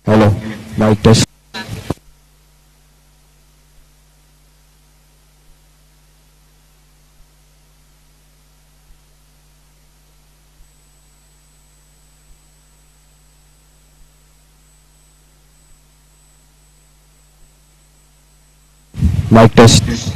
Hello, mic test. Mic test.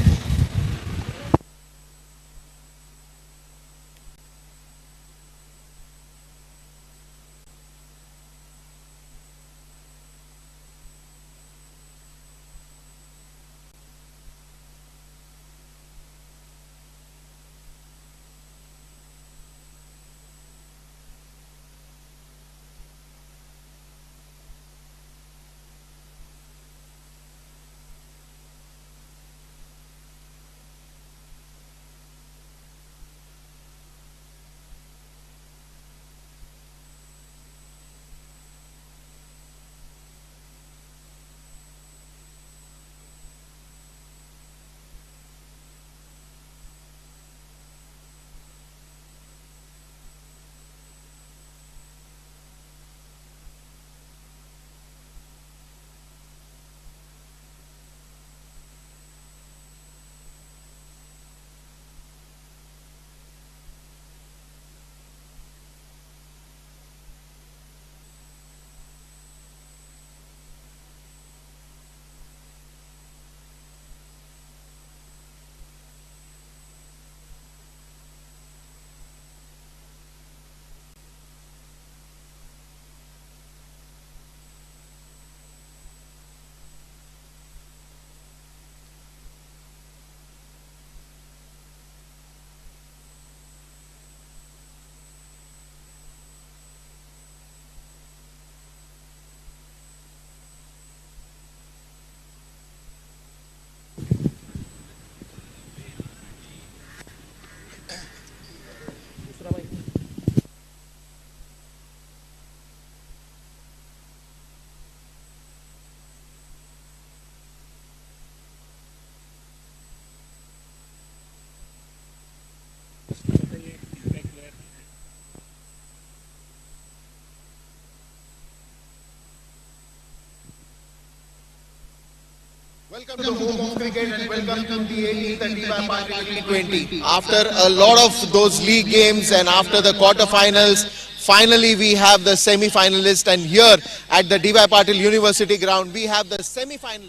Welcome to home of cricket and welcome to the 18th and Patil T20. After a lot of those league games and after the quarterfinals, finally we have the semi-finalist, and here at the DY Patil University ground we have the semi-final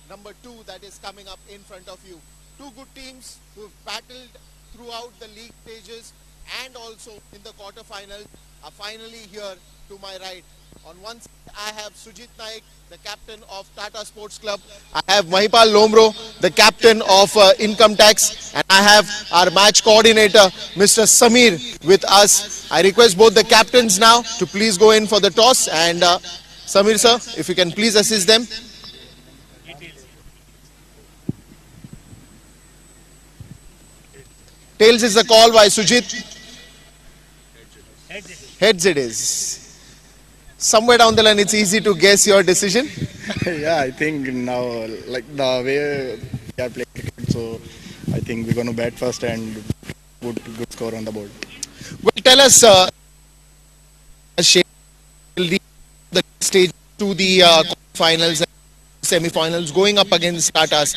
number 2 that is coming up in front of you. Two good teams who have battled throughout the league stages and also in the quarterfinals are finally here to my right. On one side, I have Sujit Naik, the captain of Tata Sports Club. I have Mahipal Lomro, the captain of Income Tax. And I have our match coordinator, Mr. Samir, with us. I request both the captains now to please go in for the toss. And Samir, sir, if you can please assist them. Tails is the call by Sujit. Heads it is. Somewhere down the line, it's easy to guess your decision. Yeah, I think now, like the way we are playing cricket, so I think we're going to bat first and put good score on the board. Well, tell us, the stage to the finals and semi-finals, going up against Tatas.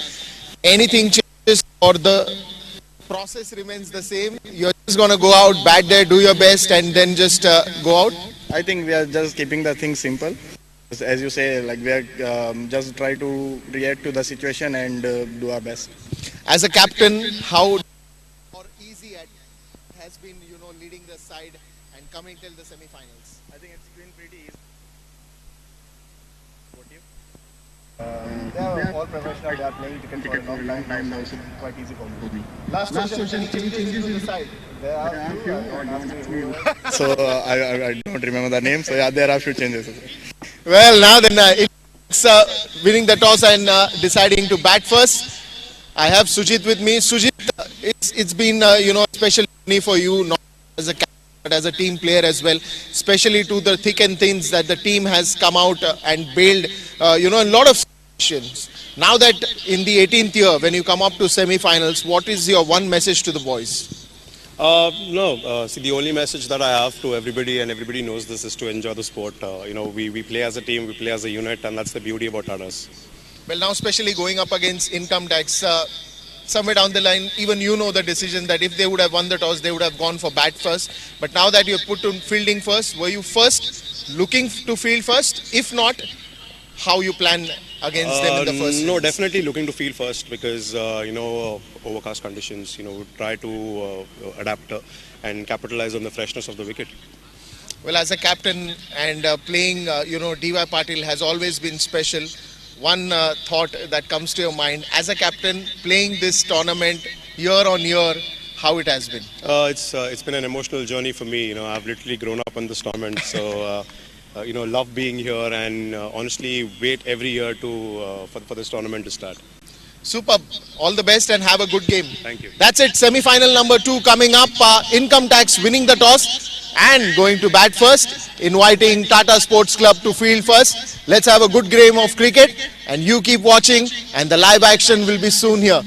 Anything changes or the process remains the same? You're just going to go out, bat there, do your best, and then just go out? I think we are just keeping the things simple. As you say, like we are just try to react to the situation and do our best. As a captain, how or easy it has been, leading the side and coming till the semi-finals? I think it's been pretty easy. They are all professional. They are playing cricket for a long time now, so it's quite easy for me. Last question, any changes to the side? There are few. So I don't remember the name. So yeah, there are few changes. Well, now then it's winning the toss and deciding to bat first. I have Sujit with me. Sujit, it's been special journey for you, not as a captain but as a team player as well, especially to the thick and thins that the team has come out and bailed, a lot of situations. Now that in the 18th year, when you come up to semi-finals, what is your one message to the boys? No, see, the only message that I have to everybody, and everybody knows this, is to enjoy the sport. We play as a team, we play as a unit, and that's the beauty about Tatas. Well, now especially going up against income tax, somewhere down the line, even you know the decision that if they would have won the toss, they would have gone for bat first. But now that you're put to fielding first, were you first looking to field first? If not, how you plan against them in the first No, innings? definitely looking to field first because, overcast conditions, try to adapt and capitalize on the freshness of the wicket. Well, as a captain and playing, DY Patil has always been special. One thought that comes to your mind as a captain playing this tournament year on year, how it has been. It's been an emotional journey for me. I've literally grown up in this tournament, so love being here, and honestly wait every year to for this tournament to start. Superb. All the best and have a good game. Thank you. That's it. Semi-final number 2 coming up. Income tax winning the toss and going to bat first. Inviting Tata Sports Club to field first. Let's have a good game of cricket. And you keep watching. And the live action will be soon here.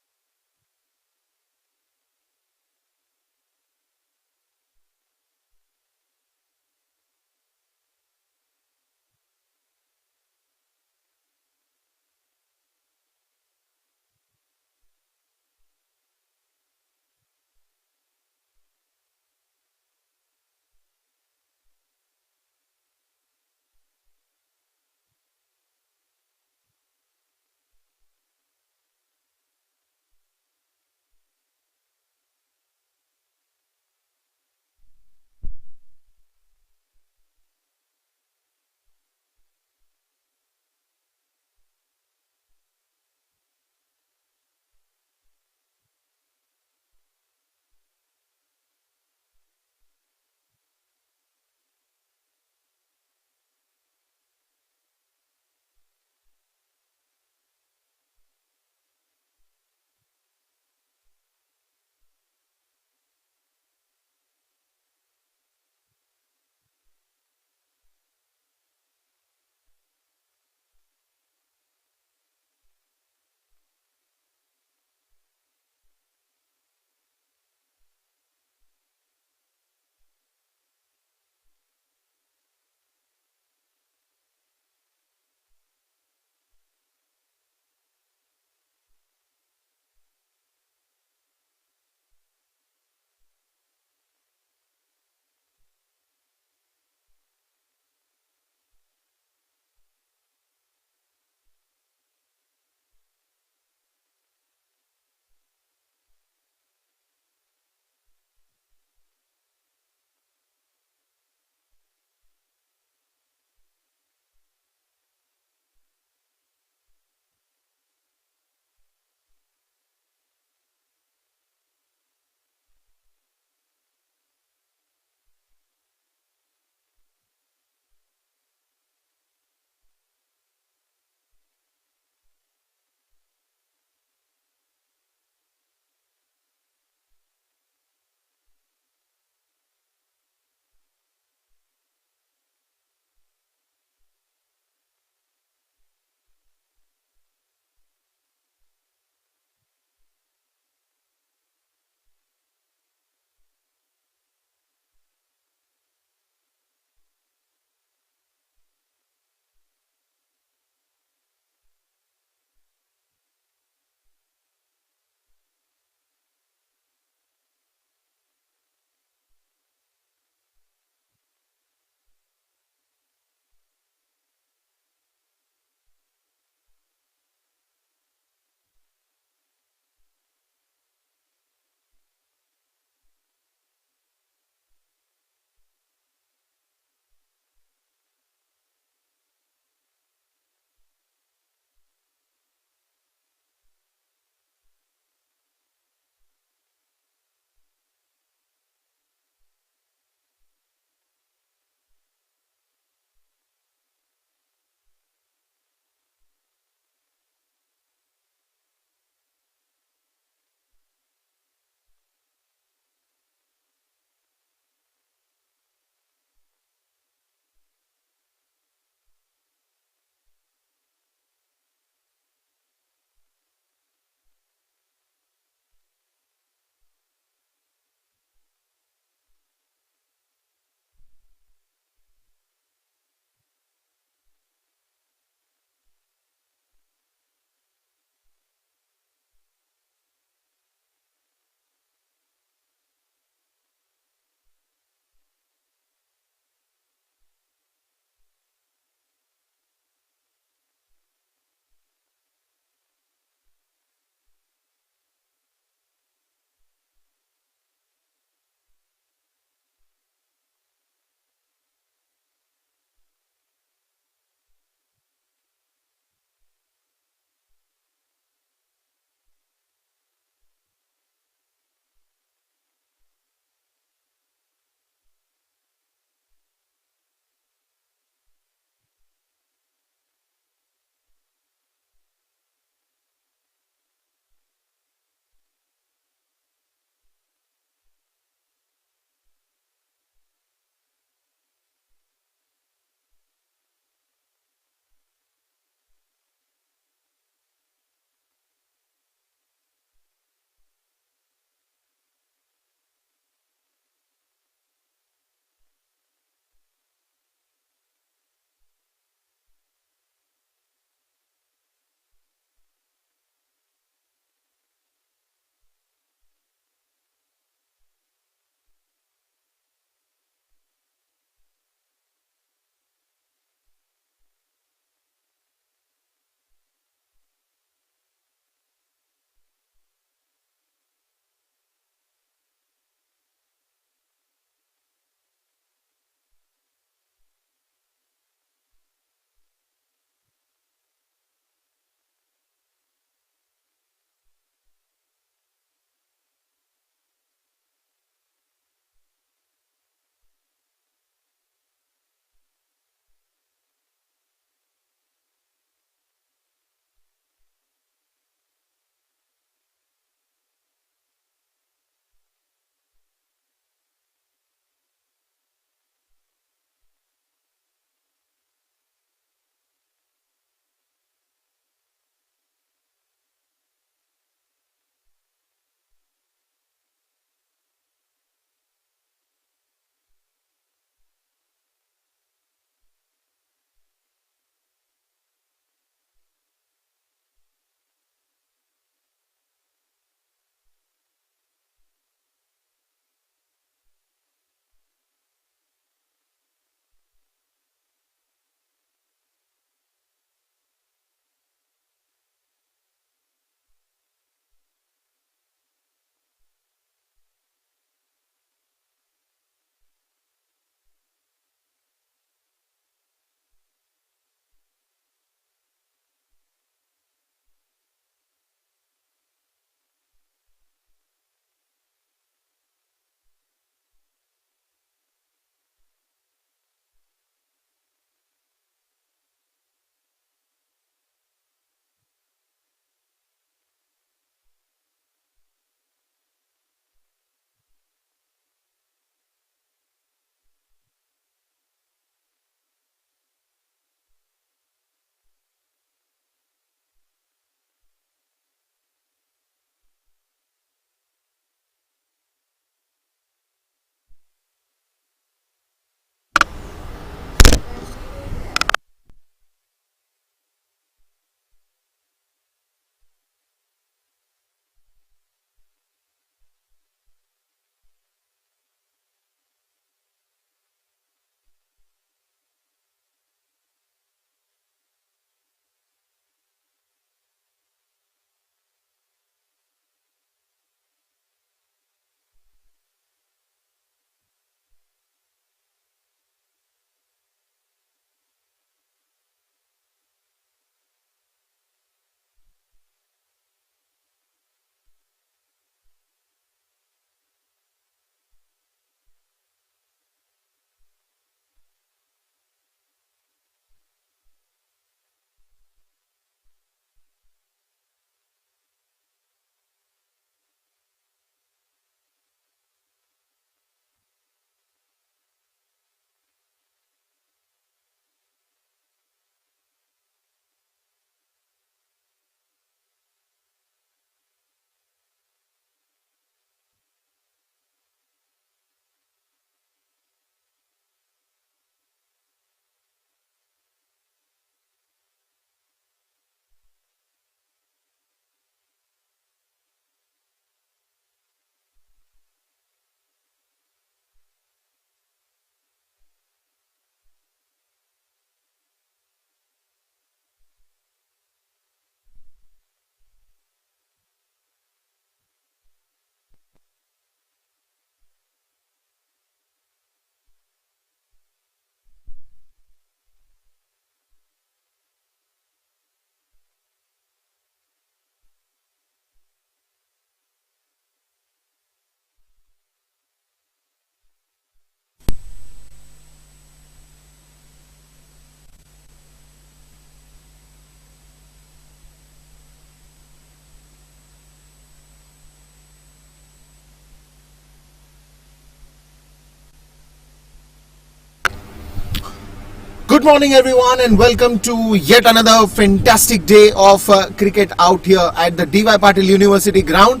Good morning everyone and welcome to yet another fantastic day of cricket out here at the D.Y. Patil University ground.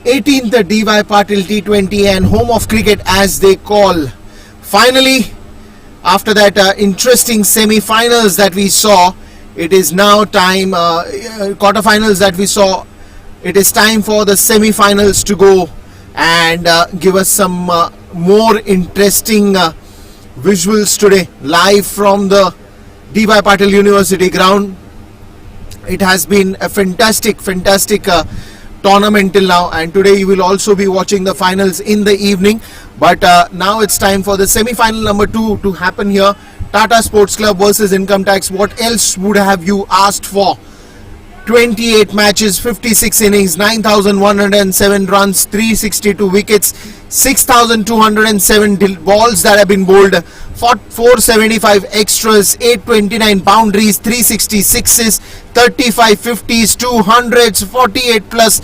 18th D.Y. Patil T20 and home of cricket as they call. Finally, after that interesting semi-finals that we saw, it is now time, quarter-finals that we saw, it is time for the semi-finals to go and give us some more interesting visuals today live from the D.Y. Patil University ground. It has been a fantastic tournament till now, and today you will also be watching the finals in the evening, but now it's time for the semi-final number 2 to happen here. Tata Sports Club versus Income Tax. What else would have you asked for? 28 matches, 56 innings, 9,107 runs, 362 wickets, 6,207 balls that have been bowled, 475 extras, 829 boundaries, 366s, 35 50s, 200s, 48 plus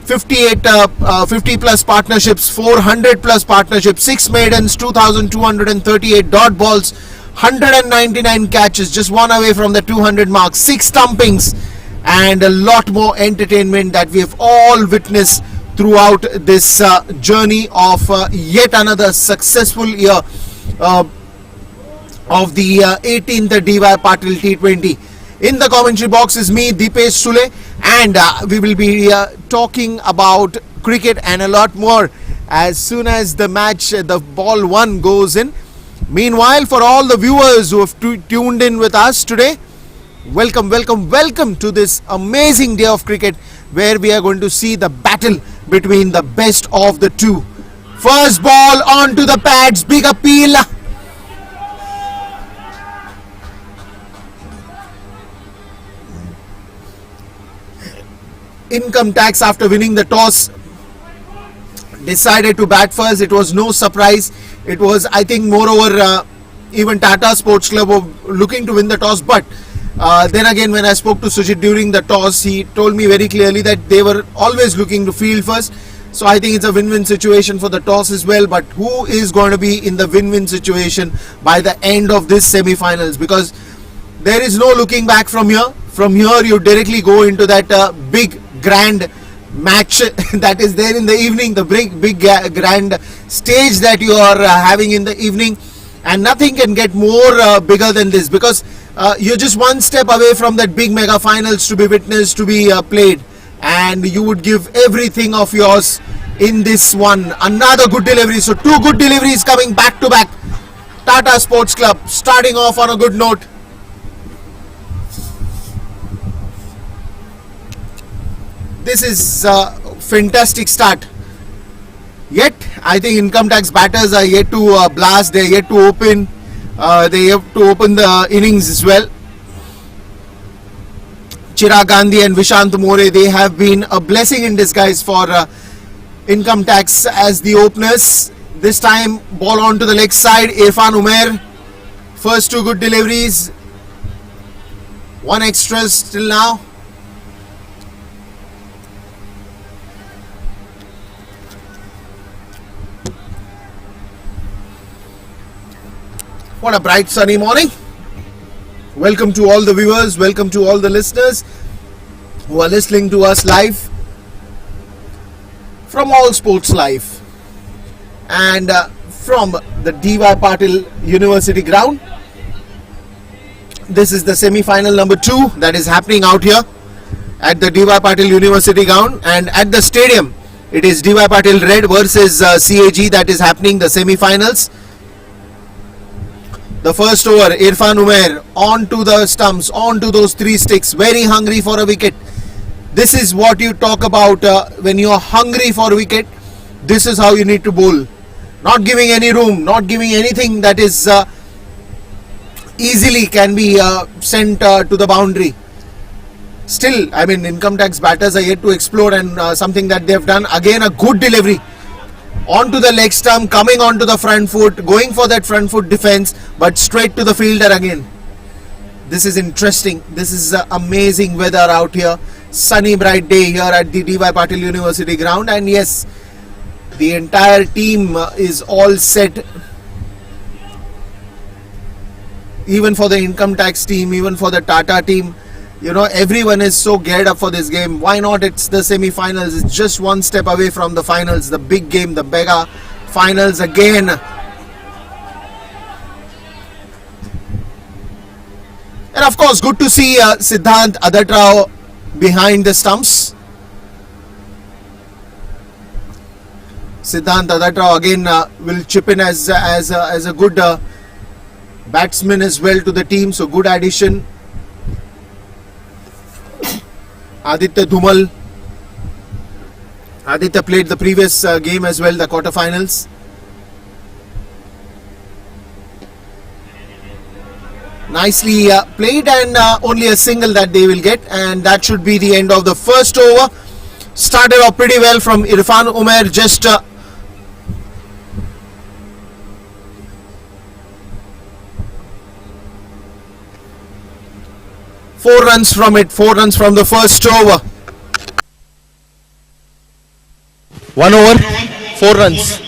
50 plus partnerships, 400 plus partnerships, 6 maidens, 2,238 dot balls, 199 catches, just one away from the 200 mark, 6 stumpings, and a lot more entertainment that we have all witnessed throughout this journey of yet another successful year of the 18th D.Y. Patil T20. In the commentary box is me, Deepesh Sule, and we will be talking about cricket and a lot more as soon as the match, the ball 1 goes in. Meanwhile, for all the viewers who have tuned in with us today, welcome to this amazing day of cricket where we are going to see the battle between the best of the two. First ball onto the pads, big appeal. Income Tax, after winning the toss, decided to bat first. It was no surprise. It was, I think, moreover, even Tata Sports Club were looking to win the toss, but then again, when I spoke to Sujit during the toss, he told me very clearly that they were always looking to field first. So I think it's a win-win situation for the toss as well. But who is going to be in the win-win situation by the end of this semi-finals? Because there is no looking back from here. From here, you directly go into that big, grand match that is there in the evening, the big grand stage that you are having in the evening. And nothing can get more bigger than this, because you're just one step away from that big mega finals to be witnessed, to be played, and you would give everything of yours in this one. Another good delivery, so 2 good deliveries coming back to back. Tata Sports Club starting off on a good note. This is a fantastic start. Yet I think Income Tax batters are yet to blast, they are yet to open. They have to open the innings as well. Chirag Gandhi and Vishant More, they have been a blessing in disguise for Income Tax as the openers. This time ball on to the leg side. Irfan Umair, first 2 good deliveries, 1 extras till now. What a bright sunny morning. Welcome to all the viewers, welcome to all the listeners who are listening to us live from All Sports Live and from the D.Y. Patil University ground. This is the semi-final number 2 that is happening out here at the D.Y. Patil University ground, and at the stadium it is D.Y. Patil Red versus CAG that is happening, the semi-finals. The first over, Irfan Umair onto the stumps, onto those 3 sticks, very hungry for a wicket. This is what you talk about when you are hungry for a wicket. This is how you need to bowl. Not giving any room, not giving anything that is easily can be sent to the boundary. Still, I mean, Income Tax batters are yet to explode, and something that they have done. Again, a good delivery. Onto the leg stump, coming onto the front foot, going for that front foot defense, but straight to the fielder again. This is interesting. This is amazing weather out here. Sunny bright day here at the D.Y. Patil University ground, and yes, the entire team is all set even for the income tax team, even for the Tata team. Everyone is so geared up for this game. Why not? It's the semi-finals. It's just one step away from the finals, the big game, the mega finals again. And of course, good to see Siddhant Adatrao behind the stumps. Siddhant Adatrao again will chip in as a good batsman as well to the team. So good addition. Aditya Dhumal. Aditya played the previous game as well, the quarterfinals. Nicely played, and only a single that they will get, and that should be the end of the first over. Started off pretty well from Irfan Umair, just 4 runs from it, 4 runs from the first over. 1 over, 4 runs.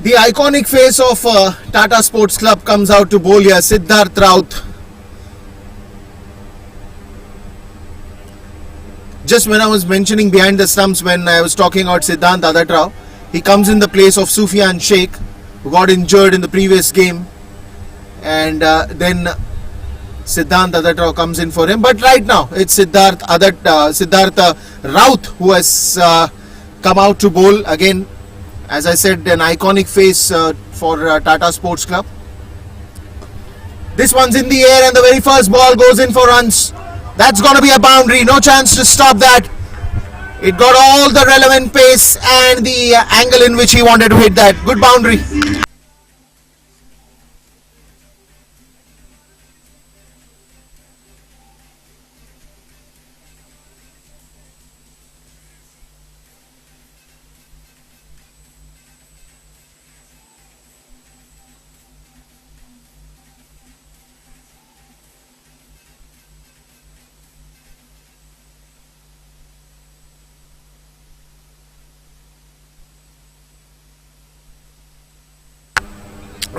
The iconic face of Tata Sports Club comes out to bowl here, Siddharth Raut. Just when I was mentioning behind the stumps, when I was talking about Siddhant Adatrao, he comes in the place of Sufyan Sheikh, who got injured in the previous game, and then Siddhant Adatrao comes in for him. But right now, it's Siddharth Raut who has come out to bowl again. As I said, an iconic face for Tata Sports Club. This one's in the air, and the very first ball goes in for runs. That's going to be a boundary. No chance to stop that. It got all the relevant pace and the angle in which he wanted to hit that. Good boundary.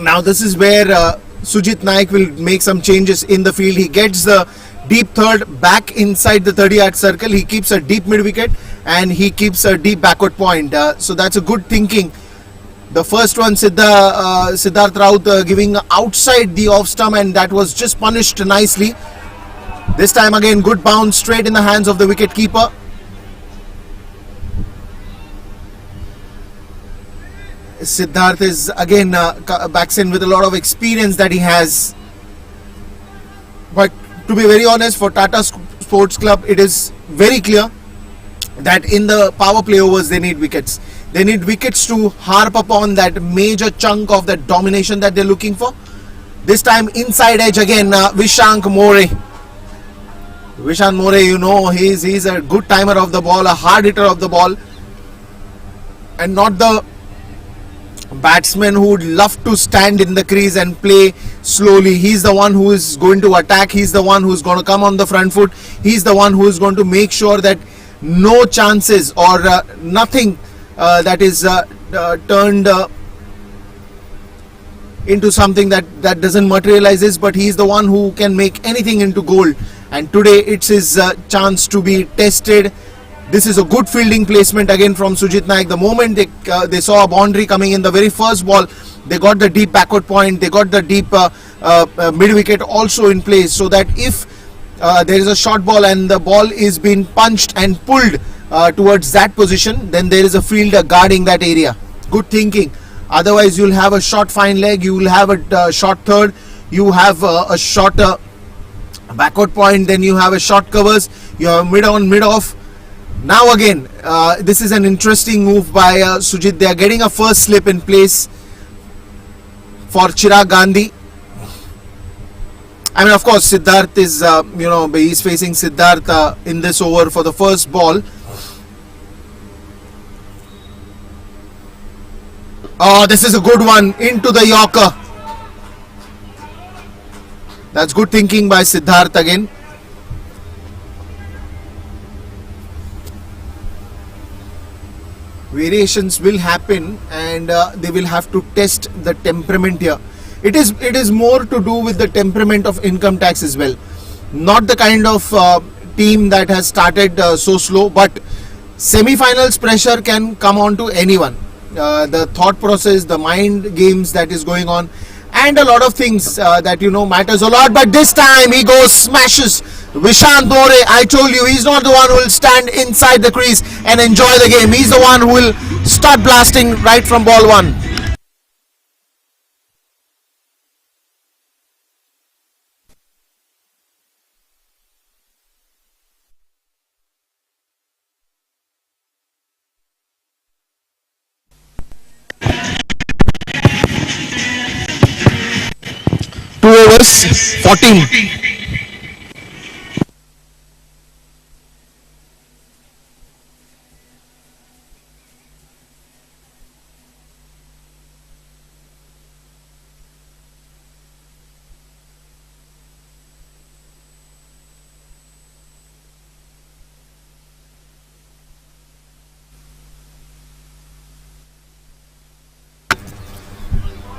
Now this is where Sujit Naik will make some changes in the field. He gets the deep third back inside the 30-yard circle. He keeps a deep mid wicket and he keeps a deep backward point. So that's a good thinking. The first one, Siddharth Raut giving outside the off stump, and that was just punished nicely. This time again, good bounce straight in the hands of the wicket keeper. Siddharth is again backs in with a lot of experience that he has. But to be very honest, for Tata Sports Club, it is very clear that in the power play overs they need wickets. They need wickets to harp upon that major chunk of that domination that they're looking for. This time inside edge again, Vishank More. Vishank More, you know, he's a good timer of the ball, a hard hitter of the ball, and not the batsman who would love to stand in the crease and play slowly. He's the one who is going to attack. He's the one who's going to come on the front foot. He's the one who is going to make sure that no chances or nothing that is turned into something that doesn't materializes, but he's the one who can make anything into gold. And today it's his chance to be tested. This is a good fielding placement again from Sujit Naik. The moment they saw a boundary coming in the very first ball, they got the deep backward point, they got the deep mid wicket also in place, so that if there is a short ball and the ball is being punched and pulled towards that position, then there is a fielder guarding that area. Good thinking. Otherwise you'll have a short fine leg, you will have a short third, you have a short backward point, then you have a short covers, you have mid on, mid off. Now again, this is an interesting move by Sujit. They are getting a first slip in place for Chirag Gandhi. I mean, of course, Siddharth is, he's facing Siddharth in this over for the first ball. Oh, this is a good one into the Yorker. That's good thinking by Siddharth again. Variations will happen, and they will have to test the temperament here. It is more to do with the temperament of income tax as well. Not the kind of team that has started so slow, but semi-finals pressure can come on to anyone. The thought process, the mind games that is going on, and a lot of things that matters a lot. But this time he goes, smashes Vishant Dore. I told you, he's not the one who will stand inside the crease and enjoy the game. He's the one who will start blasting right from ball one. Two overs, 14.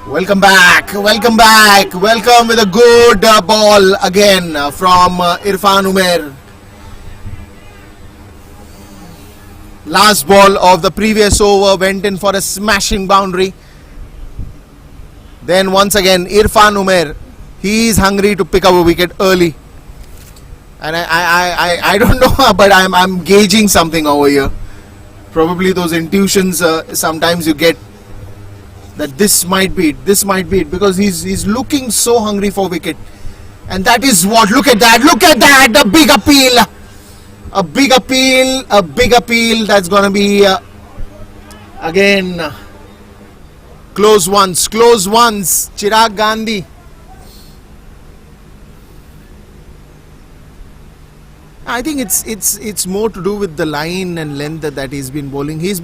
Welcome back, welcome with a good ball again from Irfan Umer. Last ball of the previous over went in for a smashing boundary. Then once again Irfan Umer, he is hungry to pick up a wicket early. And I don't know, but I'm gauging something over here. Probably those intuitions sometimes you get, that this might be it, because he's looking so hungry for wicket, and that is what. Look at that, the big appeal. That's gonna be again close ones. Chirag Gandhi. I think it's more to do with the line and length that he's been bowling. He's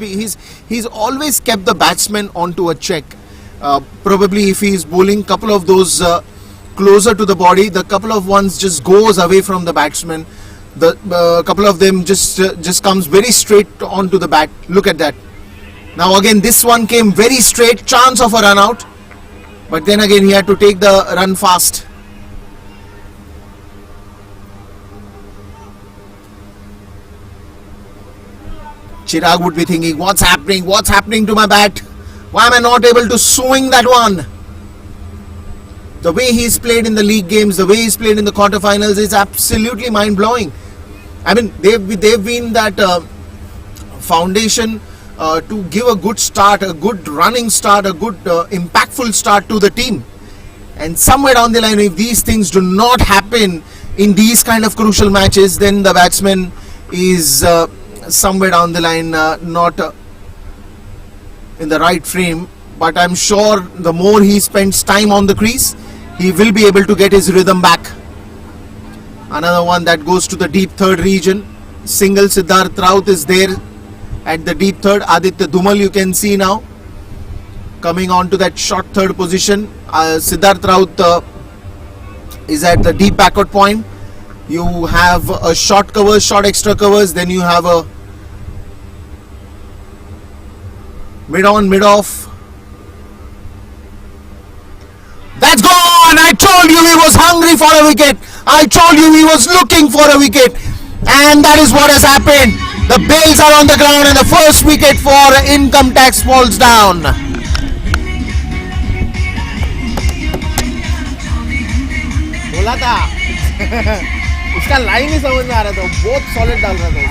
always kept the batsman onto a check. Probably if he's bowling couple of those closer to the body, the couple of ones just goes away from the batsman. The couple of them just comes very straight onto the bat. Look at that. Now again, this one came very straight, chance of a run out, but then again he had to take the run fast. Chirag would be thinking, what's happening to my bat? Why am I not able to swing that one? The way he's played in the league games, the way he's played in the quarterfinals is absolutely mind-blowing. I mean, they've been that foundation to give a good start, a good running start, a good impactful start to the team. And somewhere down the line, if these things do not happen in these kind of crucial matches, then the batsman is somewhere down the line not in the right frame. But I'm sure the more he spends time on the crease, he will be able to get his rhythm back. Another one that goes to the deep third region. Single Siddharth Raut is there at the deep third. Aditya Dhumal, you can see now, coming on to that short third position. Siddharth Raut is at the deep backward point. You have a short cover, short extra covers, then you have a mid on, mid off. That's gone! I told you he was hungry for a wicket. I told you he was looking for a wicket. And that is what has happened. The bails are on the ground and the first wicket for income tax falls down. बोला था उसका line ही समझ में आ रहा था, बहुत solid डाल रहा था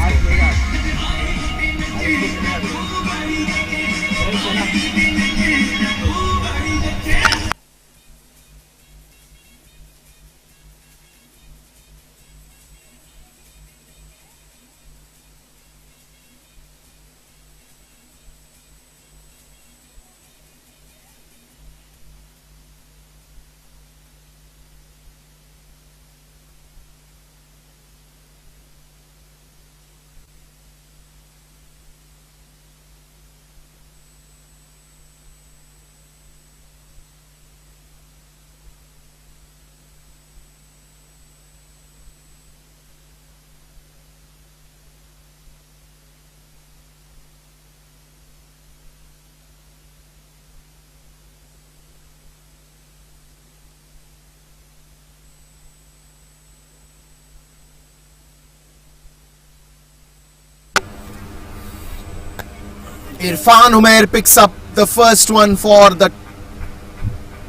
Irfan Umair picks up the first one for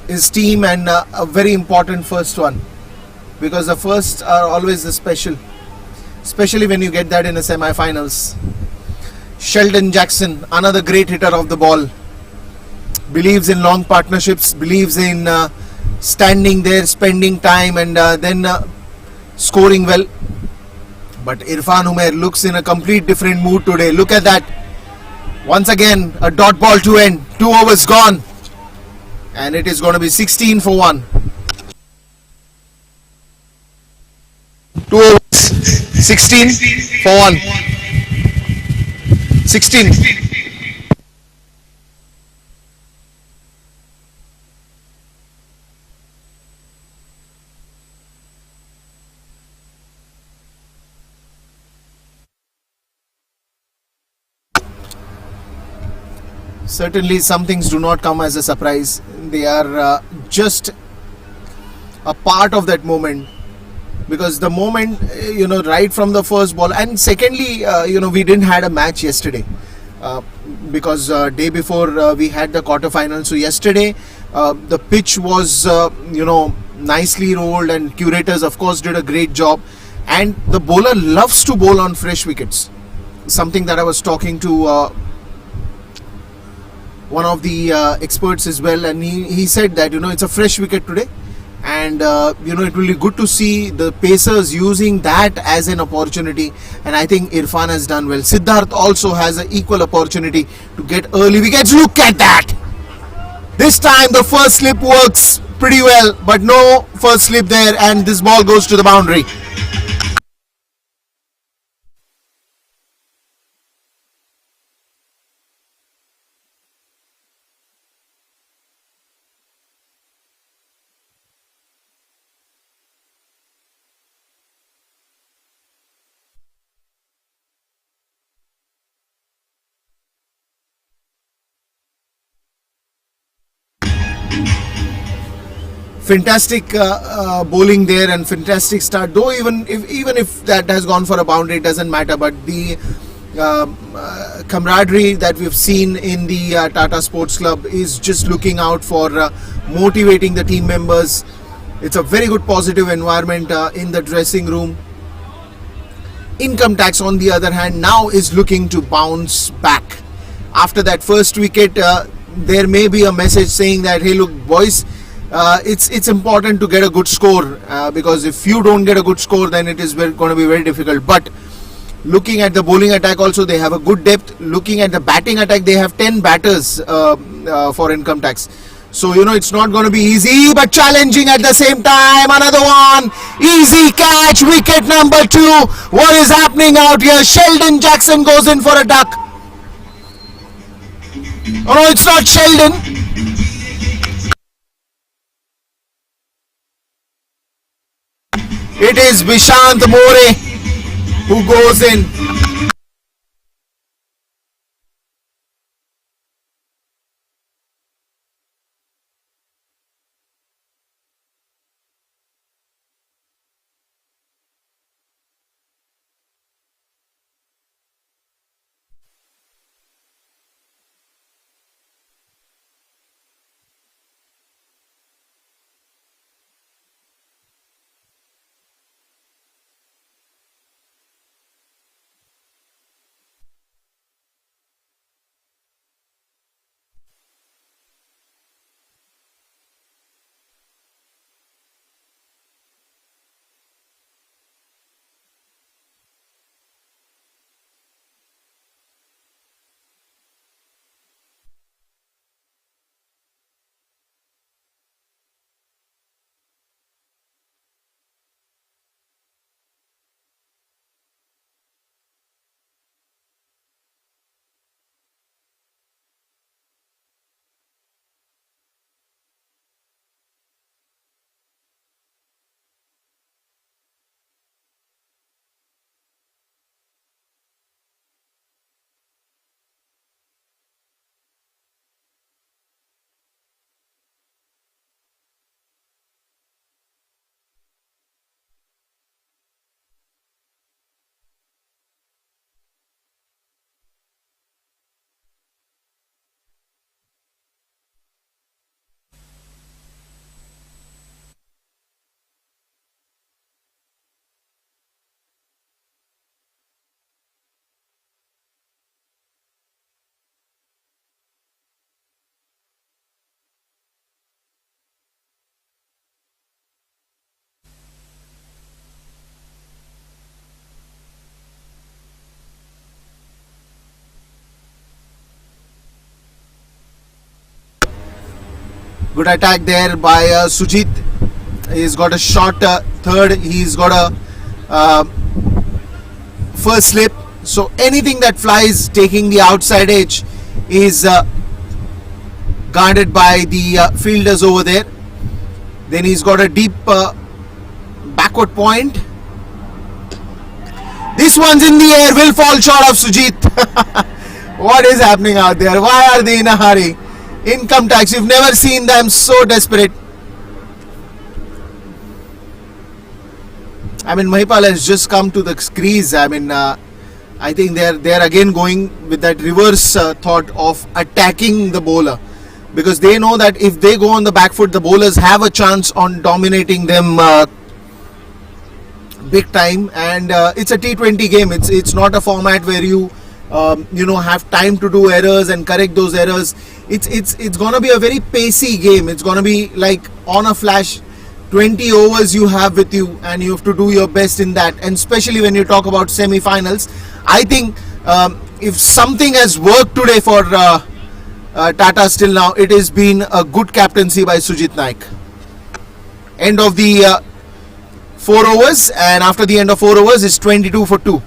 his team, and a very important first one, because the first are always the special, especially when you get that in the semi-finals. Sheldon Jackson, another great hitter of the ball, believes in long partnerships, believes in standing there, spending time, and then scoring well. But Irfan Umair looks in a complete different mood today. Look at that. Once again, a dot ball to end. 2 overs gone. And it is going to be 16 for 1. 2 overs. 16 for 1. 16. Certainly, some things do not come as a surprise. They are just a part of that moment, because the moment, right from the first ball, and secondly, we didn't had a match yesterday, because day before we had the quarterfinal. So yesterday, the pitch was nicely rolled, and curators of course did a great job, and the bowler loves to bowl on fresh wickets. Something that I was talking to one of the experts as well, and he said that it's a fresh wicket today, and it will be good to see the pacers using that as an opportunity, and I think Irfan has done well. Siddharth also has an equal opportunity to get early wickets. Look at that. This time the first slip works pretty well, but no first slip there, and this ball goes to the boundary. Fantastic bowling there, and fantastic start. Though even if that has gone for a boundary, it doesn't matter. But the camaraderie that we've seen in the Tata Sports Club is just looking out for motivating the team members. It's a very good positive environment in the dressing room. Income tax, on the other hand, now is looking to bounce back. After that first wicket, there may be a message saying that, hey, look, boys, it's important to get a good score, because if you don't get a good score, then it is going to be very difficult. But looking at the bowling attack also, they have a good depth. Looking at the batting attack, they have 10 batters for income tax. So, it's not going to be easy, but challenging at the same time. Another one. Easy catch. Wicket number 2. What is happening out here? Sheldon Jackson goes in for a duck. Oh, no, it's not Sheldon. It is Vishant More who goes in. Good attack there by Sujit. He's got a short third. He's got a first slip. So anything that flies taking the outside edge is guarded by the fielders over there. Then he's got a deep backward point. This one's in the air, will fall short of Sujit. What is happening out there? Why are they in a hurry? Income tax, you've never seen them so desperate. I mean, Mahipal has just come to the crease. I mean, I think they're again going with that reverse thought of attacking the bowler, because they know that if they go on the back foot, the bowlers have a chance on dominating them big time. And it's a T20 game. It's not a format where you have time to do errors and correct those errors. It's gonna be a very pacey game. It's gonna be like on a flash. 20 overs you have with you, and you have to do your best in that. And especially when you talk about semi-finals, I think if something has worked today for Tata still now, it has been a good captaincy by Sujit Naik. End of the 4 overs, and after the end of 4 overs is 22 for 2.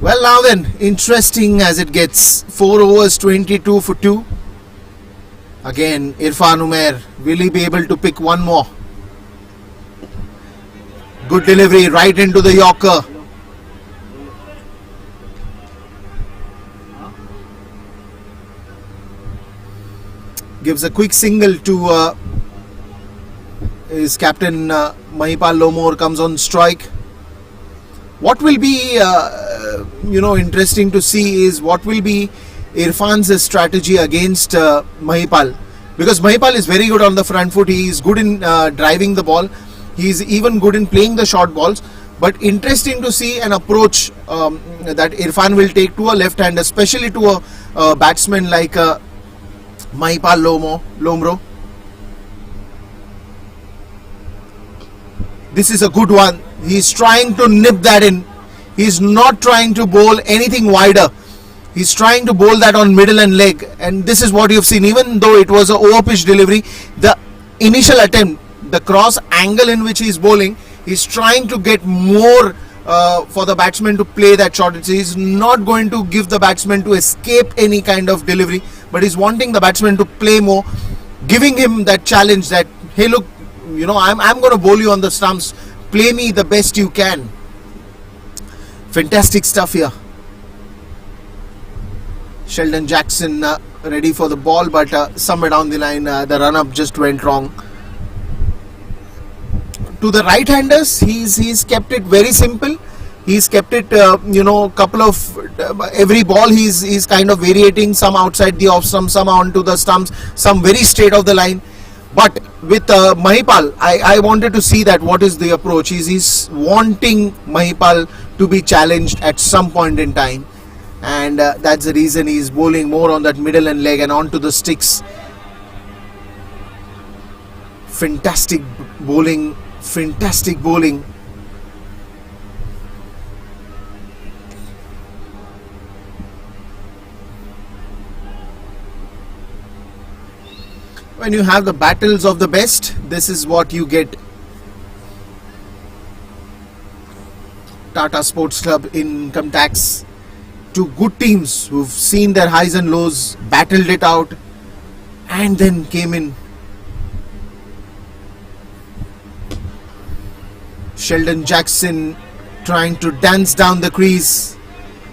Well, now then, interesting as it gets. 4 overs, 22 for 2. Again, Irfan Umair, will he be able to pick one more? Good delivery right into the Yorker. Gives a quick single to his captain. Mahipal Lomore comes on strike. What will be interesting to see is what will be Irfan's strategy against Mahipal, because Mahipal is very good on the front foot. He is good in driving the ball. He is even good in playing the short balls. But interesting to see an approach that Irfan will take to a left hand, especially to a batsman like Mahipal Lomro. This is a good one. He's trying to nip that in. He's not trying to bowl anything wider. He's trying to bowl that on middle and leg. And this is what you've seen. Even though it was an over-pitch delivery, the initial attempt, the cross angle in which he's bowling, he's trying to get more for the batsman to play that shot. He's not going to give the batsman to escape any kind of delivery, but he's wanting the batsman to play more, giving him that challenge that, hey, look, I'm going to bowl you on the stumps. Play me the best you can. Fantastic stuff here. Sheldon Jackson ready for the ball, but somewhere down the line the run-up just went wrong. To the right-handers, he's kept it very simple. He's kept it, couple of every ball he's kind of variating, some outside the off stump, some onto the stumps, some very straight off the line. But with Mahipal, I wanted to see that what is the approach. He's wanting Mahipal to be challenged at some point in time, and that's the reason he's bowling more on that middle and leg and onto the sticks. Fantastic bowling, fantastic bowling. When you have the battles of the best, this is what you get. Tata Sports Club income tax. Two good teams who've seen their highs and lows, battled it out, and then came in. Sheldon Jackson trying to dance down the crease,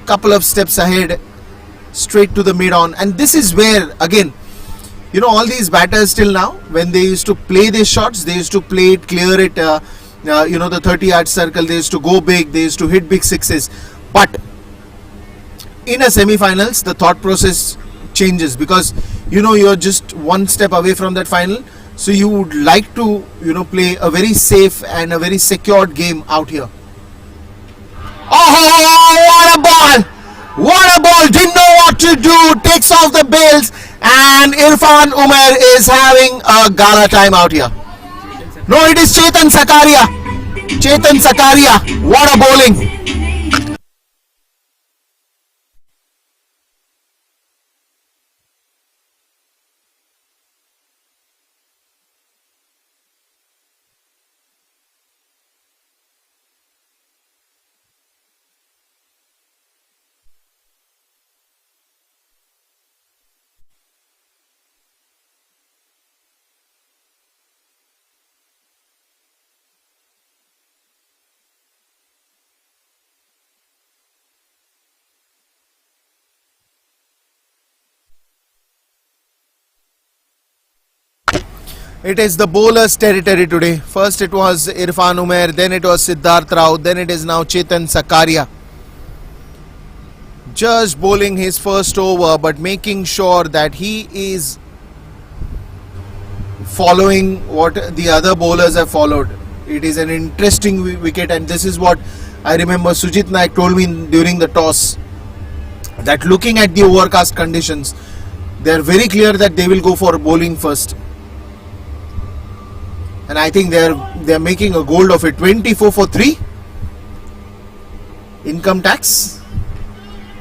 couple of steps ahead, straight to the mid-on. And this is where, again, all these batters till now, when they used to play these shots, they used to play it, clear it the 30-yard circle. They used to go big. They used to hit big sixes. But in a semi-finals, the thought process changes because you're just one step away from that final. So you would like to play a very safe and a very secured game out here. Oh, what a ball! What a ball! Didn't know what to do. Takes off the bails, and Irfan Umar is having a gala time out here. No, it is Chetan Sakaria. Chetan Sakaria. What a bowling! It is the bowler's territory today. First it was Irfan Umar, then it was Siddharth Rao, then it is now Chetan Sakaria. Just bowling his first over, but making sure that he is following what the other bowlers have followed. It is an interesting wicket, and this is what I remember Sujit Naik told me during the toss, that looking at the overcast conditions, they are very clear that they will go for bowling first. And I think they are making a gold of it. 24 for 3. Income tax.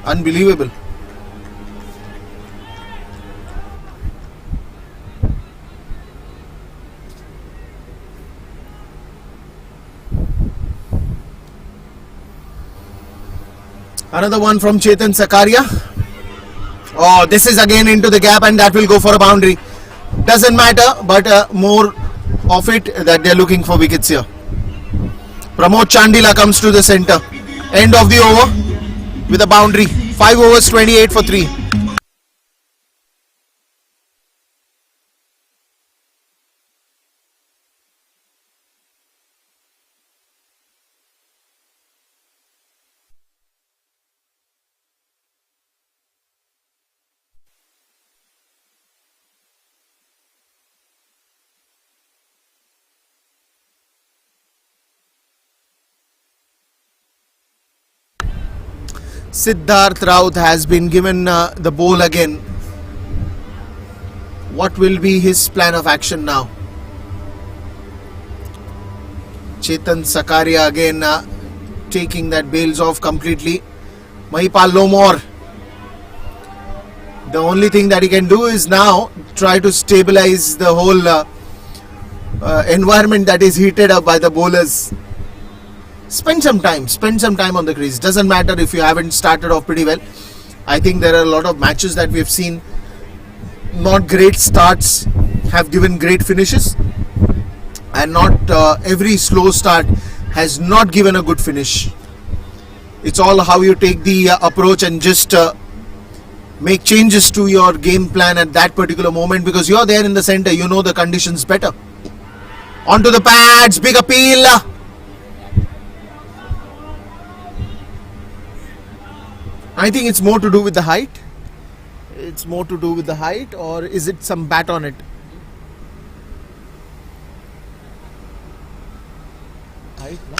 Unbelievable. Another one from Chetan Sakaria. Oh, this is again into the gap, and that will go for a boundary. Doesn't matter, but more of it that they are looking for wickets here. Pramod Chandila comes to the center. End of the over with a boundary. 5 overs, 28 for 3. Siddharth Raut has been given the ball again. What will be his plan of action now? Chetan Sakaria again taking that bails off completely. Mahipal no more. The only thing that he can do is now try to stabilize the whole environment that is heated up by the bowlers. Spend some time on the crease. Doesn't matter if you haven't started off pretty well. I think there are a lot of matches that we've seen. Not great starts have given great finishes, and not every slow start has not given a good finish. It's all how you take the approach and just make changes to your game plan at that particular moment, because you're there in the center, you know the conditions better. Onto the pads, big appeal. I think it's more to do with the height. It's more to do with the height, or is it some bat on it? Height, no?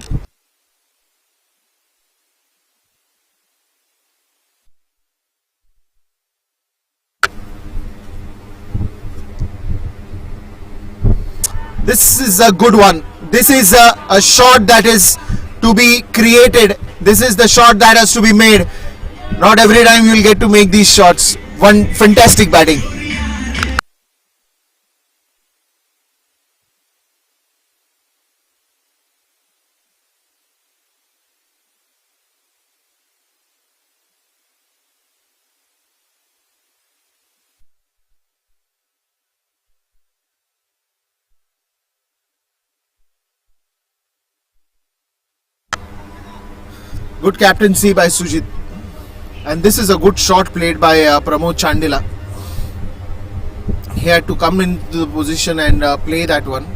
This is a good one. This is a shot that is to be created. This is the shot that has to be made. Not every time you will get to make these shots. One fantastic batting. Good captaincy by Sujit. And this is a good shot played by Pramod Chandila. He had to come into the position and play that one.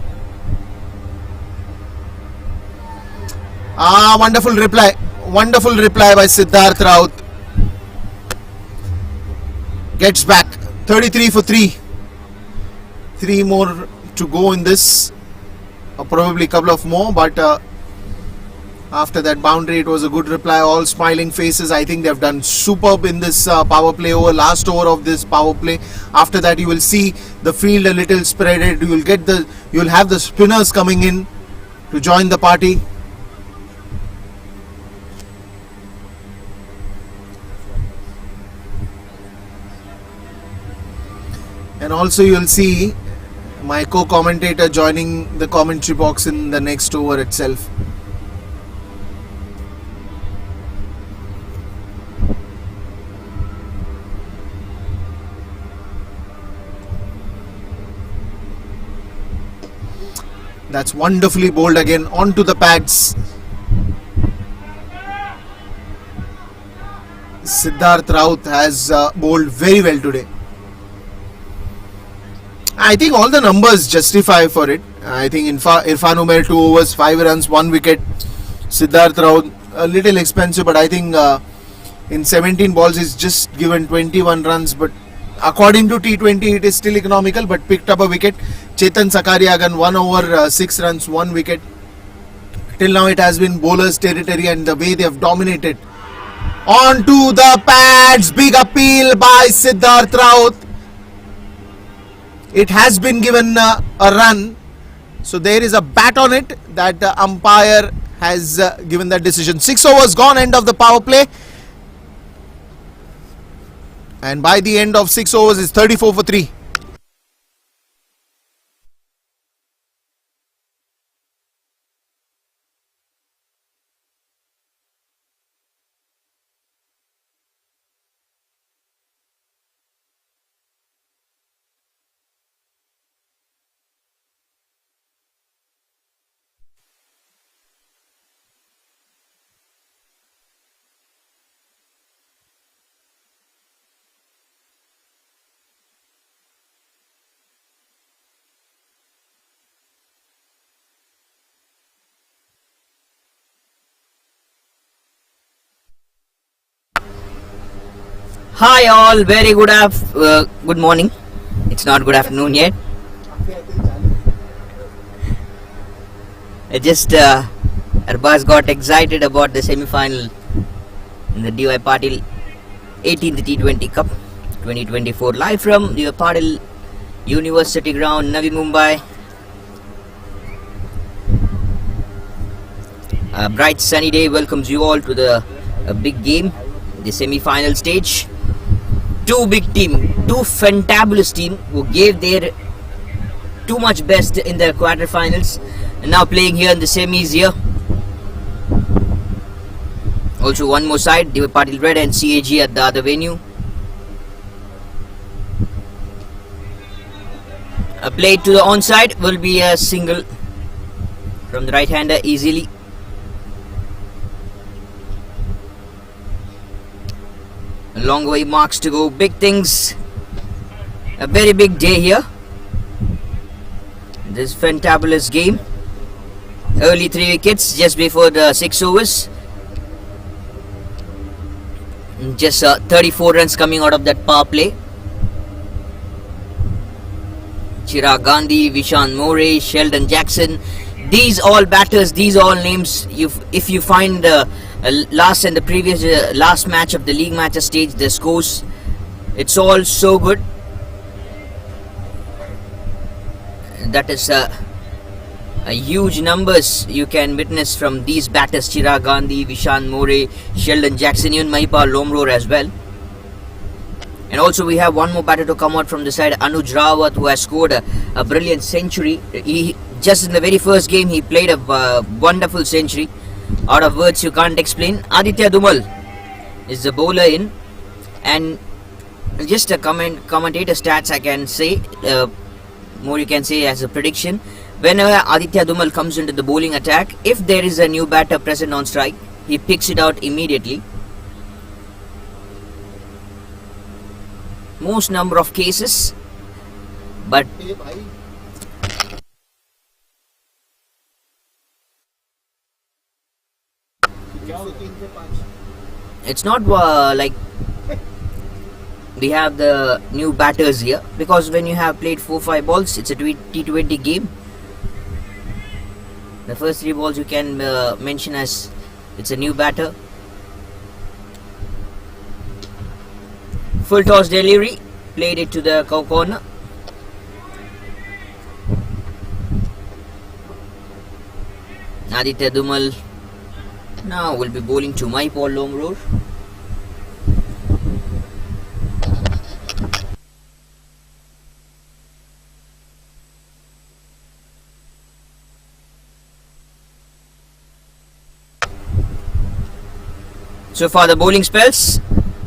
Wonderful reply. Wonderful reply by Siddharth Raut. Gets back 33 for 3. 3 more to go in this. Probably a couple of more, but after that boundary, it was a good reply. All smiling faces. I think they've done superb in this power play over last over of this power play. After that, you will see the field a little spreaded. You'll have the spinners coming in to join the party. And also you'll see my co-commentator joining the commentary box in the next over itself. That's wonderfully bowled again onto the pads. Siddharth Raut has bowled very well today. I think all the numbers justify for it. I think Irfan Umer 2 overs, 5 runs, 1 wicket. Siddharth Raut a little expensive, but I think in 17 balls he's just given 21 runs. But according to T20, it is still economical, but picked up a wicket. Chetan Sakariagan 1 over, 6 runs, 1 wicket. Till now it has been bowlers' territory, and the way they have dominated. Onto the pads, big appeal by Siddharth Raut. It has been given a run, so there is a bat on it that the umpire has given that decision. 6 overs gone, end of the power play, and by the end of 6 overs it's 34 for 3. Hi all, very good morning. It's not good afternoon yet. Arbaz got excited about the semi-final in the DY Patil 18th T20 Cup 2024, live from the Patil University ground, Navi Mumbai. A bright sunny day welcomes you all to the big game, the semi-final stage. Two big team, two fantabulous team who gave their too much best in the quarterfinals and now playing here in the semis here. Also one more side, DY Patil Red and CAG at the other venue. A play to the onside will be a single from the right hander easily. A long way marks to go, big things, a very big day here. This fantabulous game. Early 3 wickets just before the 6 overs. Just 34 runs coming out of that power play. Chirag Gandhi, Vishan More, Sheldon Jackson. These all batters, these all names. If you find the last and the previous last match of the league matches stage, the scores, it's all so good. That is a huge numbers you can witness from these batters: Chirag Gandhi, Vishan More, Sheldon Jackson, even Mahipal Lomror as well. And also we have one more batter to come out from the side, Anuj Rawat, who has scored a brilliant century. He just in the very first game he played a wonderful century. Out of words you can't explain. Aditya Dumal is the bowler in, and just a commentator stats I can say, more you can say as a prediction. Whenever Aditya Dumal comes into the bowling attack, if there is a new batter present on strike, he picks it out immediately. Most number of cases, but It's not like we have the new batters here, because when you have played 4-5 balls, it's a T20 game. The first 3 balls you can mention as it's a new batter. Full toss delivery, played it to the cow corner. Aditya Dumal now will be bowling to Maipal Lomror. So far the bowling spells,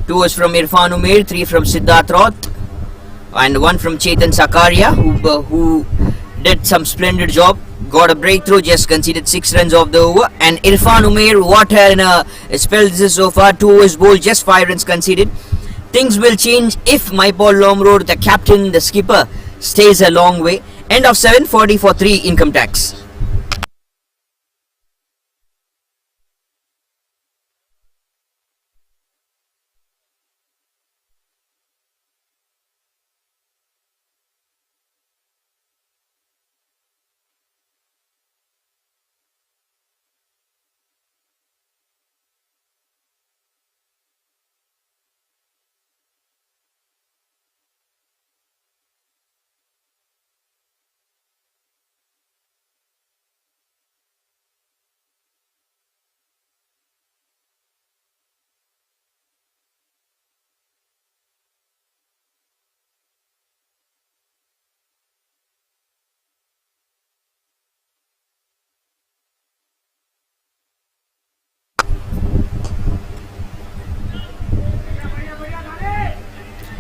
2 is from Irfan Umair, 3 from Siddharth Roth, and 1 from Chetan Sakaria, who did some splendid job. Got a breakthrough, just conceded 6 runs off the over. And Irfan Umair, what a spell this is so far, 2 overs bowled, just 5 runs conceded. Things will change if Maipal Lomror, the captain, the skipper, stays a long way. End of 7, 40 for 3 income tax.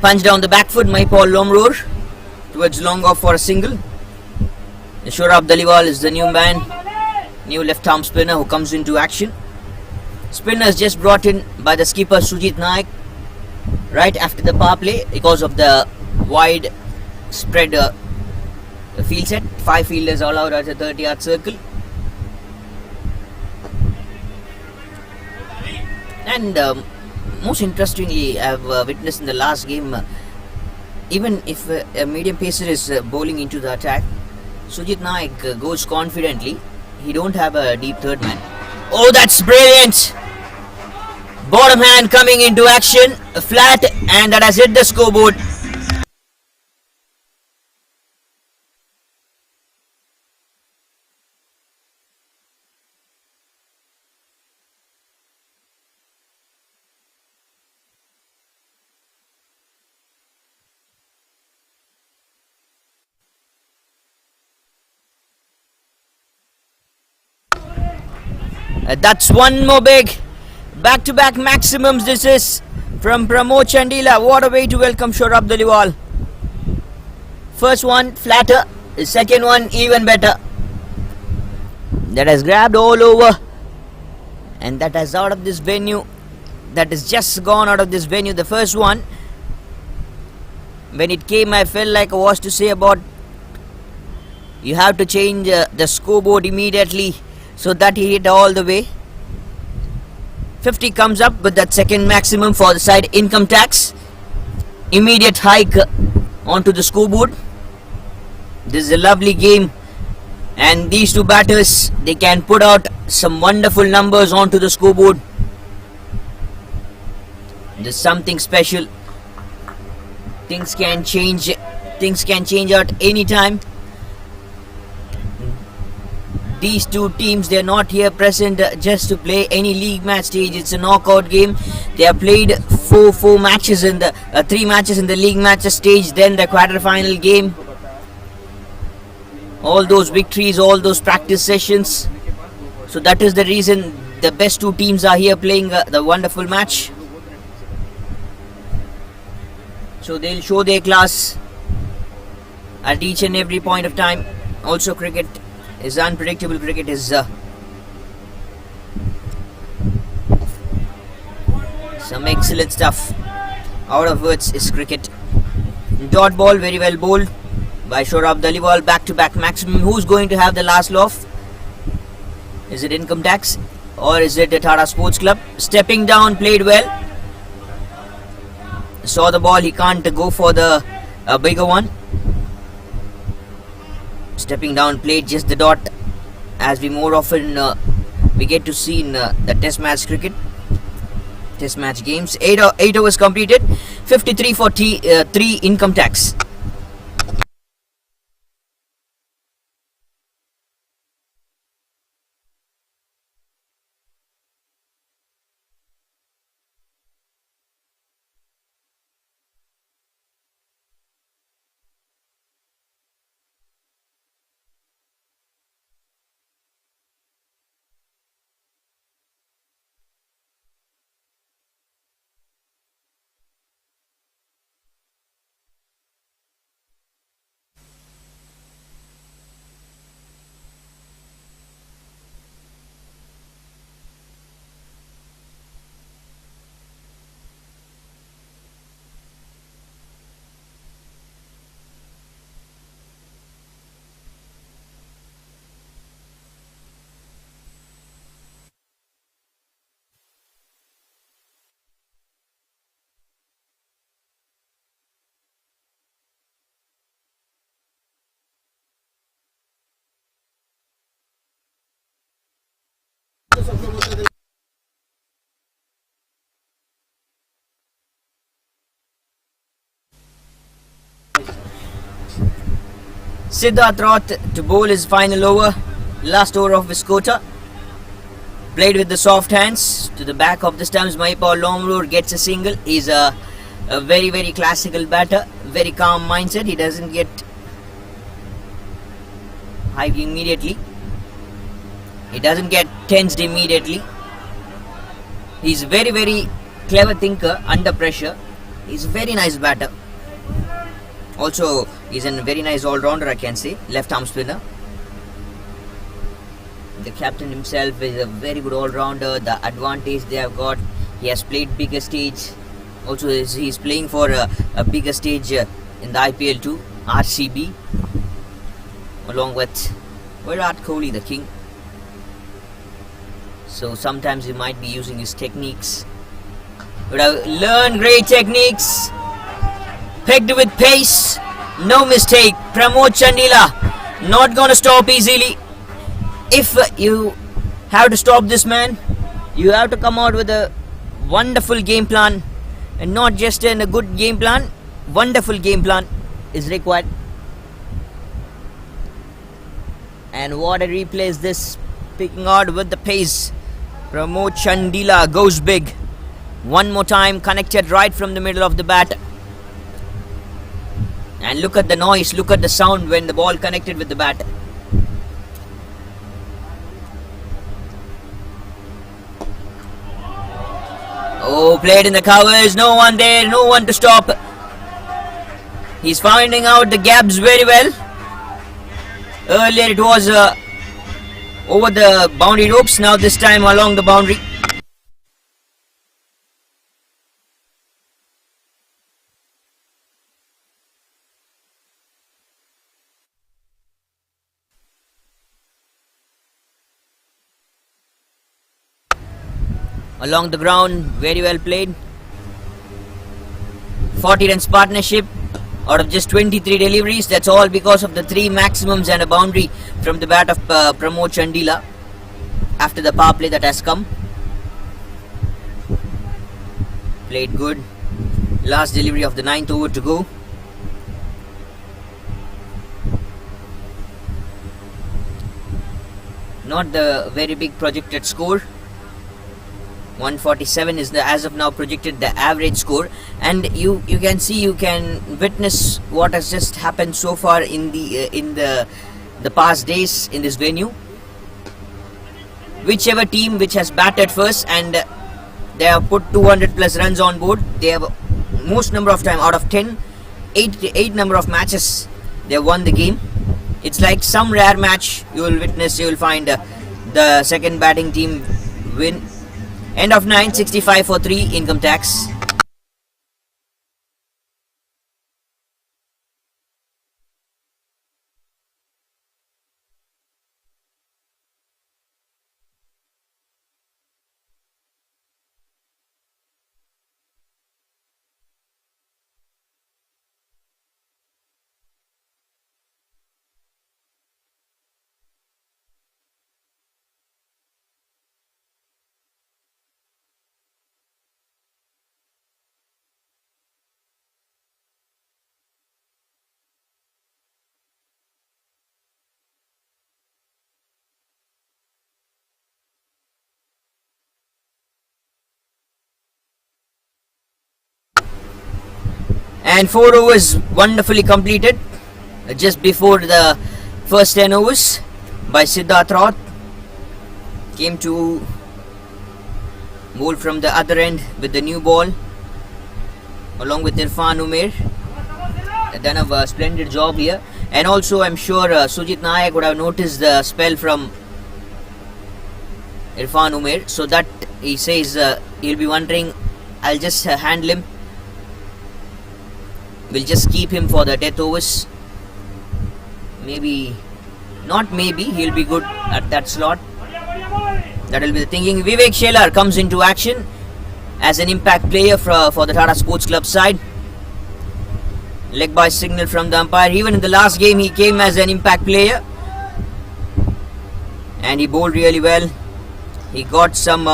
Punch down the back foot, Maipal Lomror towards long off for a single. Shoraab Dhaliwal is the new man, new left arm spinner who comes into action. Spinners just brought in by the skipper Sujit Naik right after the power play because of the wide spread field set. 5 fielders all out at the 30-yard circle. And most interestingly, I've witnessed in the last game, even if a medium pacer is bowling into the attack, Sujit Naik goes confidently. He don't have a deep third man. Oh, that's brilliant! Bottom hand coming into action, flat, and that has hit the scoreboard. That's one more big. Back-to-back maximums this is from Pramod Chandila. What a way to welcome Shoraab Dhaliwal. First one flatter, the second one even better. That has grabbed all over, and that has out of this venue. That has just gone out of this venue. The first one, when it came, I felt like I was to say about you have to change the scoreboard immediately. So that he hit all the way. 50 comes up with that second maximum for the side. Income tax. Immediate hike onto the scoreboard. This is a lovely game. And these two batters, they can put out some wonderful numbers onto the scoreboard. There's something special. Things can change. Things can change out anytime. These two teams, they're not here present just to play any league match stage. It's a knockout game. They have played four matches in the 3 matches in the league matches stage, then the quarter-final game. All those victories, all those practice sessions. So that is the reason the best 2 teams are here playing the wonderful match. So they'll show their class at each and every point of time. Also, cricket is unpredictable. Cricket is some excellent stuff. Out of words is cricket. Dot ball, very well bowled by Shoraab Dhaliwal. Back to back maximum. Who's going to have the last laugh? Is it income tax? or is it the Tata Sports Club? Stepping down, played well. Saw the ball, he can't go for the bigger one. Stepping down, played just the dot, as we more often we get to see in the test match cricket, test match games. 8 overs completed, 53 for 3 income tax. Siddharth Roth to bowl his final over, last over of his quota. Played with the soft hands to the back of the stumps. Mahipal Lomrur gets a single. He's a very, very classical batter, very calm mindset. He doesn't get hyped immediately. He doesn't get tensed immediately. He's a very, very clever thinker under pressure. He's a very nice batter. Also, he's a very nice all-rounder, I can say. Left-arm spinner. The captain himself is a very good all-rounder. The advantage they have got, he has played bigger stage. Also, he's playing for a bigger stage in the IPL too, RCB, along with Virat Kohli, the king. So sometimes he might be using his techniques. But I've learned great techniques. Pegged with pace, no mistake. Pramod Chandila not gonna stop easily. If you have to stop this man, you have to come out with a wonderful game plan, and not just a good game plan. Wonderful game plan is required. And what a replay is this, picking out with the pace. Pramod Chandila goes big. One more time, connected right from the middle of the bat. And look at the noise, look at the sound when the ball connected with the bat. Oh, played in the covers, no one there, no one to stop. He's finding out the gaps very well. Earlier it was over the boundary ropes, now this time along the boundary. Along the ground, very well played. 40 runs partnership out of just 23 deliveries. That's all because of the 3 maximums and a boundary from the bat of Pramod Chandila after the power play that has come. Played good. Last delivery of the 9th over to go. Not the very big projected score. 147 is the as of now projected the average score, and you can see, you can witness what has just happened so far in the past days in this venue. Whichever team which has batted first and they have put 200 plus runs on board, they have most number of time out of 10, 8 number of matches they have won the game. It's like some rare match you will witness, you will find the second batting team win. End of 9, 65 for 3 income tax. And 4 overs wonderfully completed just before the first 10 overs by Siddharth Roth. Came to bowl from the other end with the new ball along with Irfan Umair. Done a splendid job here. And also I'm sure Sujit Nayak would have noticed the spell from Irfan Umair, so that he says he'll be wondering, I'll just handle him. We'll just keep him for the death overs. Maybe he'll be good at that slot. That will be the thinking. Vivek Shelar comes into action as an impact player for the Tata Sports Club side. Leg by signal from the umpire. Even in the last game he came as an impact player and he bowled really well. He got some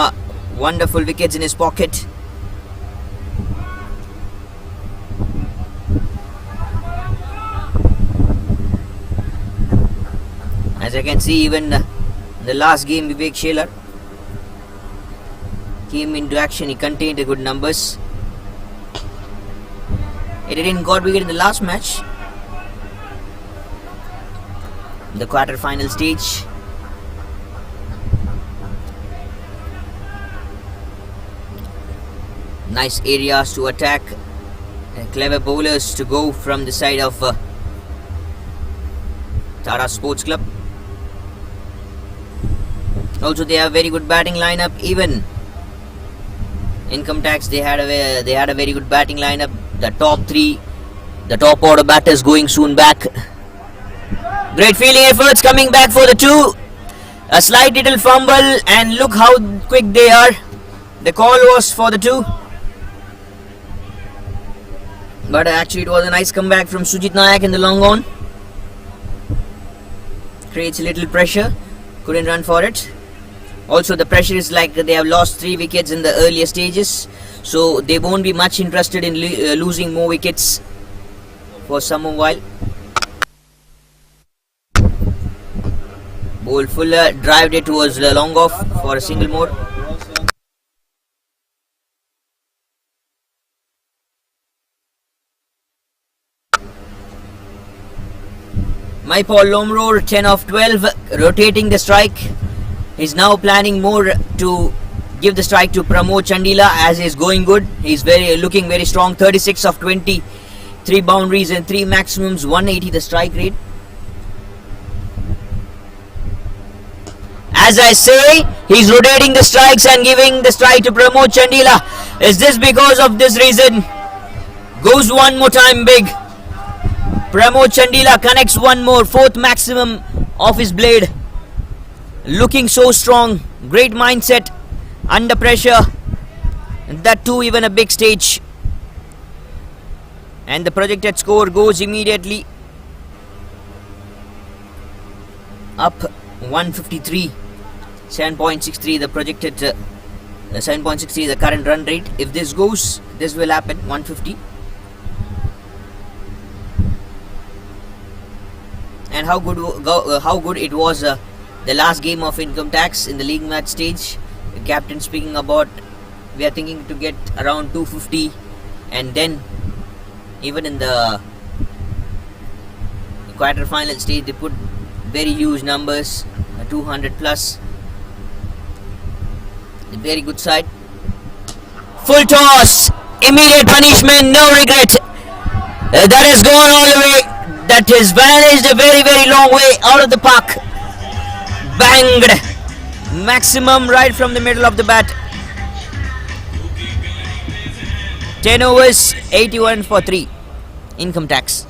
wonderful wickets in his pocket. As I can see, even the last game Vivek Shelar came into action. He contained the good numbers. He didn't got wicket in the last match, the quarter-final stage. Nice areas to attack, clever bowlers to go from the side of Tata Sports Club. Also, they have very good batting lineup. Even Income Tax, they had a very good batting lineup. The top order batters going soon back. Great fielding efforts coming back for the 2. A slight little fumble, and look how quick they are. The call was for the 2. But actually it was a nice comeback from Sujit Nayak in the long on. Creates a little pressure. Couldn't run for it. Also the pressure is like they have lost 3 wickets in the earlier stages. So they won't be much interested in losing more wickets for some while. Bowl Fuller drived it towards the long off for a single more. Maipal Lomror 10 of 12, rotating the strike. He's now planning more to give the strike to Pramod Chandila as he's going good. He's looking very strong. 36 of 20, 3 boundaries and 3 maximums, 180 the strike rate. As I say, he's rotating the strikes and giving the strike to Pramod Chandila. Is this because of this reason? Goes one more time big. Pramod Chandila connects one more, 4th maximum of his blade. Looking so strong, great mindset under pressure, and that too even a big stage. And the projected score goes immediately up 153, 7.63 the projected 7.63 the current run rate. If this goes, this will happen 150. And how good it was the last game of Income Tax in the league match stage. The captain speaking about, we are thinking to get around 250, and then even in the quarter-final stage they put very huge numbers, 200 plus. A very good side. Full toss, immediate punishment, no regret. That has gone all the way. That has vanished a very long way out of the park. Banged, maximum right from the middle of the bat. 10 overs, 81 for 3. Income Tax.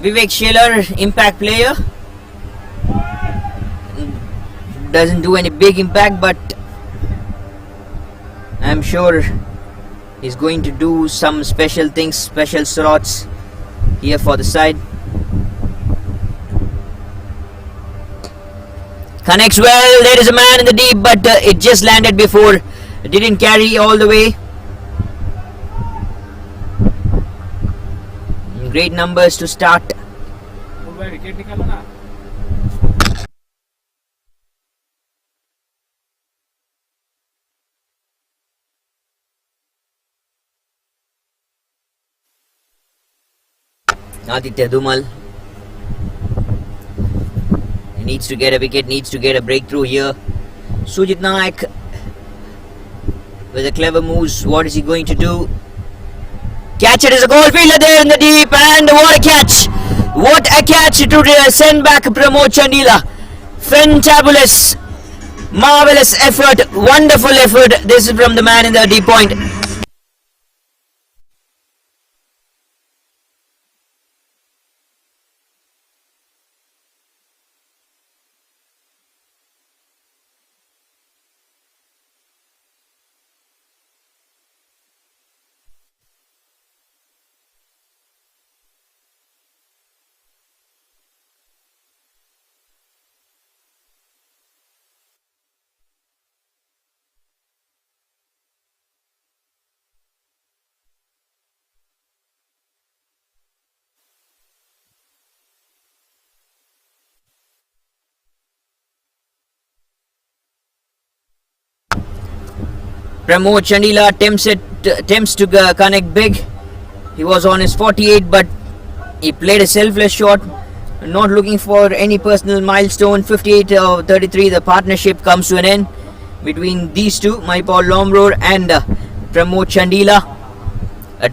Vivek Shelar, impact player. Doesn't do any big impact, but I'm sure he's going to do some special things, special slots here for the side. Connects well. There is a man in the deep, but it just landed before. It didn't carry all the way. Great numbers to start. Aditya Dhumal needs to get a wicket, needs to get a breakthrough here. Sujit Naik with a clever moves. What is he going to do? Catch it as a goal fielder there in the deep, and what a catch! What a catch to send back Pramod Chandila. Fantabulous, marvelous effort, wonderful effort. This is from the man in the deep point. Pramod Chandila attempts to connect big. He was on his 48, but he played a selfless shot, not looking for any personal milestone. 58 or 33, the partnership comes to an end between these two, Maipal Lomror and Pramod Chandila.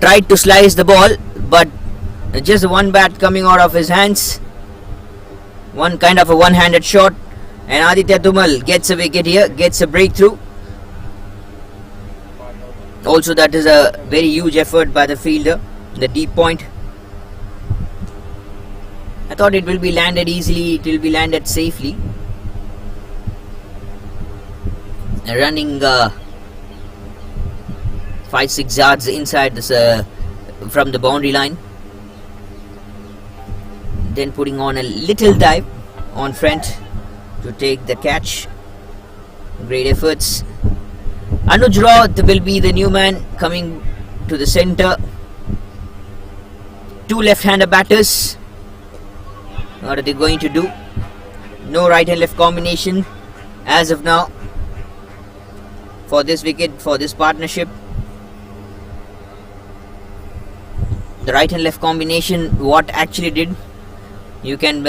Tried to slice the ball, but just one bat coming out of his hands. One kind of a one-handed shot, and Aditya Dhumal gets a wicket here, gets a breakthrough. Also, that is a very huge effort by the fielder in the deep point. I thought it will be landed easily, it will be landed safely. Running 5-6 yards inside this from the boundary line. Then putting on a little dive on front to take the catch. Great efforts. Anuj Roth will be the new man coming to the center. Two left-hander batters. What are they going to do? No right and left combination as of now for this wicket, for this partnership. The right and left combination, what actually did? You can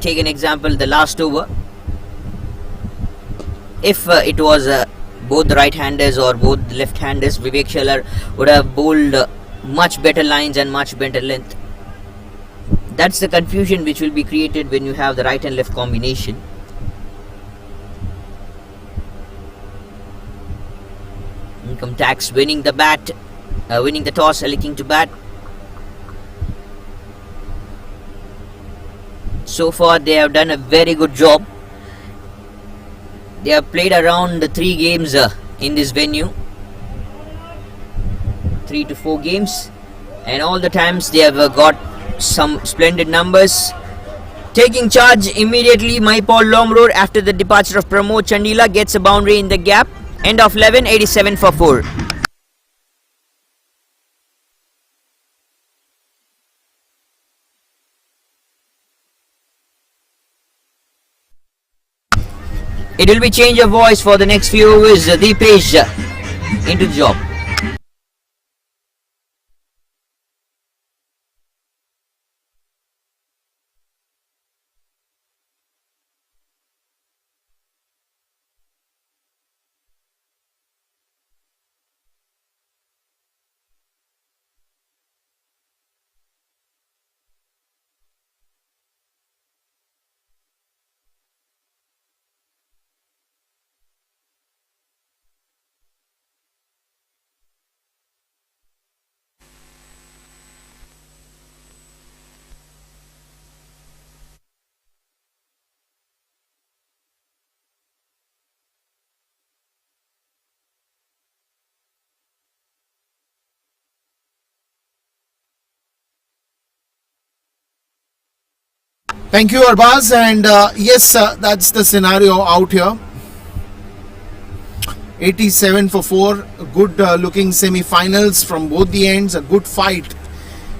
take an example, the last over. If it was both the right-handers or both the left-handers, Vivek Shelar would have bowled much better lines and much better length. That's the confusion which will be created when you have the right and left combination. Income tax winning the toss, electing to bat. So far they have done a very good job. They have played around 3 games in this venue. 3 to 4 games. And all the times they have got some splendid numbers. Taking charge immediately, Maipal Lomror after the departure of Pramod Chandila gets a boundary in the gap. End of 11, 87 for 4. It will be change of voice for the next few overs. Deepesh into the job. Thank you, Arbaz. And yes, that's the scenario out here. 87 for 4. Good looking semi-finals from both the ends. A good fight.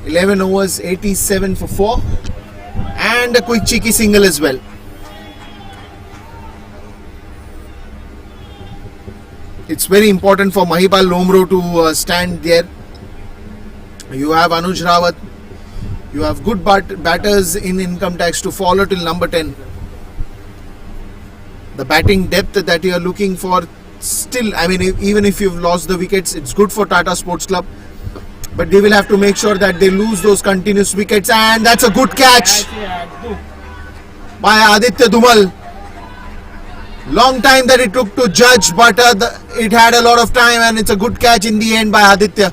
11 overs, 87 for 4. And a quick cheeky single as well. It's very important for Mahipal Lomro to stand there. You have Anuj Rawat. You have good batters in income tax to follow till number 10. The batting depth that you are looking for still, I mean, even if you've lost the wickets, it's good for Tata Sports Club. But they will have to make sure that they lose those continuous wickets. And that's a good catch by Aditya Dhumal. Long time that it took to judge, but it had a lot of time, and it's a good catch in the end by Aditya.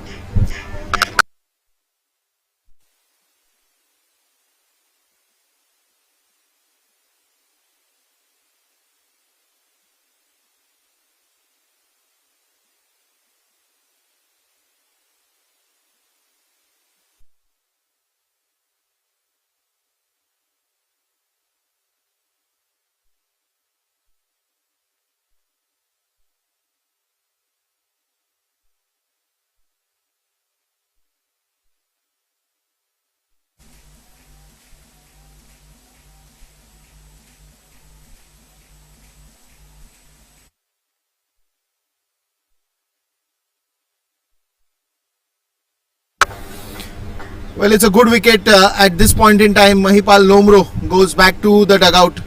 Well, it's a good wicket at this point in time. Mahipal Lomro goes back to the dugout.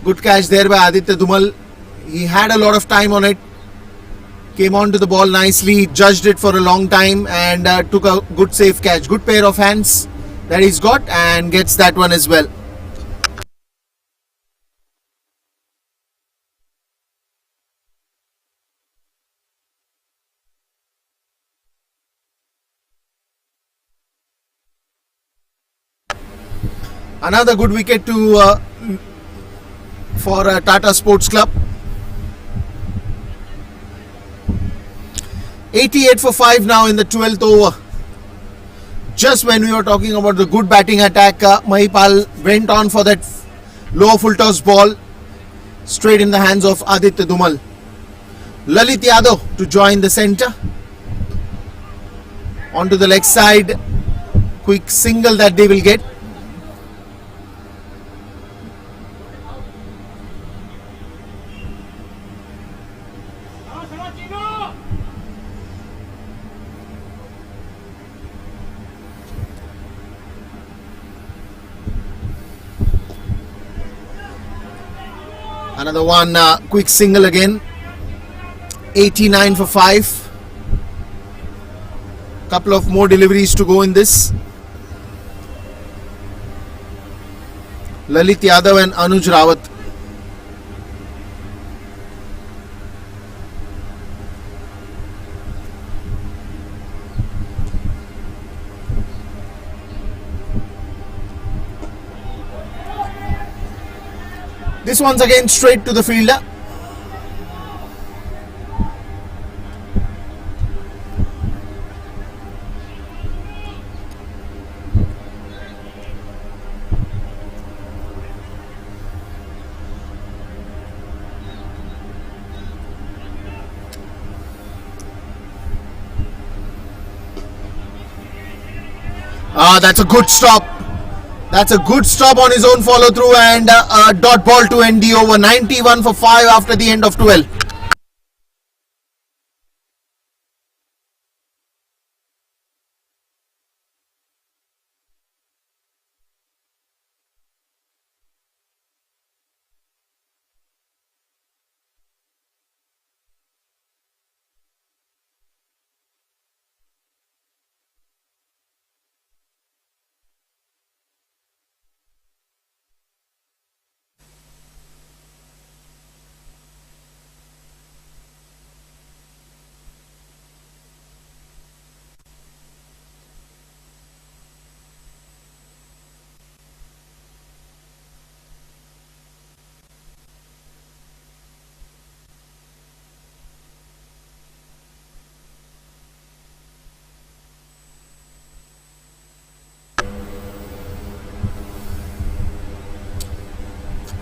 Good catch there by Aditya Dhumal. He had a lot of time on it. Came on to the ball nicely, judged it for a long time, and took a good safe catch. Good pair of hands that he's got, and gets that one as well. Another good wicket for Tata Sports Club. 88 for 5 now in the 12th over. Just when we were talking about the good batting attack, Mahipal went on for that low full toss ball straight in the hands of Aditya Dhumal. Lalit Yadav to join the centre. Onto the leg side. Quick single that they will get. Another one, quick single again. 89 for 5. Couple of more deliveries to go in this. Lalit Yadav and Anuj Rawat. This one's again straight to the fielder. That's a good stop. That's a good stop on his own follow through, and a dot ball to end the over. 91 for 5 after the end of 12.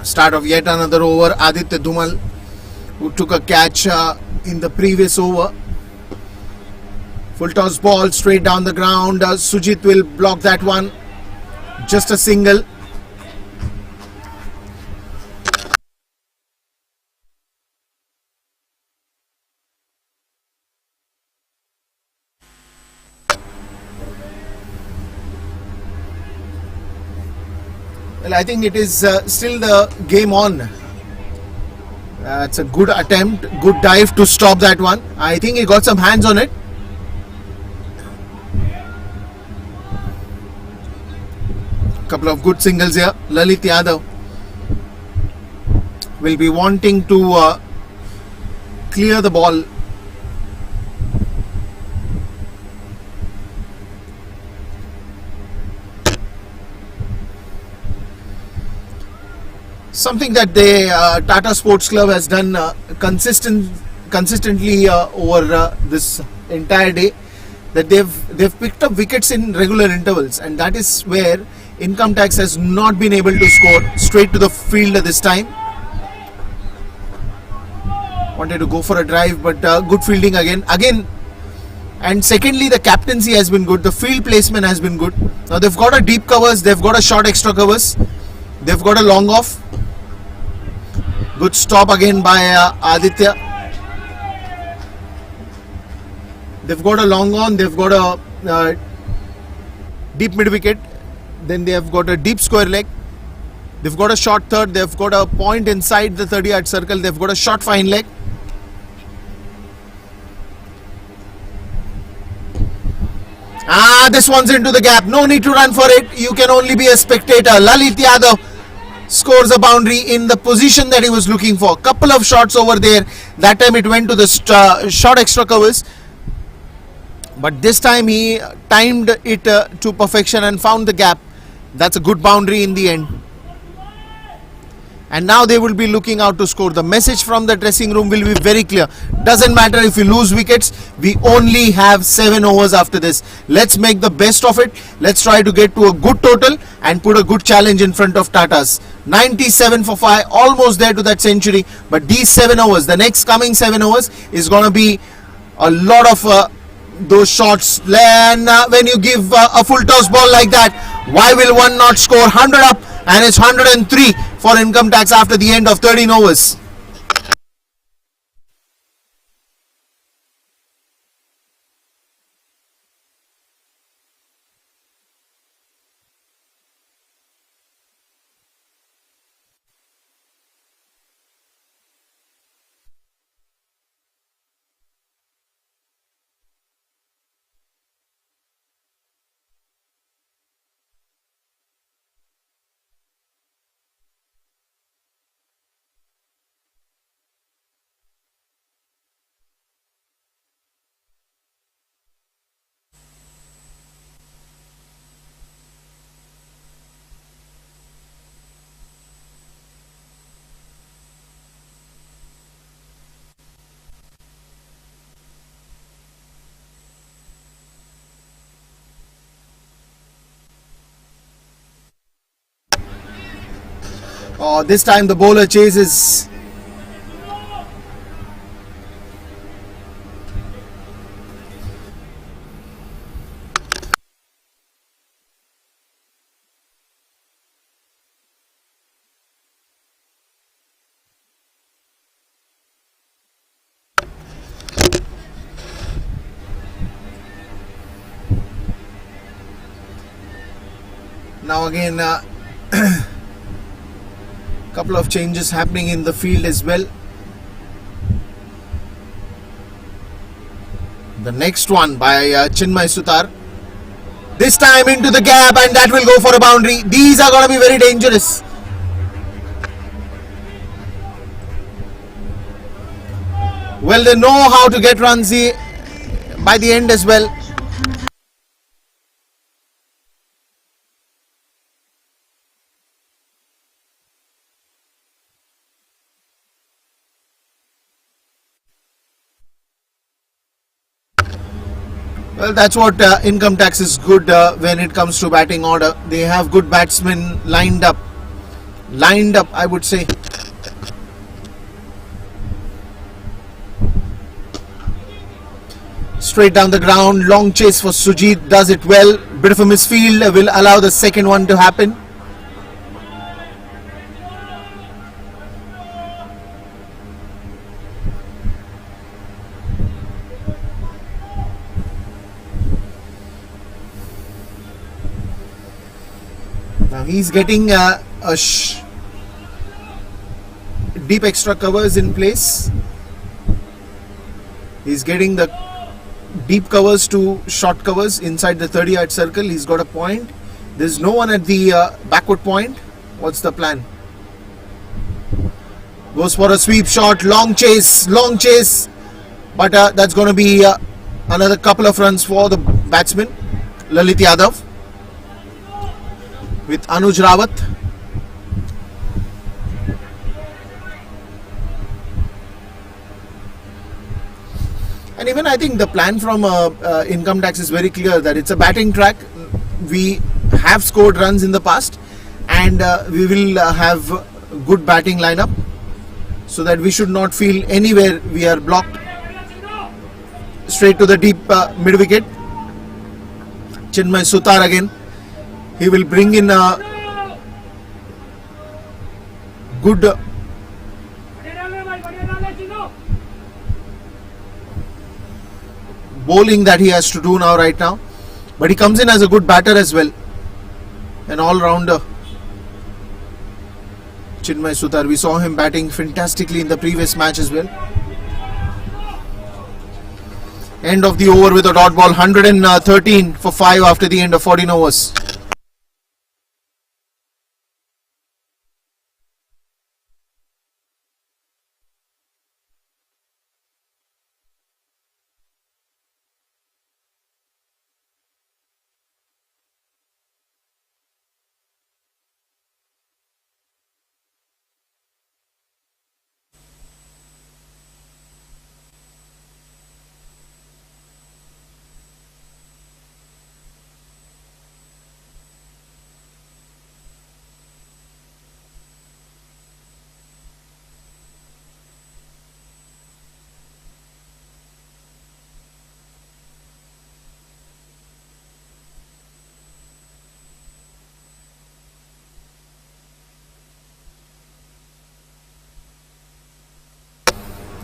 Start of yet another over. Aditya Dhumal, who took a catch in the previous over. Full toss ball straight down the ground. Sujit will block that one. Just a single. Well, I think it is still the game on. It's a good attempt, good dive to stop that one. I think he got some hands on it. Couple of good singles here. Lalit Yadav will be wanting to clear the ball. Something that the Tata Sports Club has done consistently over this entire day, that they've picked up wickets in regular intervals, and that is where Income Tax has not been able to score. Straight to the fielder this time. Wanted to go for a drive, but good fielding again. And secondly, the captaincy has been good. The field placement has been good. Now they've got a deep covers, they've got a short extra covers, they've got a long off. Good stop again by Aditya. They've got a long on, they've got a deep mid wicket, then they have got a deep square leg, they've got a short third, they've got a point inside the 30-yard circle, they've got a short fine leg. This one's into the gap. No need to run for it. You can only be a spectator. Lalit Yadav scores a boundary in the position that he was looking for. Couple of shots over there. That time it went to the short extra covers, but this time he timed it to perfection and found the gap. That's a good boundary in the end. And now they will be looking out to score. The message from the dressing room will be very clear. Doesn't matter if you lose wickets, we only have 7 overs after this. Let's make the best of it. Let's try to get to a good total and put a good challenge in front of Tatas. 97 for 5, almost there to that century. But these 7 overs, the next coming 7 overs is going to be a lot of those shots. And when you give a full toss ball like that, why will one not score? 100 up, and it's 103 for Income Tax after the end of 13 overs. This time the bowler chases. Now again, couple of changes happening in the field as well. The next one by Chinmay Sutar. This time into the gap, and that will go for a boundary. These are going to be very dangerous. Well, they know how to get runs by the end as well. Well, that's what Income Tax is good when it comes to batting order. They have good batsmen lined up lined up, I would say. Straight down the ground, long chase for Sujit, does it well. Bit of a misfield will allow the second one to happen. Now he's getting deep extra covers in place. He's getting the deep covers to short covers inside the 30-yard circle. He's got a point. There's no one at the backward point. What's the plan? Goes for a sweep shot, long chase, but that's going to be another couple of runs for the batsman Lalit Yadav with Anuj Rawat. And even I think the plan from income tax is very clear that it's a batting track. We have scored runs in the past, and we will have good batting lineup, so that we should not feel anywhere we are blocked. Straight to the deep mid wicket. Chinmay Sutar again. He will bring in a good bowling that he has to do now right now, but he comes in as a good batter as well, an all-rounder. Chinmay Sutar, we saw him batting fantastically in the previous match as well. End of the over with a dot ball, 113 for 5 after the end of 14 overs.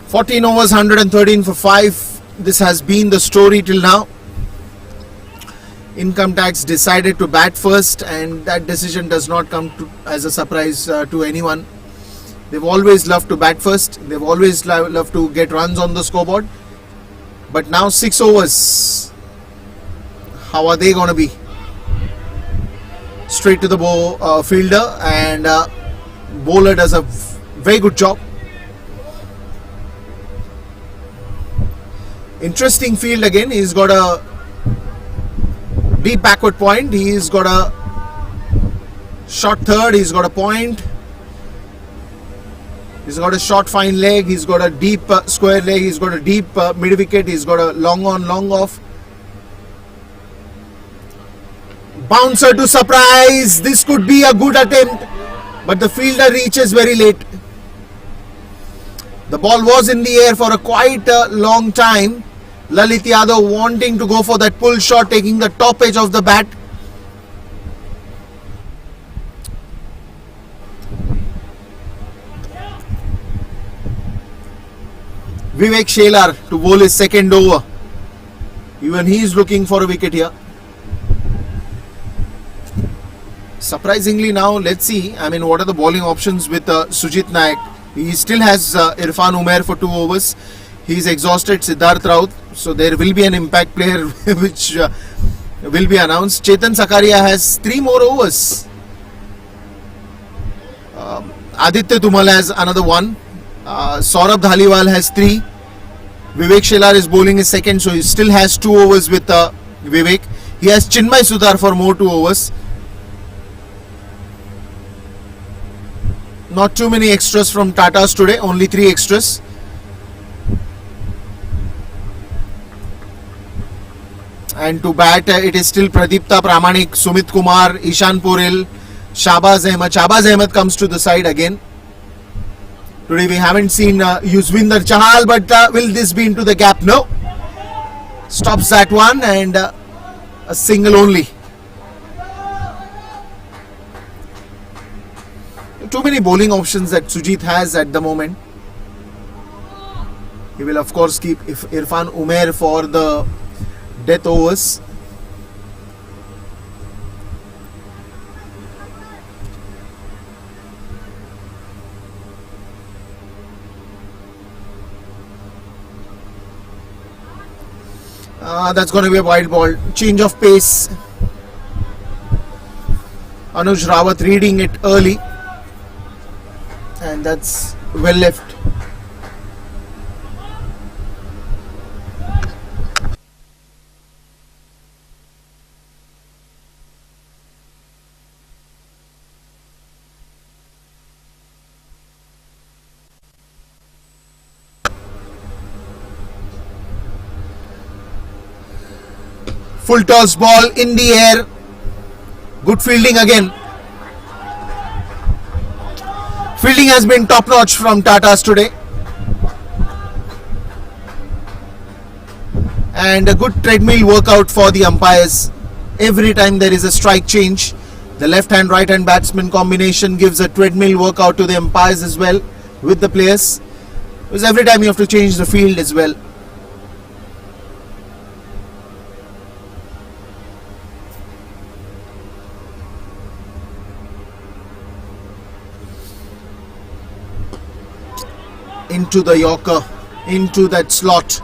Fourteen overs, 113 for 5. This has been the story till now. Income tax decided to bat first, and that decision does not come as a surprise to anyone. They've always loved to bat first. They've always loved to get runs on the scoreboard. But now 6 overs. How are they going to be? Straight to the fielder, and bowler does a very good job. Interesting field again. He's got a deep backward point. He's got a short third. He's got a point. He's got a short fine leg. He's got a deep square leg. He's got a deep mid wicket. He's got a long on, long off. Bouncer to surprise. This could be a good attempt, but the fielder reaches very late. The ball was in the air for a quite long time. Lalit Yadav wanting to go for that pull shot, taking the top edge of the bat. Vivek Shelar to bowl his second over. Even he is looking for a wicket here. Surprisingly now, let's see. I mean, what are the bowling options with Sujit Nayak? He still has Irfan Umair for 2 overs. He's exhausted Siddharth Raut. So there will be an impact player which will be announced. Chetan Sakaria has 3 more overs. Aditya Tumal has another 1. Saurabh Dhaliwal has 3. Vivek Shelar is bowling his second, so he still has 2 overs with Vivek. He has Chinmay Sutar for more 2 overs. Not too many extras from Tata's today, only 3 extras. And to bat, it is still Pradipta Pramanik, Sumit Kumar, Ishan Poril, Shahbaz Ahmed comes to the side again. Today we haven't seen Yuzvinder Chahal, but will this be into the gap? No. Stops that one, and a single only. Too many bowling options that Sujit has at the moment. He will of course keep Irfan Umair for the death overs. That's going to be a wide ball. Change of pace. Anuj Rawat reading it early. And that's well left. Full toss ball in the air. Good fielding again. Fielding has been top notch from Tata's today. And a good treadmill workout for the umpires. Every time there is a strike change, the left hand right hand batsman combination gives a treadmill workout to the umpires as well with the players. Because every time you have to change the field as well. Into the Yorker, into that slot.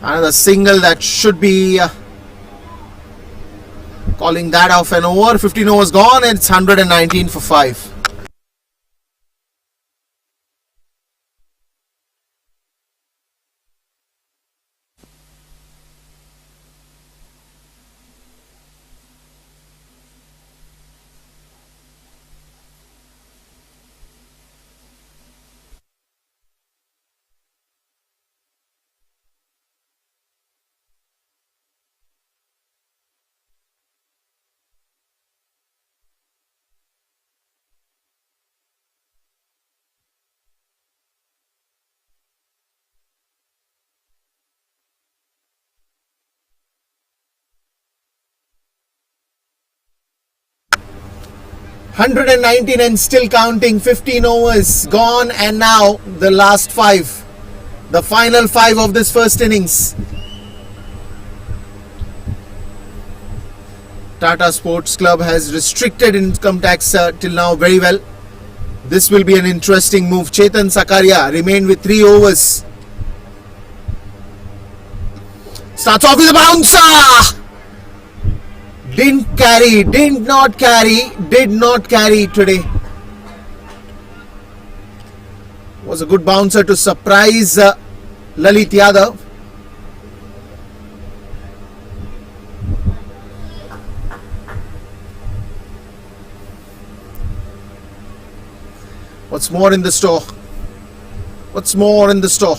Another single that should be calling that off an over. 15 overs gone, and it's 119 for 5. $119 and still counting. 15 overs gone, and now the last 5, the final 5 of this first innings. Tata Sports Club has restricted income tax till now very well. This will be an interesting move. Chetan Sakaria remained with 3 overs. Starts off with a bouncer. Did not carry today. Was a good bouncer to surprise Lalit Yadav. What's more in the store? What's more in the store?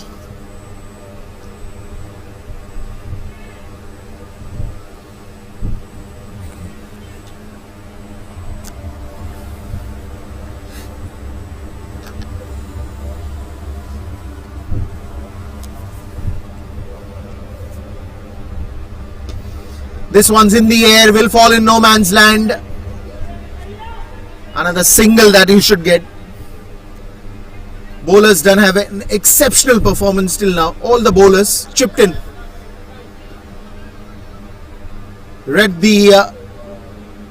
This one's in the air, will fall in no man's land. Another single that you should get. Bowlers done have an exceptional performance till now. All the bowlers chipped in. Read the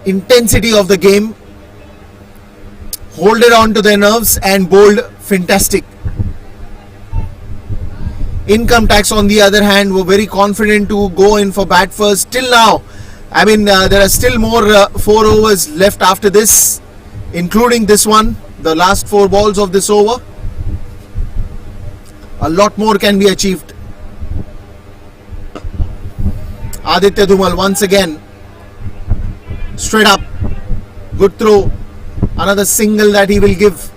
intensity of the game. Holded on to their nerves and bowled fantastic. Income tax on the other hand were very confident to go in for bat first. Till now, I mean there are still more 4 overs left after this, including this one, the last 4 balls of this over. A lot more can be achieved. Aditya Dhumal once again, straight up, good throw, another single that he will give.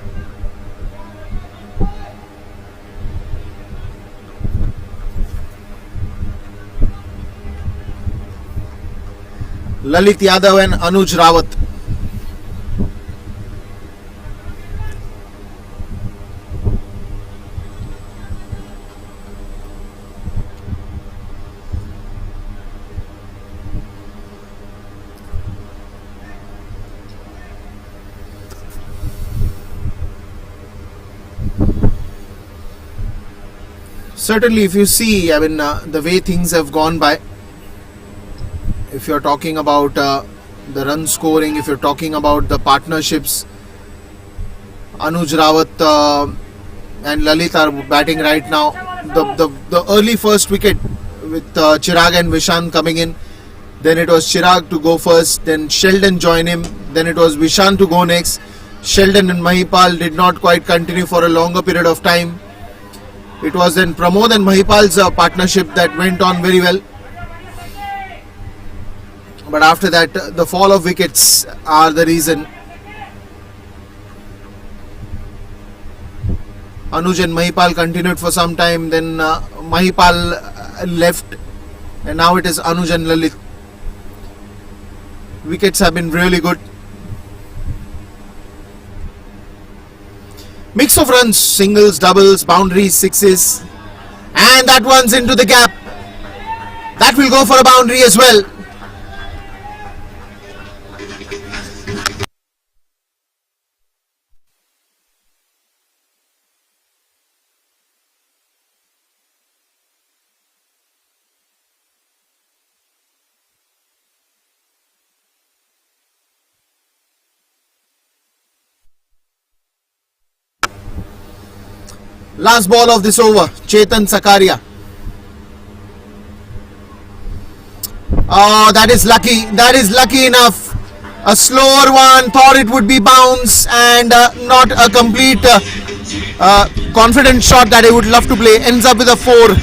Lalit Yadav and Anuj Rawat. Certainly, if you see, I mean, the way things have gone by, if you're talking about the run scoring, if you're talking about the partnerships, Anuj Rawat and Lalit are batting right now. The early first wicket with Chirag and Vishan coming in. Then it was Chirag to go first, then Sheldon join him, then it was Vishan to go next. Sheldon and Mahipal did not quite continue for a longer period of time. It was then Pramod and Mahipal's partnership that went on very well. But after that, the fall of wickets are the reason. Anuj and Mahipal continued for some time, then Mahipal left, and now it is Anuj and Lalit. Wickets have been really good. Mix of runs, singles, doubles, boundaries, sixes, and that one's into the gap. That will go for a boundary as well. Last ball of this over, Chetan Sakaria. Oh, that is lucky. That is lucky enough. A slower one, thought it would be bounce, and not a complete confident shot that I would love to play. Ends up with a 4.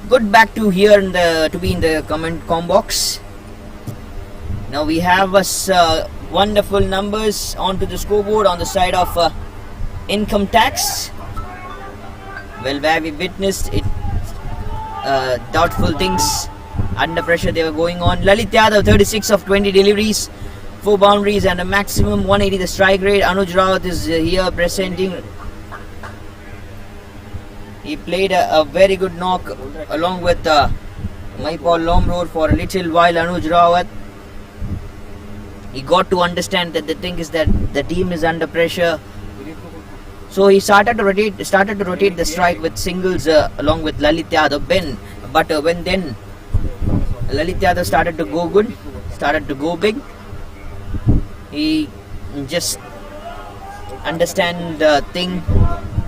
Good back to here to be in the com box. Now we have us wonderful numbers onto the scoreboard on the side of income tax. Well, where we witnessed it, doubtful things under pressure they were going on. Lalit Yadav, 36 of 20 deliveries, 4 boundaries and a maximum 180 the strike rate. Anuj Rawat is here presenting. He played a very good knock along with Mahipal Lomrod for a little while. Anuj Rawat, he got to understand that the thing is that the team is under pressure, so he started to rotate the strike with singles along with Lalit Yadav. But when then Lalit Yadav started to go good, started to go big, he just understand the thing.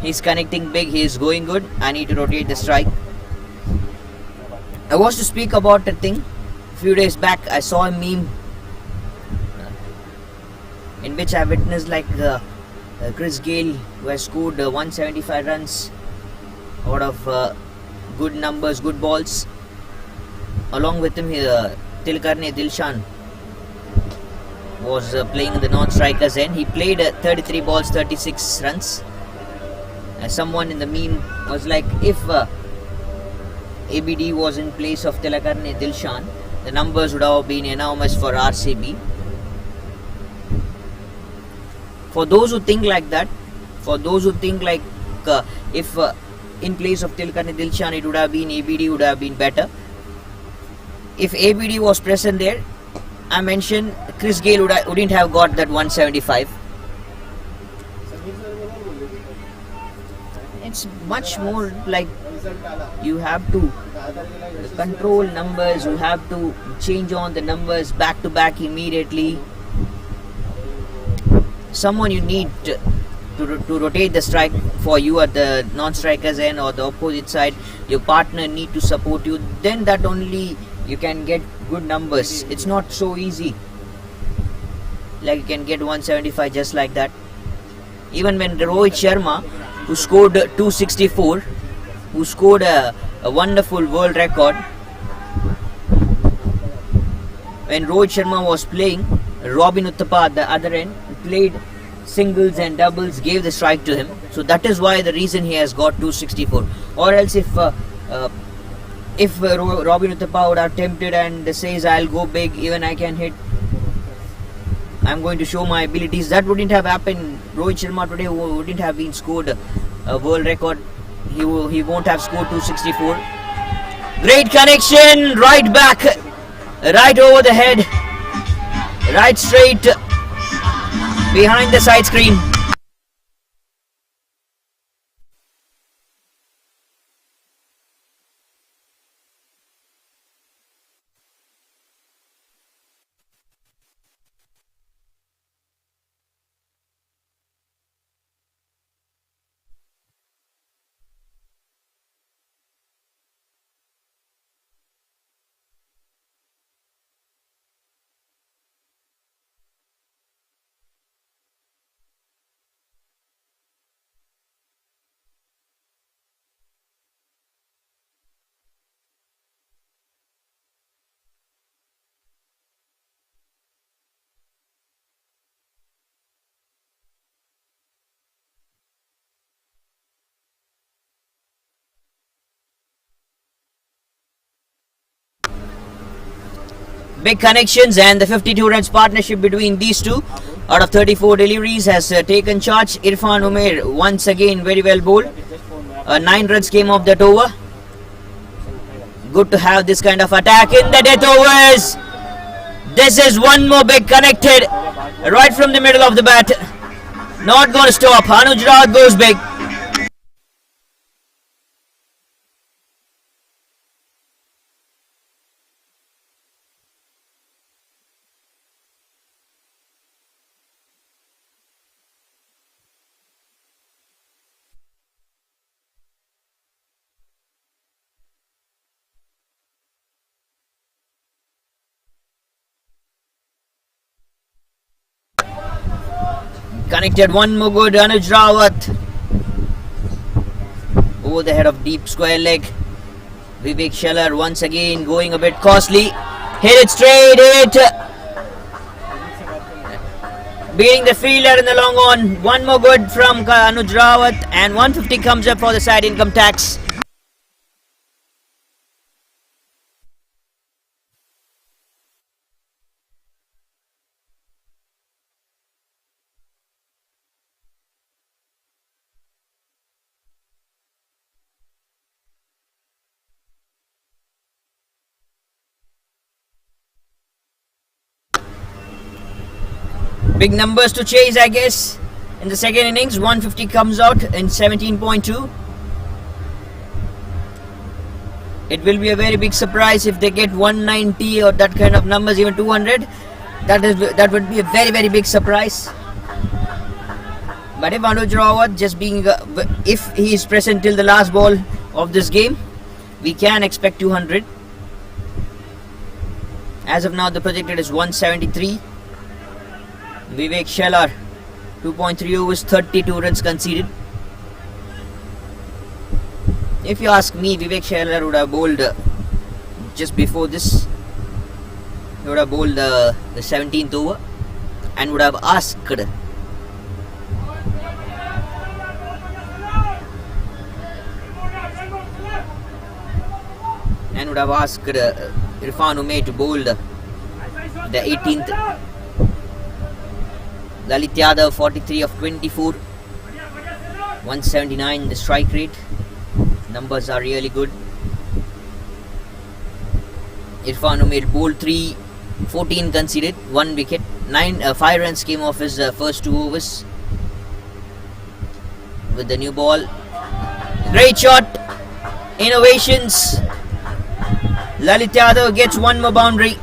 He's connecting big, he is going good. I need to rotate the strike. I was to speak about a thing. A few days back, I saw a meme in which I witnessed like Chris Gayle, who has scored 175 runs out of good numbers, good balls. Along with him, Tilkarne Dilshan was playing in the non-strikers end. He played 33 balls, 36 runs. Someone in the meme was like, if ABD was in place of Tilakarne Dilshan, the numbers would have been enormous for RCB. For those who think like that, for those who think like if in place of Tilakarne Dilshan it would have been ABD, would have been better. If ABD was present there, I mentioned Chris Gayle wouldn't have got that 175. It's much more like you have to control numbers, you have to change on the numbers back to back immediately. Someone you need to rotate the strike for you at the non-striker's end or the opposite side. Your partner need to support you, then that only you can get good numbers. It's not so easy like you can get 175 just like that. Even when Rohit Sharma, who scored 264, who scored a wonderful world record, when Rohit Sharma was playing, Robin Uthappa at the other end played singles and doubles, gave the strike to him. So that is why the reason he has got 264. Or else if Robin Uthappa would have tempted and says I'll go big, even I can hit, I'm going to show my abilities, that wouldn't have happened. Rohit Sharma today wouldn't have been scored a world record. He won't have scored 264. Great connection, right back, right over the head, right straight behind the side screen. Big connections, and the 52 runs partnership between these two out of 34 deliveries has taken charge. Irfan Umair once again very well bowled. 9 runs came off that over. Good to have this kind of attack in the death overs. This is one more big connected right from the middle of the bat. Not going to stop. Anuj Rawat goes big. Connected one more good. Anuj Rawat over the head of deep square leg. Vivek Sheller once again going a bit costly. Hit it straight, hit it. Beating the fielder in the long on. One more good from Anuj Rawat, and 150 comes up for the side income tax. Big numbers to chase, I guess, in the second innings. 150 comes out in 17.2. It will be a very big surprise if they get 190 or that kind of numbers, even 200. That would be a very, very big surprise. But if Anuj Rawat just being, if he is present till the last ball of this game, we can expect 200. As of now, the projected is 173. Vivek Sheller, 2.3 overs, 32 runs conceded. If you ask me, Vivek Sheller would have bowled just before this. He would have bowled the 17th over and would have asked Irfan Umair to bowl the 18th. Lalit Yadav 43 of 24, 179 the strike rate. Numbers are really good. Irfan Umair bowled 14 conceded, 1 wicket. 5 runs came off his first 2 overs. With the new ball, Great shot. Innovations. Lalit Yadav gets one more boundary.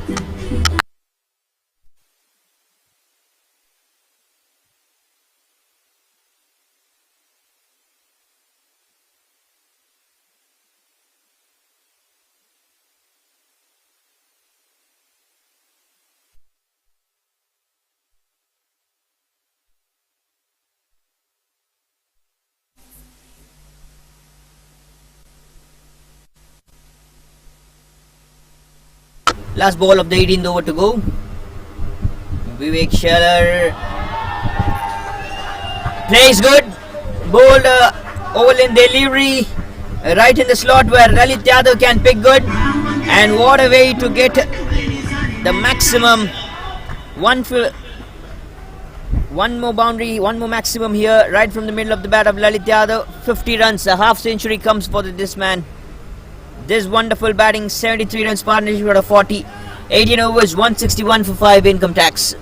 Last ball of the 18th over to go. Vivek Scheller plays good. Bowled Overland delivery right in the slot where Lalit Yadav can pick good. And what a way to get the maximum. One more boundary, one more maximum here, right from the middle of the bat of Lalit Yadav. 50 runs, a half century comes for this man. This wonderful batting, 73 runs partnership out of 40. 18 overs, 161 for 5 income tax.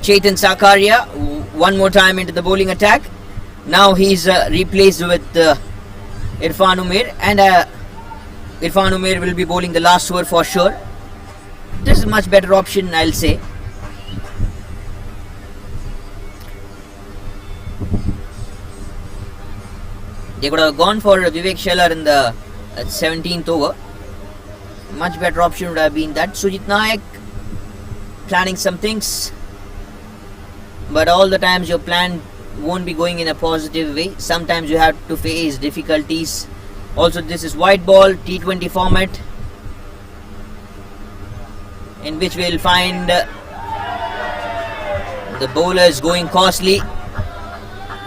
Chetan Sakaria one more time into the bowling attack. Now he's replaced with Irfan Umair, and Irfan Umair will be bowling the last over for sure. This is a much better option, I'll say. They could have gone for Vivek Scheller in the 17th over. Much better option would have been that. Sujit Nayak planning some things, but all the times your plan won't be going in a positive way. Sometimes you have to face difficulties. Also, this is white ball T20 format, in which we'll find the bowlers going costly.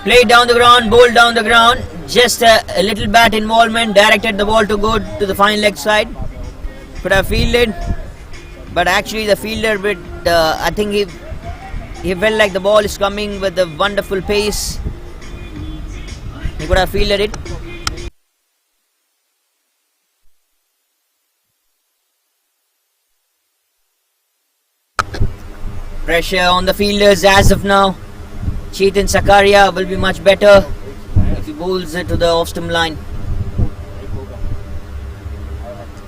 Played down the ground, bowled down the ground. Just a little bat involvement directed the ball to go to the fine leg side. Could have fielded, but actually the fielder bit, I think he felt like the ball is coming with a wonderful pace. He could have fielded it. Pressure on the fielders as of now. Chetan Sakaria will be much better if he bowls it to the off-stump line.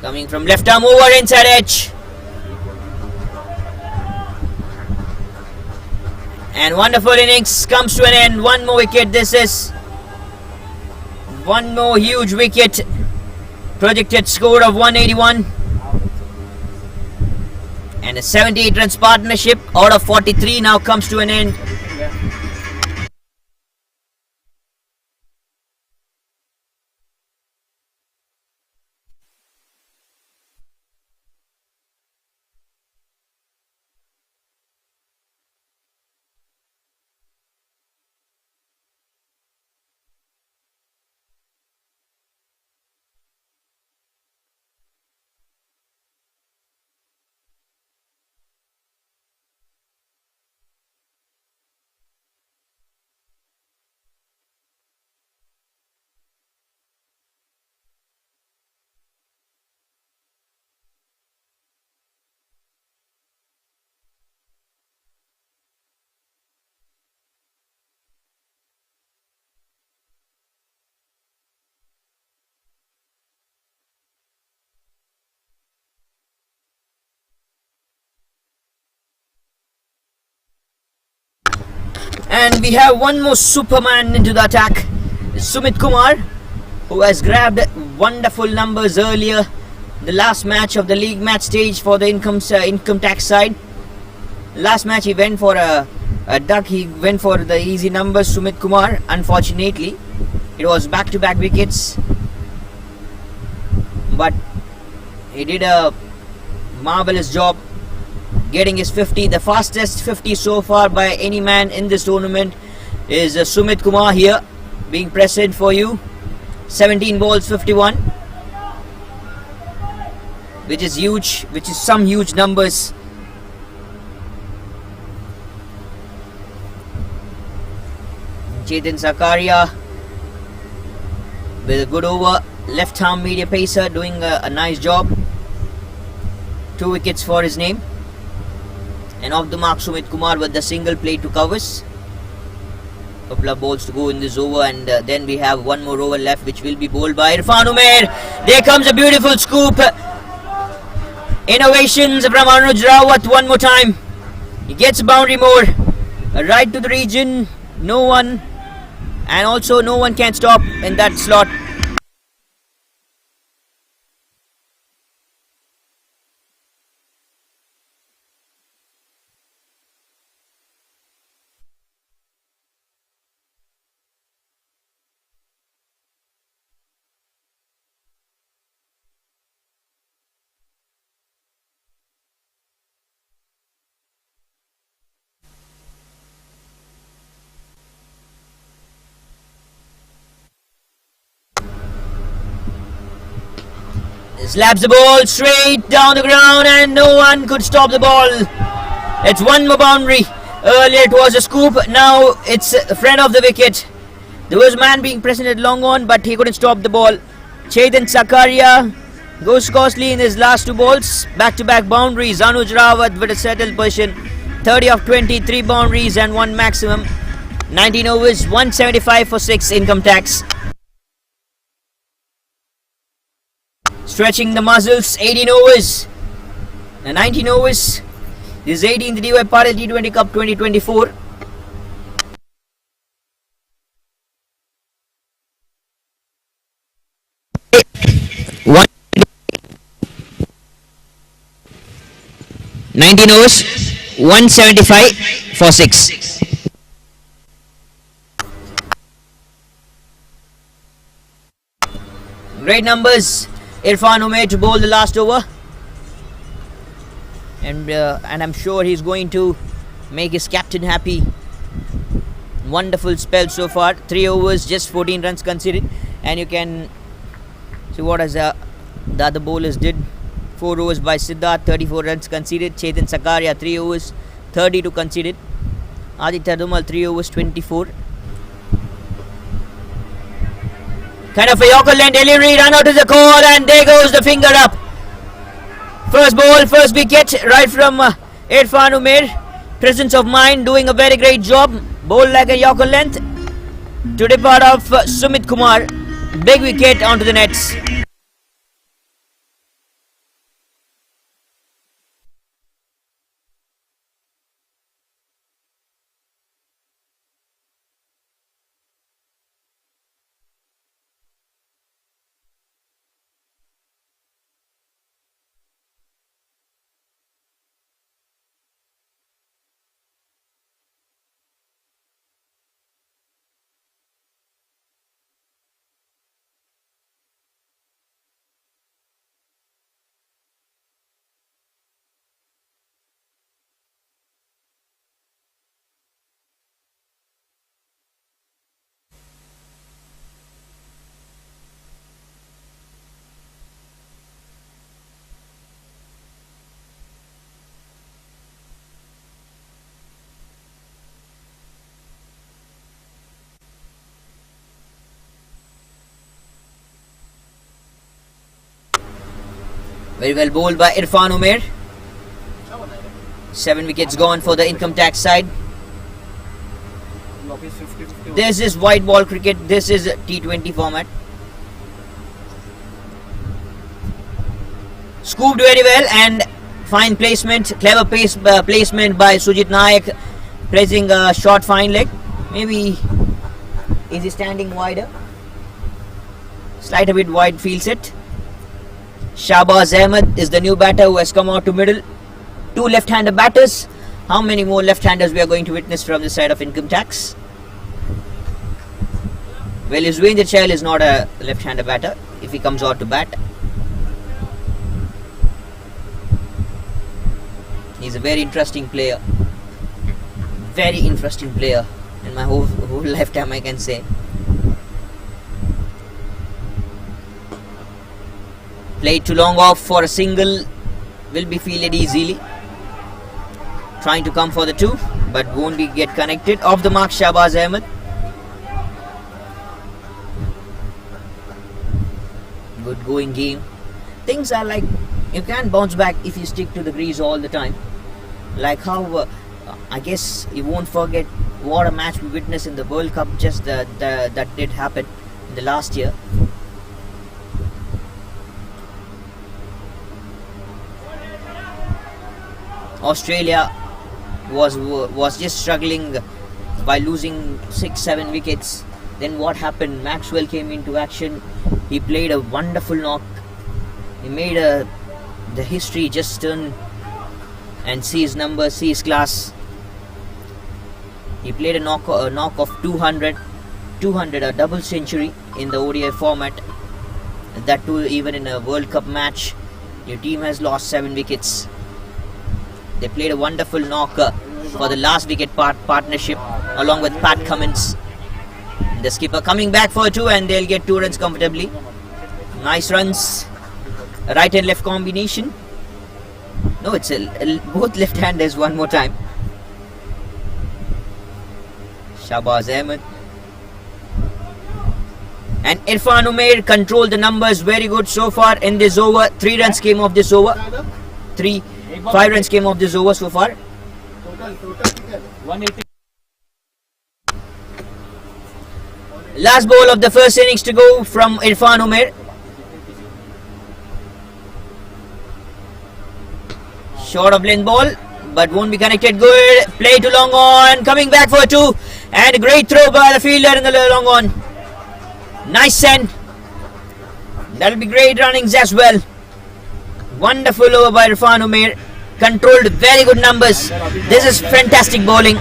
Coming from left arm over inside edge. And wonderful innings comes to an end. One more wicket. This is one more huge wicket. Projected score of 181. And a 78 runs partnership out of 43 now comes to an end. And we have one more Superman into the attack, Sumit Kumar, who has grabbed wonderful numbers earlier. The last match of the league match stage for the income tax side. Last match he went for a duck. He went for the easy numbers, Sumit Kumar. Unfortunately, it was back-to-back wickets. But he did a marvelous job getting his 50. The fastest 50 so far by any man in this tournament is Sumit Kumar here, being present for you. 17 balls, 51. Which is huge, which is some huge numbers. Chetan Sakaria with a good over. Left arm media pacer doing a nice job. 2 wickets for his name. And off the mark Sumit Kumar with the single play to covers. Couple of balls to go in this over, and then we have one more over left, which will be bowled by Irfan Umair. There comes a beautiful scoop. Innovations from Anuj Rawat one more time. He gets a boundary more. Right to the region. No one. And also no one can stop in that slot. Slaps the ball straight down the ground, and no one could stop the ball. It's one more boundary. Earlier it was a scoop, now it's a friend of the wicket. There was a man being present at long on, but he couldn't stop the ball. Chetan Sakaria goes costly in his last 2 balls. Back-to-back boundaries. Anuj Rawat with a settled position. 30 of 20, 3 boundaries and 1 maximum. 19 overs, 175 for 6 income tax. Stretching the muscles, 18 overs. 19 overs. This is 18th Patil T20 Cup 2024. One 19 overs, 175 for 6. Great numbers. Irfan Umair to bowl the last over, and I'm sure he's going to make his captain happy. Wonderful spell so far. 3 overs, just 14 runs conceded, and you can see what has the other bowlers did. 4 overs by Siddharth, 34 runs conceded. Chetan Sakaria 3 overs, 32 conceded. Aditya Dumal 3 overs, 24. Kind of a Yorker length delivery, run out is the call, and there goes the finger up. First ball, first wicket, right from Irfan Umair. Presence of mind, doing a very great job. Bowl like a Yorker length to depart of Sumit Kumar. Big wicket onto the nets. Very well bowled by Irfan Umair. 7 wickets gone for the income tax side. This is white ball cricket. This is T20 format. Scooped very well, and fine placement, clever placement by Sujit Nayak, placing a short fine leg. Maybe is he standing wider? Slight a bit wide, feels it. Shahbaz Ahmed is the new batter who has come out to middle. Two left-hander batters. How many more left-handers we are going to witness from the side of income tax? Well, Yuzvendra Chahal is not a left-hander batter if he comes out to bat. He's a very interesting player. Very interesting player in my whole lifetime, I can say. Played too long off for a single. Will be fielded easily. Trying to come for the two, but won't be get connected. Off the mark, Shahbaz Ahmed. Good going game. Things are like you can't bounce back if you stick to the crease all the time. Like how I guess you won't forget what a match we witnessed in the World Cup. Just that did happen in the last year. Australia was just struggling by losing 6-7 wickets. Then what happened? Maxwell came into action. He played a wonderful knock. He made the history just turn and see his numbers, see his class. He played a knock of 200, a double century in the ODI format. That too, even in a World Cup match, your team has lost 7 wickets. They played a wonderful knock for the last wicket partnership along with Pat Cummins. The skipper coming back for 2 and they'll get 2 runs comfortably. Nice runs. Right and left combination. No, it's both left-handers one more time. Shahbaz Ahmed. And Irfan Umair controlled the numbers very good so far in this over. 3 runs came off this over. 5 runs came off this over so far. 180. Last ball of the first innings to go from Irfan Umair. Short of length ball, but won't be connected. Good play to long on. Coming back for 2. And a great throw by the fielder in the long on. Nice send. That'll be great runnings as well. Wonderful over by Irfan Umair. Controlled very good numbers. This is fantastic bowling.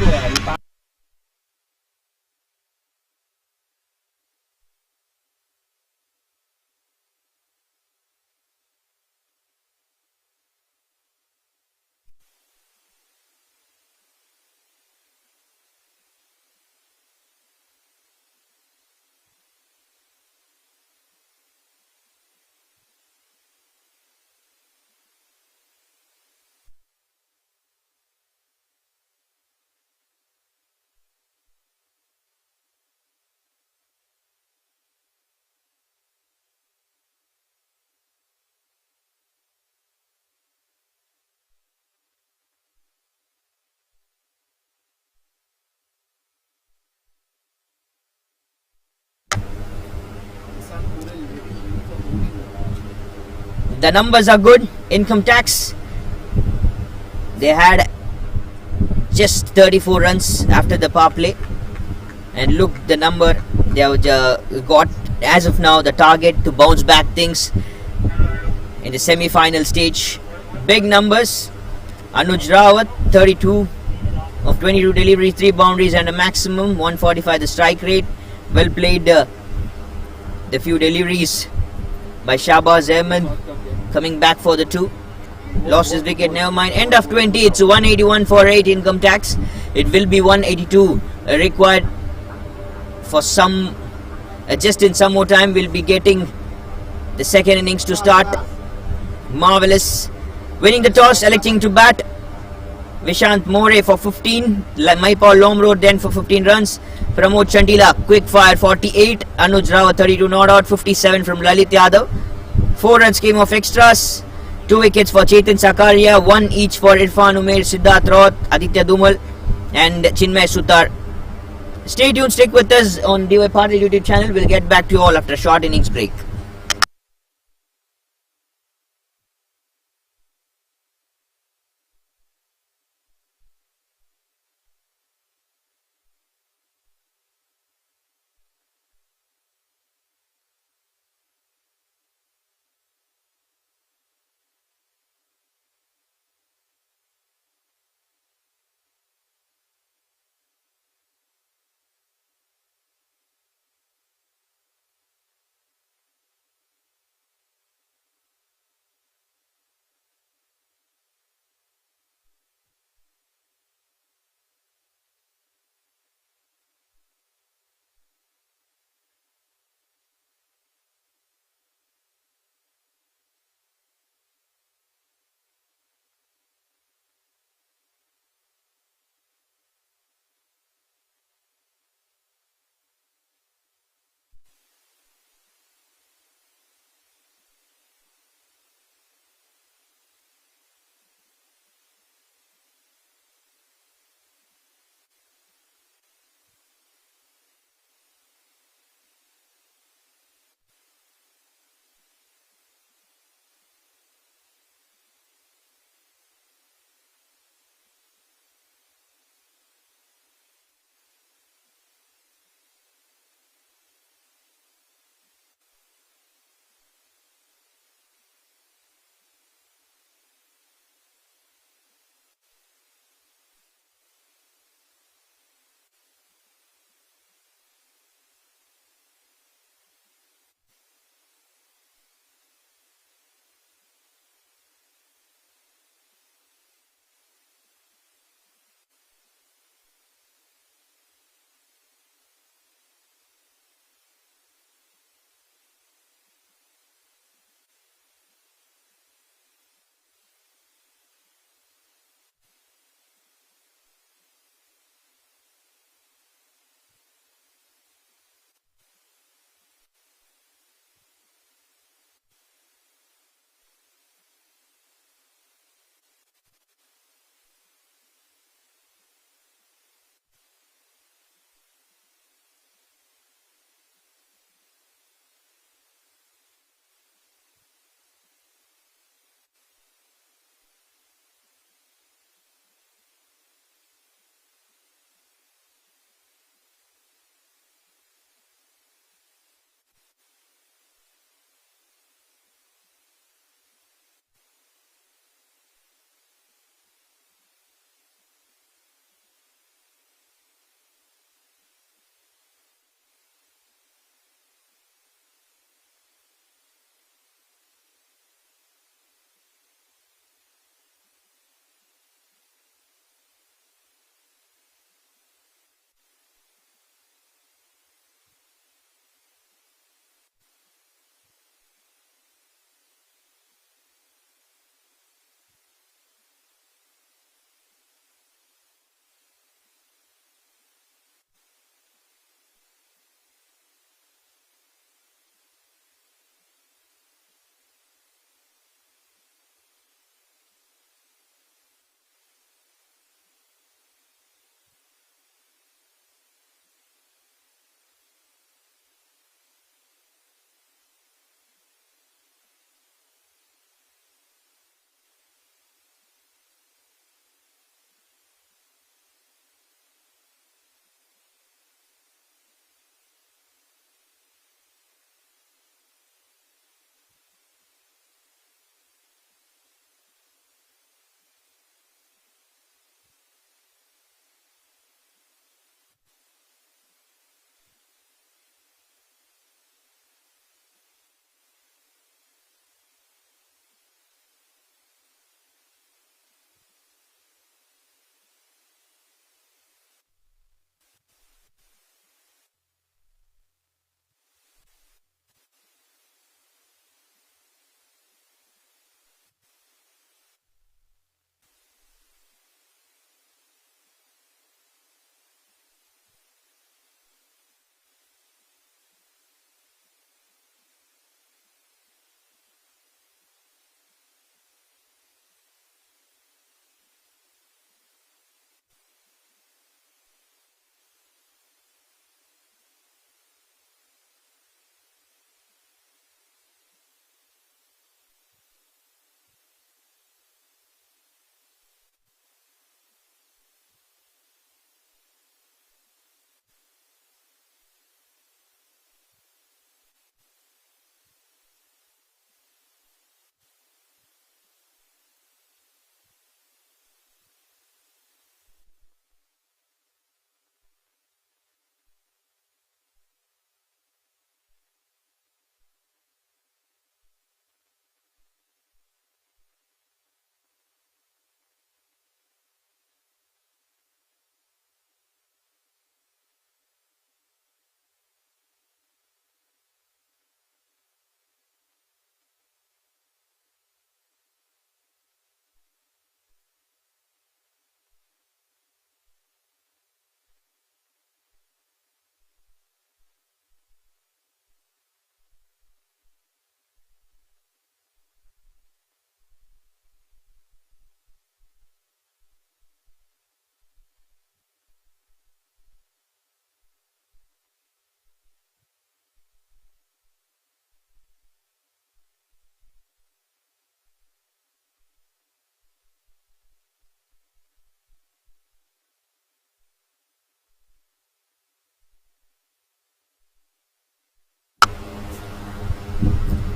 The numbers are good. Income tax, they had just 34 runs after the power play, and look the number they have got as of now. The target to bounce back things in the semi-final stage. Big numbers. Anuj Rawat 32 of 22 deliveries, 3 boundaries and a maximum 145 the strike rate. Well played the few deliveries by Shahbaz Ahmed. Coming back for the 2. Lost his wicket, never mind. End of 20. It's 181 for 8 income tax. It will be 182 required for some. Just in some more time, we'll be getting the second innings to start. Marvelous. Winning the toss, electing to bat. Vishant More for 15. Maipal Lomro then for 15 runs. Pramod Chandila, quick fire 48. Anuj Rao 32 not out. 57 from Lalit Yadav. 4 runs came off extras. 2 wickets for Chetan Sakaria. 1 each for Irfan Umair, Siddharth Roth, Aditya Dumal and Chinmay Sutar. Stay tuned, stick with us on DY Patil YouTube channel. We'll get back to you all after a short innings break.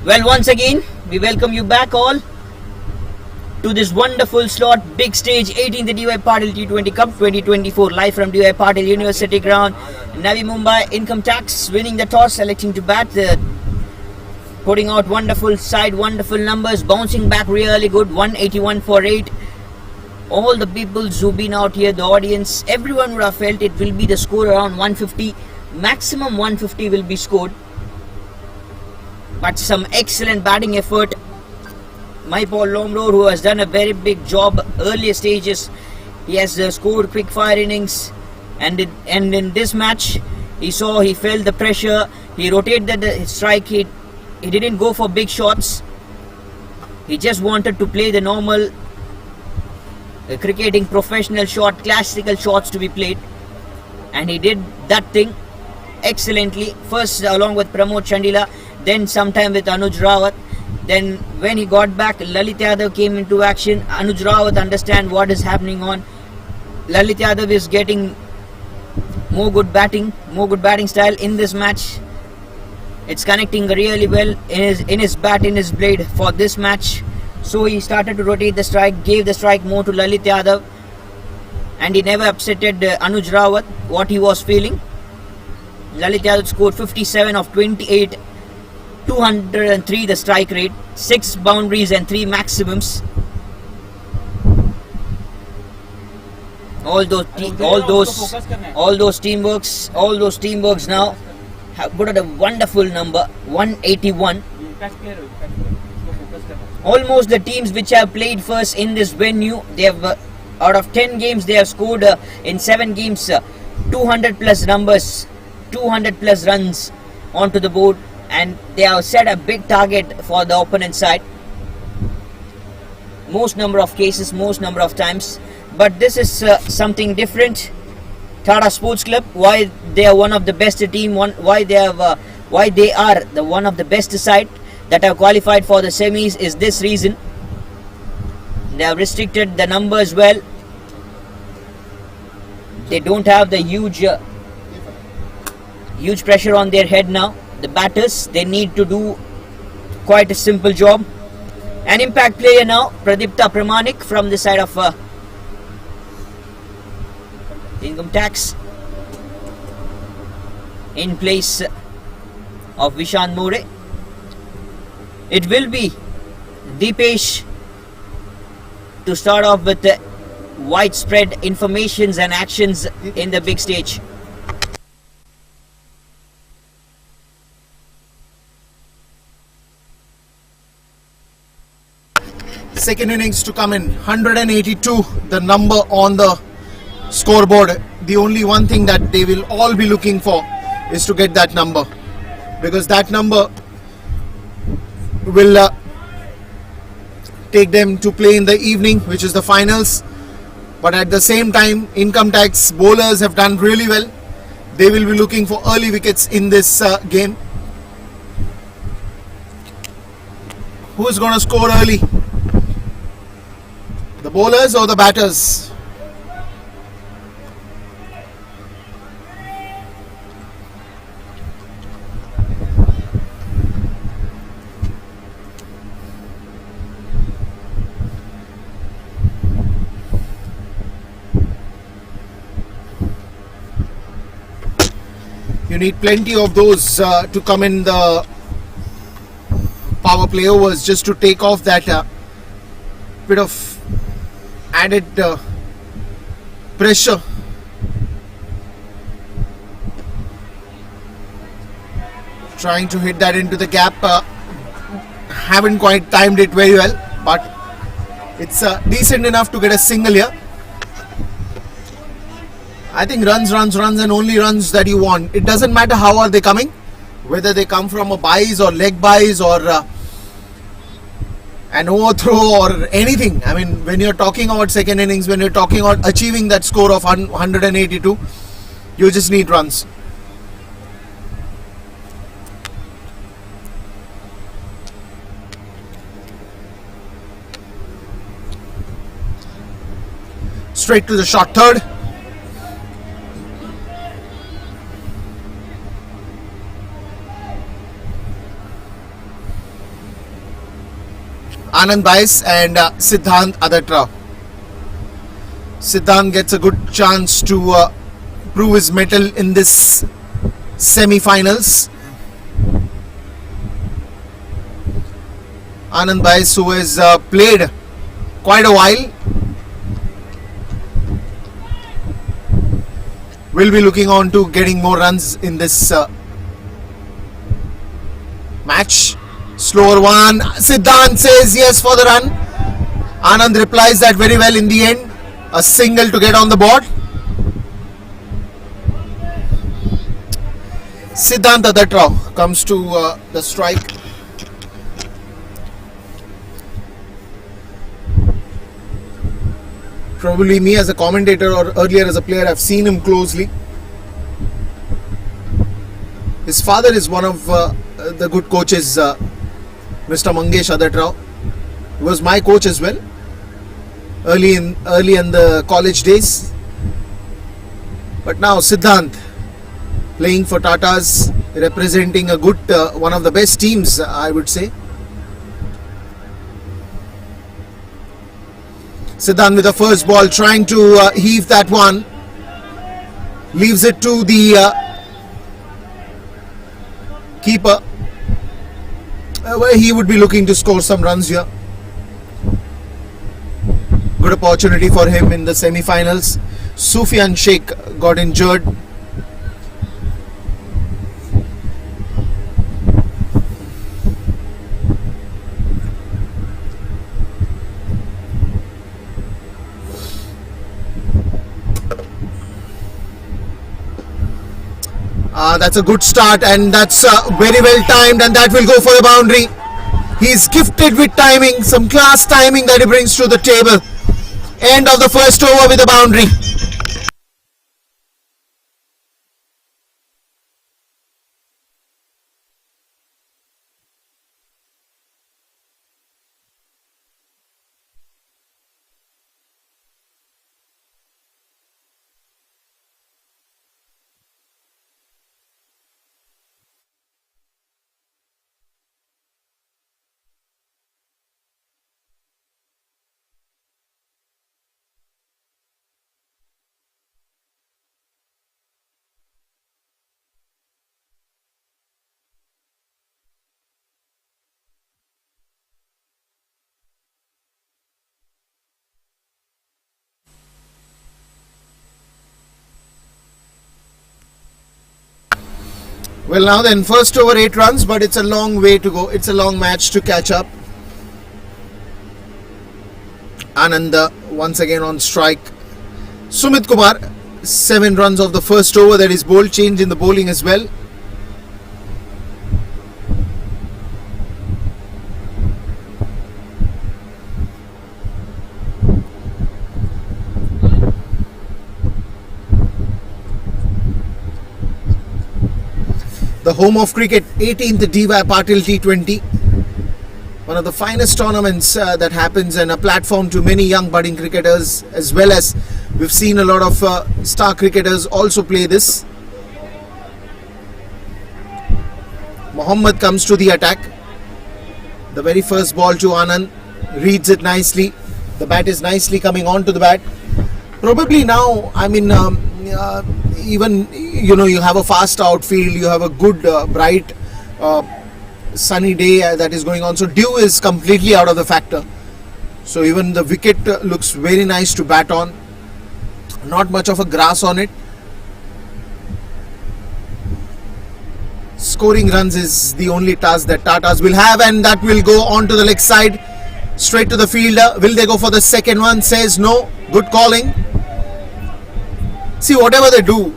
Well, once again, we welcome you back all to this wonderful slot, big stage, 18th DY Patil T20 Cup 2024, live from DY Patil University ground, Navi Mumbai. Income Tax winning the toss, selecting to bat, putting out wonderful side, wonderful numbers, bouncing back really good, 181 for 8. All the people who've been out here, the audience, everyone would have felt it will be the score around 150, maximum 150 will be scored. But some excellent batting effort. Patil Lomro, who has done a very big job earlier stages, he has scored quick fire innings, and in this match he felt the pressure. He rotated the strike. He didn't go for big shots. He just wanted to play the normal cricketing professional shot, classical shots to be played, and he did that thing excellently. First along with Pramod Chandila, then sometime with Anuj Rawat. Then when he got back, Lalit Yadav came into action. Anuj Rawat understand what is happening on. Lalit Yadav is getting more good batting style in this match. It's connecting really well in his bat, in his blade for this match. So he started to rotate the strike, gave the strike more to Lalit Yadav, and he never upsetted Anuj Rawat what he was feeling. Lalit Yadav scored 57 of 28. 203 the strike rate, 6 boundaries and 3 maximums. All those teamworks now have put out a wonderful number, 181. Almost the teams which have played first in this venue, they have out of 10 games they have scored in 7 games 200 plus numbers, 200 plus runs onto the board. And they have set a big target for the opponent side. Most number of cases, most number of times. But this is something different. Tata Sports Club, why they are one of the best team, why they are the one of the best side that have qualified for the semis is this reason. They have restricted the numbers well. They don't have the huge pressure on their head now. The batters, they need to do quite a simple job. An impact player now, Pradipta Pramanik from the side of Income Tax, in place of Vishan More. It will be Deepesh to start off with the widespread informations and actions in the big stage. Second innings to come in, 182 the number on the scoreboard. The only one thing that they will all be looking for is to get that number, because that number will take them to play in the evening, which is the finals. But at the same time, Income Tax bowlers have done really well. They will be looking for early wickets in this game. Who is going to score early? The bowlers or the batters? You need plenty of those to come in the power play overs, just to take off that bit of added pressure. Trying to hit that into the gap, haven't quite timed it very well, but it's decent enough to get a single here. I think runs and only runs that you want. It doesn't matter how are they coming, whether they come from a buys or leg buys or an overthrow or anything. I mean, when you're talking about second innings, when you're talking about achieving that score of 182, you just need runs. Straight to the short third. Anand Bais and Siddhant Adatrao. Siddhant gets a good chance to prove his mettle in this semi-finals. Anand Bais, who has played quite a while, will be looking on to getting more runs in this match. Slower one. Siddhant says yes for the run. Anand replies that very well in the end. A single to get on the board. Siddhant Adatrao comes to the strike. Probably me as a commentator or earlier as a player, I've seen him closely. His father is one of the good coaches, Mr. Mangesh Adatrao. He was my coach as well, early in the college days. But now Siddhant playing for Tatas, representing a good one of the best teams, I would say. Siddhant with the first ball, trying to heave that one. Leaves it to the keeper, where he would be looking to score some runs here. Good opportunity for him in the semi-finals. Sufyan Sheikh got injured. That's a good start, and that's very well timed, and that will go for a boundary. He's gifted with timing, some class timing that he brings to the table. End of the first over with a boundary. Well, now then, first over 8 runs, but it's a long way to go. It's a long match to catch up. Anand once again on strike. Sumit Kumar, 7 runs of the first over. That is bold change in the bowling as well. The home of cricket, 18th DY Patil T20. One of the finest tournaments that happens, and a platform to many young budding cricketers, as well as we've seen a lot of star cricketers also play this. Mohammad comes to the attack. The very first ball to Anand, reads it nicely. The bat is nicely coming on to the bat. Probably now, I mean, even you have a fast outfield, you have a good bright sunny day that is going on, so dew is completely out of the factor, so even the wicket looks very nice to bat on. Not much of a grass on it. Scoring runs is the only task that Tatas will have, and that will go on to the leg side, straight to the fielder. Will they go for the second one? Says no. Good calling. See, whatever they do,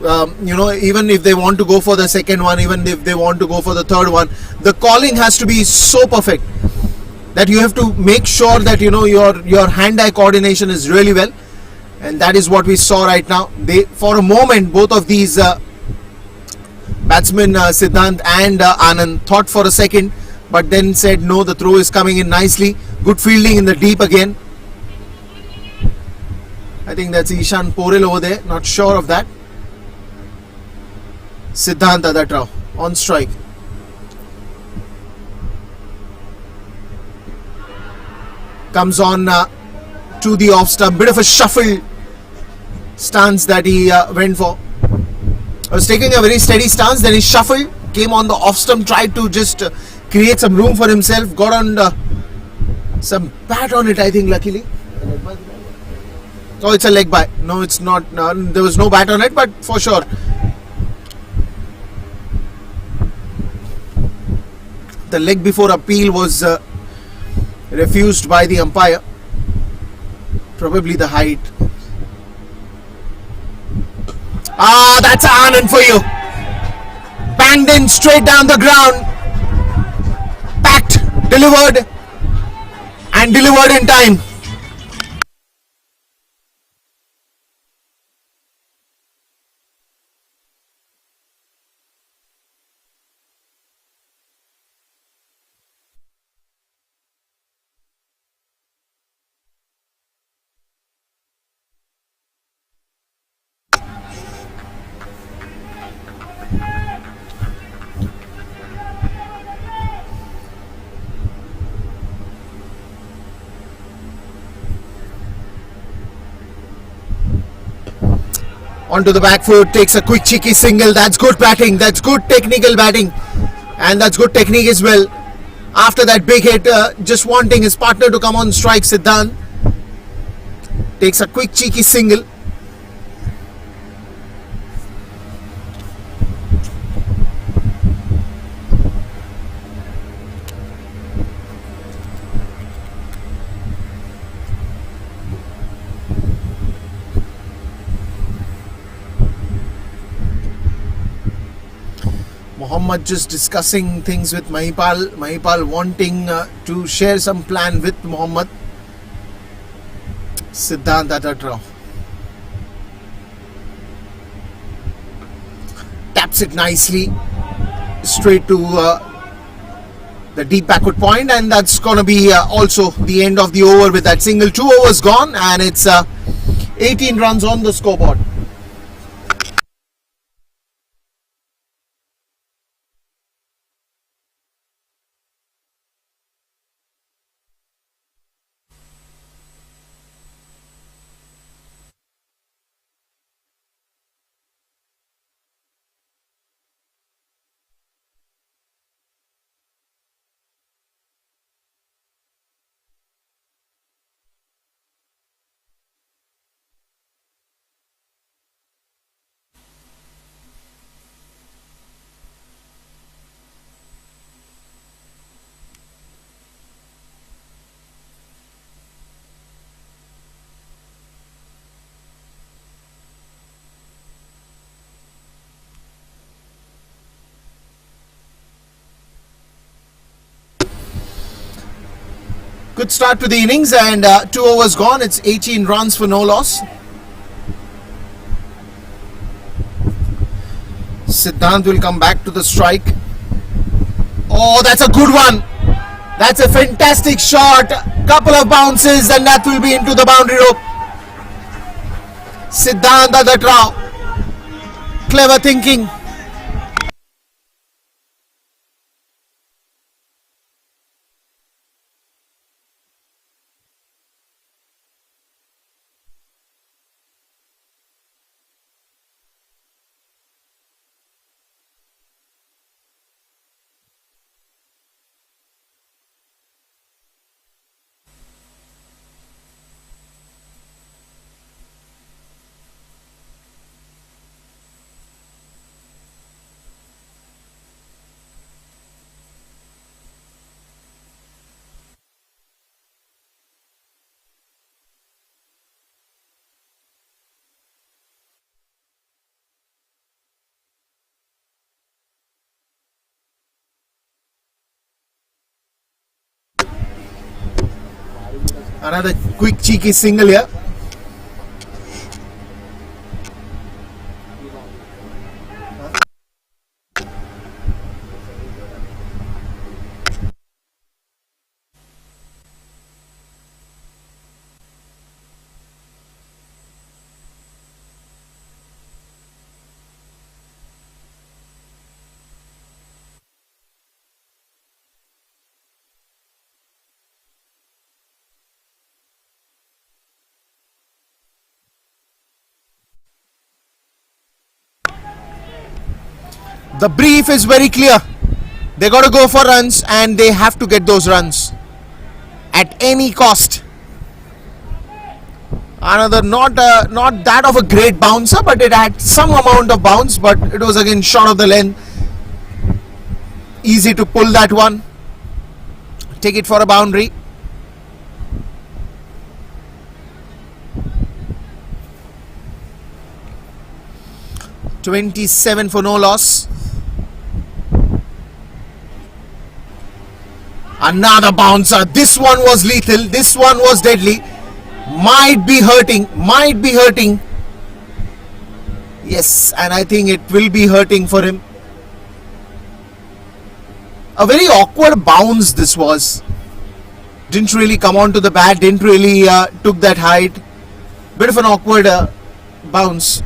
even if they want to go for the second one, even if they want to go for the third one, the calling has to be so perfect that you have to make sure that your hand-eye coordination is really well, and that is what we saw right now. They, for a moment, both of these batsmen, Siddhant and Anand, thought for a second, but then said no. The throw is coming in nicely. Good fielding in the deep again. I think that's Ishan Poril over there, not sure of that. Siddhant Adatrao on strike. comes on to the off stump. Bit of a shuffle stance that he went for. Was taking a very steady stance, then he shuffled, came on the off stump, tried to just create some room for himself, got on some bat on it, I think, luckily. Oh, it's a leg by. No, it's not. No, there was no bat on it, but for sure. The leg before appeal was refused by the umpire. Probably the height. Ah, that's an Anand for you. Banged in straight down the ground. Packed, delivered, and delivered in time. Onto the back foot, takes a quick cheeky single. That's good batting, that's good technical batting, and that's good technique as well. After that big hit, just wanting his partner to come on strike, Siddhant takes a quick cheeky single. Mohammad just discussing things with Mahipal. Mahipal wanting to share some plan with Mohammad. Siddhant at a draw. Taps it nicely straight to the deep backward point, and that's going to be also the end of the over with that single. 2 overs gone, and it's 18 runs on the scoreboard. Good start to the innings, and 2 overs gone. It's 18 runs for no loss. Siddhant will come back to the strike. Oh, that's a good one. That's a fantastic shot. Couple of bounces, and that will be into the boundary rope. Siddhant at the draw. Clever thinking. Another quick cheeky single here. The brief is very clear. They got to go for runs and they have to get those runs at any cost. Another not that of a great bouncer, but it had some amount of bounce, but it was again short of the length. Easy to pull that one. Take it for a boundary. .27 for no loss. Another bouncer. This one was lethal. This one was deadly. Might be hurting. Yes, and I think it will be hurting for him. A very awkward bounce this was. Didn't really come onto the bat. Didn't really took that height. Bit of an awkward bounce.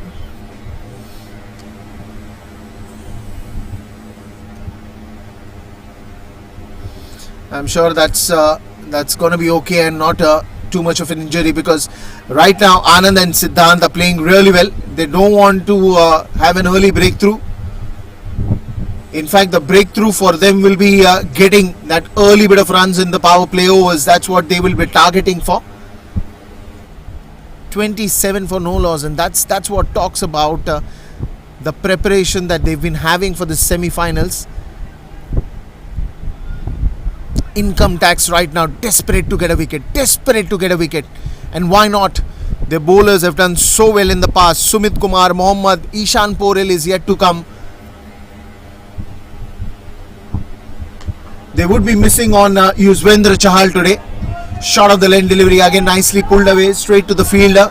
I'm sure that's going to be okay and not too much of an injury, because right now Anand and Siddhant are playing really well. They don't want to have an early breakthrough. In fact, the breakthrough for them will be getting that early bit of runs in the power play overs. That's what they will be targeting for. 27 for no loss, and that's what talks about the preparation that they've been having for the semi-finals. Income tax right now desperate to get a wicket, and why not? Their bowlers have done so well in the past. Sumit Kumar, Mohammad, Ishan Porel is yet to come. They would be missing on Yuzvendra Chahal today. Short of the lane delivery, again nicely pulled away straight to the fielder.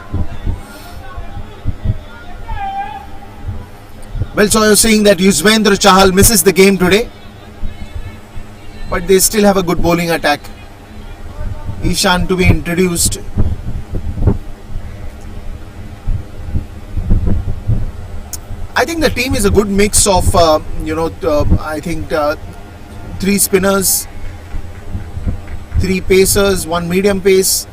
Well, so you're saying that Yuzvendra Chahal misses the game today, but they still have a good bowling attack. Ishan to be introduced. I think the team is a good mix of, I think 3 spinners, 3 pacers, 1 medium pace.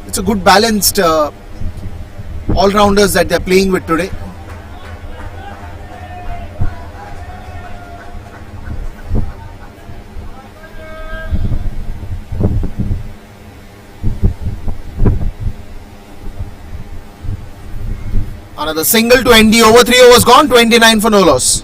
It's a good balanced all-rounders that they're playing with today. Another single to end the over. 3 overs gone. 29 for no loss.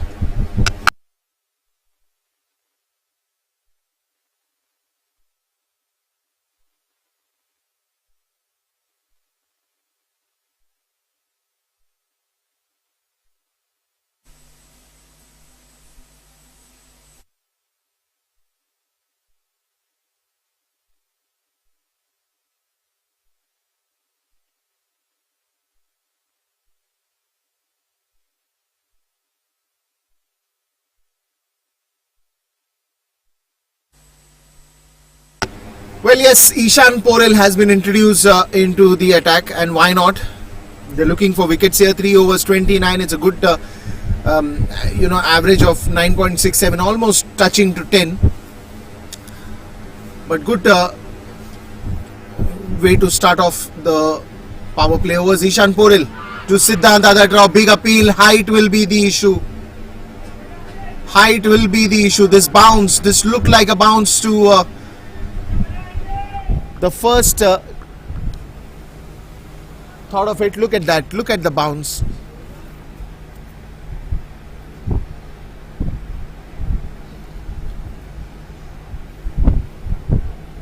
Well, yes, Ishan Porel has been introduced into the attack, and why not? They're looking for wickets here. 3 overs, 29. It's a good, average of 9.67, almost touching to 10. But good way to start off the power play overs. Ishan Porel to Siddhant Adatrao. Big appeal. Height will be the issue. This bounce, this looked like a bounce to the first thought of it. Look at that. Look at the bounce.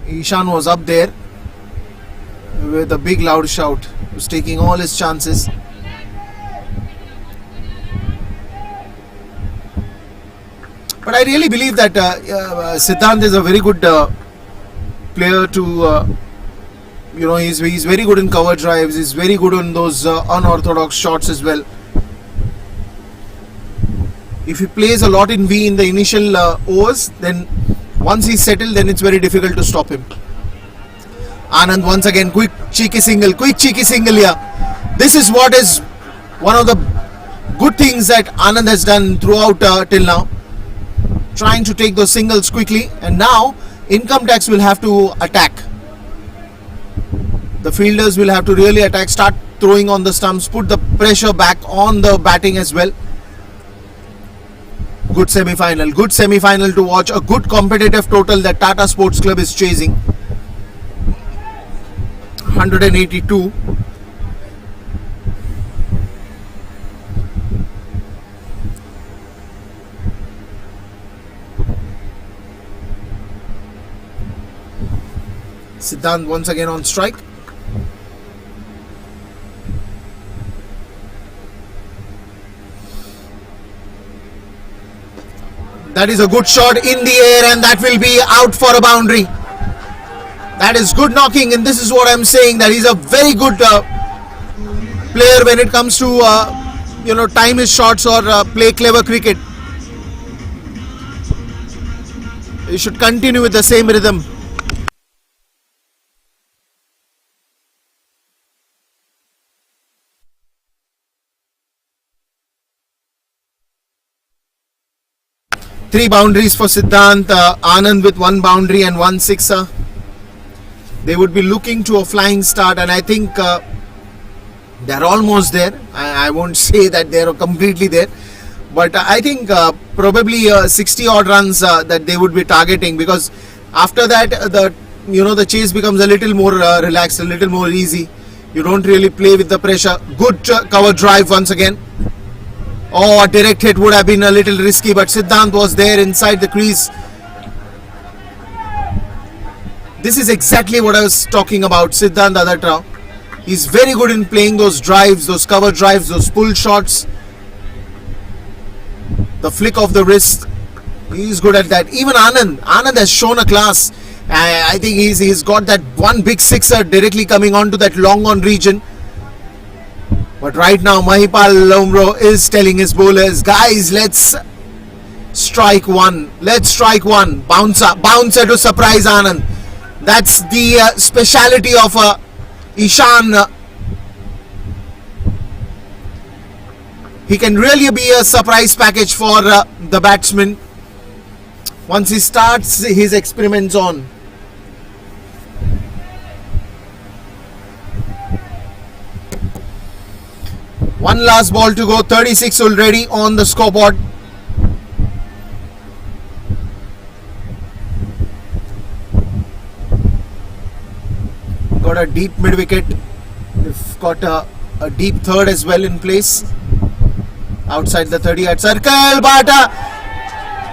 Ishan was up there with a big loud shout. He was taking all his chances. But I really believe that Siddhant is a very good player to, he's very good in cover drives. He's very good on those unorthodox shots as well. If he plays a lot in V in the initial overs, then once he's settled, then it's very difficult to stop him. Anand once again, quick cheeky single here. This is what is one of the good things that Anand has done throughout till now. Trying to take those singles quickly, and now Income tax will have to attack. The fielders will have to really attack, start throwing on the stumps, put the pressure back on the batting as well. Good semi-final to watch. A good competitive total that Tata Sports Club is chasing. 182. Siddhant once again on strike. That is a good shot in the air, and that will be out for a boundary. That is good knocking, and this is what I'm saying, that he's a very good player when it comes to time his shots or play clever cricket. He should continue with the same rhythm. Three boundaries for Siddhant, Anand with one boundary and one sixer. They would be looking to a flying start, and I think they're almost there. I won't say that they're completely there, but I think probably 60 odd runs that they would be targeting, because after that the chase becomes a little more relaxed, a little more easy. You don't really play with the pressure. Good cover drive once again. Oh, a direct hit would have been a little risky, but Siddhant was there inside the crease. This is exactly what I was talking about, Siddhant Adartrao. He's very good in playing those drives, those cover drives, those pull shots. The flick of the wrist, he's good at that. Even Anand has shown a class. I think he's got that one big sixer directly coming onto that long on region. But right now, Mahipal Lomro is telling his bowlers, guys, let's strike one. Let's strike one. Bouncer to surprise Anand. That's the speciality of Ishan. He can really be a surprise package for the batsman once he starts his experiments on. One last ball to go, 36 already on the scoreboard. Got a deep mid wicket. We've got a deep third as well in place. Outside the 30-yard circle, but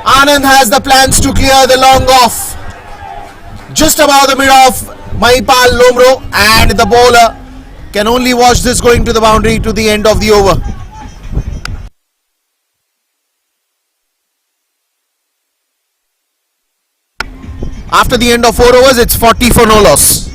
Anand has the plans to clear the long off. Just above the mid off, Mahipal Lomro, and the bowler can only watch this going to the boundary to the end of the over. After the end of 4 overs, it's 40 for no loss.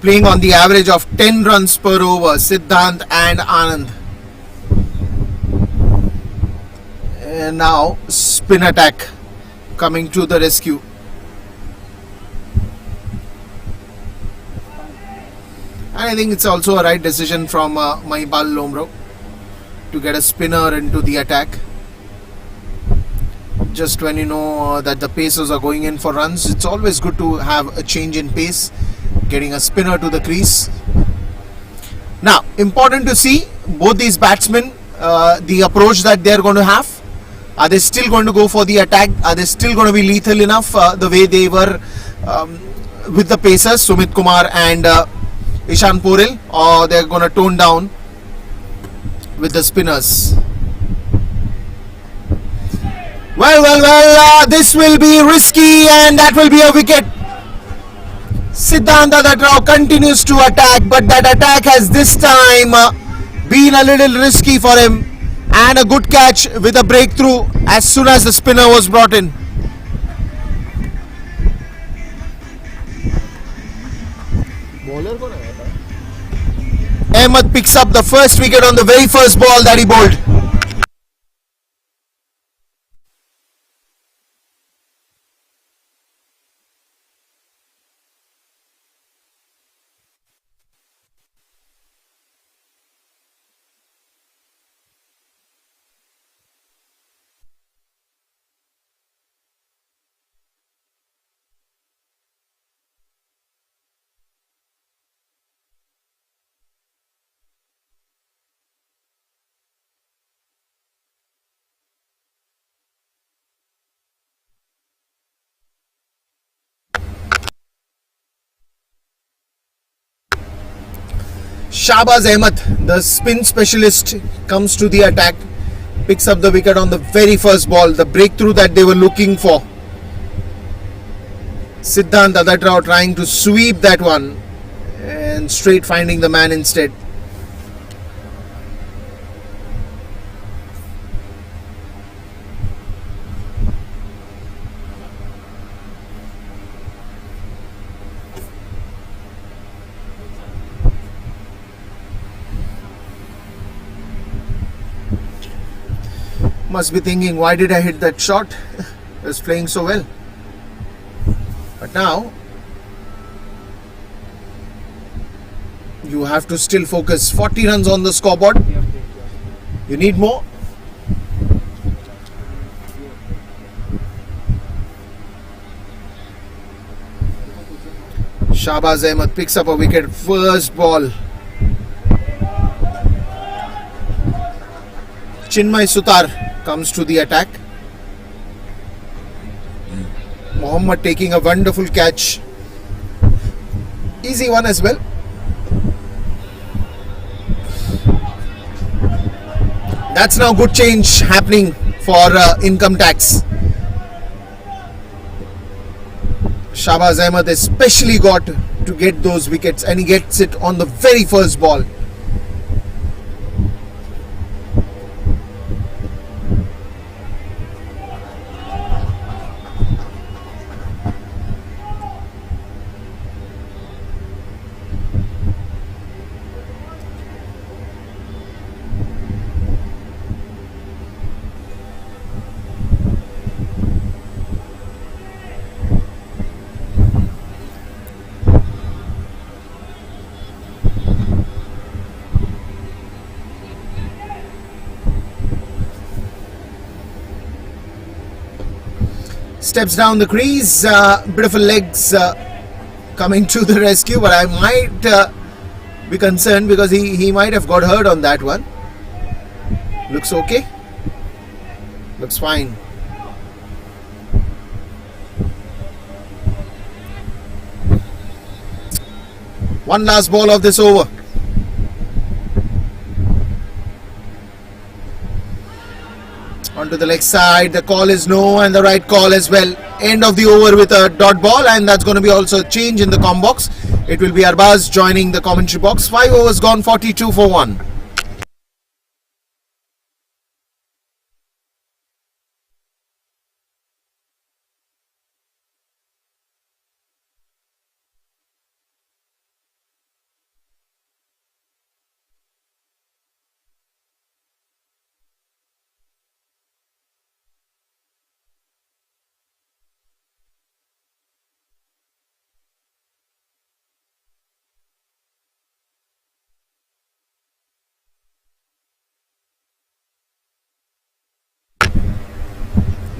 Playing on the average of 10 runs per over, Siddhant and Anand. And now spin attack coming to the rescue. And I think it's also a right decision from Mahipal Lomro to get a spinner into the attack. Just when you know that the pacers are going in for runs, it's always good to have a change in pace. Getting a spinner to the crease. Now, important to see both these batsmen, the approach that they're going to have. Are they still going to go for the attack? Are they still going to be lethal enough the way they were with the pacers, Sumit Kumar and Ishan Poril, or they're going to tone down with the spinners? Well, this will be risky, and that will be a wicket. Siddhant Adartrao continues to attack, but that attack has this time been a little risky for him, and a good catch with a breakthrough as soon as the spinner was brought in. Bowler कौन आया था? Ahmed picks up the first wicket on the very first ball that he bowled. Shahbaz Ahmed, the spin specialist, comes to the attack, picks up the wicket on the very first ball, the breakthrough that they were looking for. Siddhant Adatrao trying to sweep that one and straight finding the man instead. Must be thinking, why did I hit that shot? I was playing so well. But now you have to still focus. 40 runs on the scoreboard. You need more. Shahbaz Ahmed picks up a wicket. First ball. Chinmay Sutar comes to the attack. Mohammad taking a wonderful catch. Easy one as well. That's now good change happening for income tax. Shahbaz Ahmed especially got to get those wickets, and he gets it on the very first ball. Steps down the crease, bit of a legs coming to the rescue, but I might be concerned because he might have got hurt on that one. Looks okay. Looks fine. One last ball of this over. Onto the leg side, the call is no, and the right call as well. End of the over with a dot ball, and that's going to be also a change in the comm box. It will be Arbaz joining the commentary box. 5 overs gone, 42 for 1.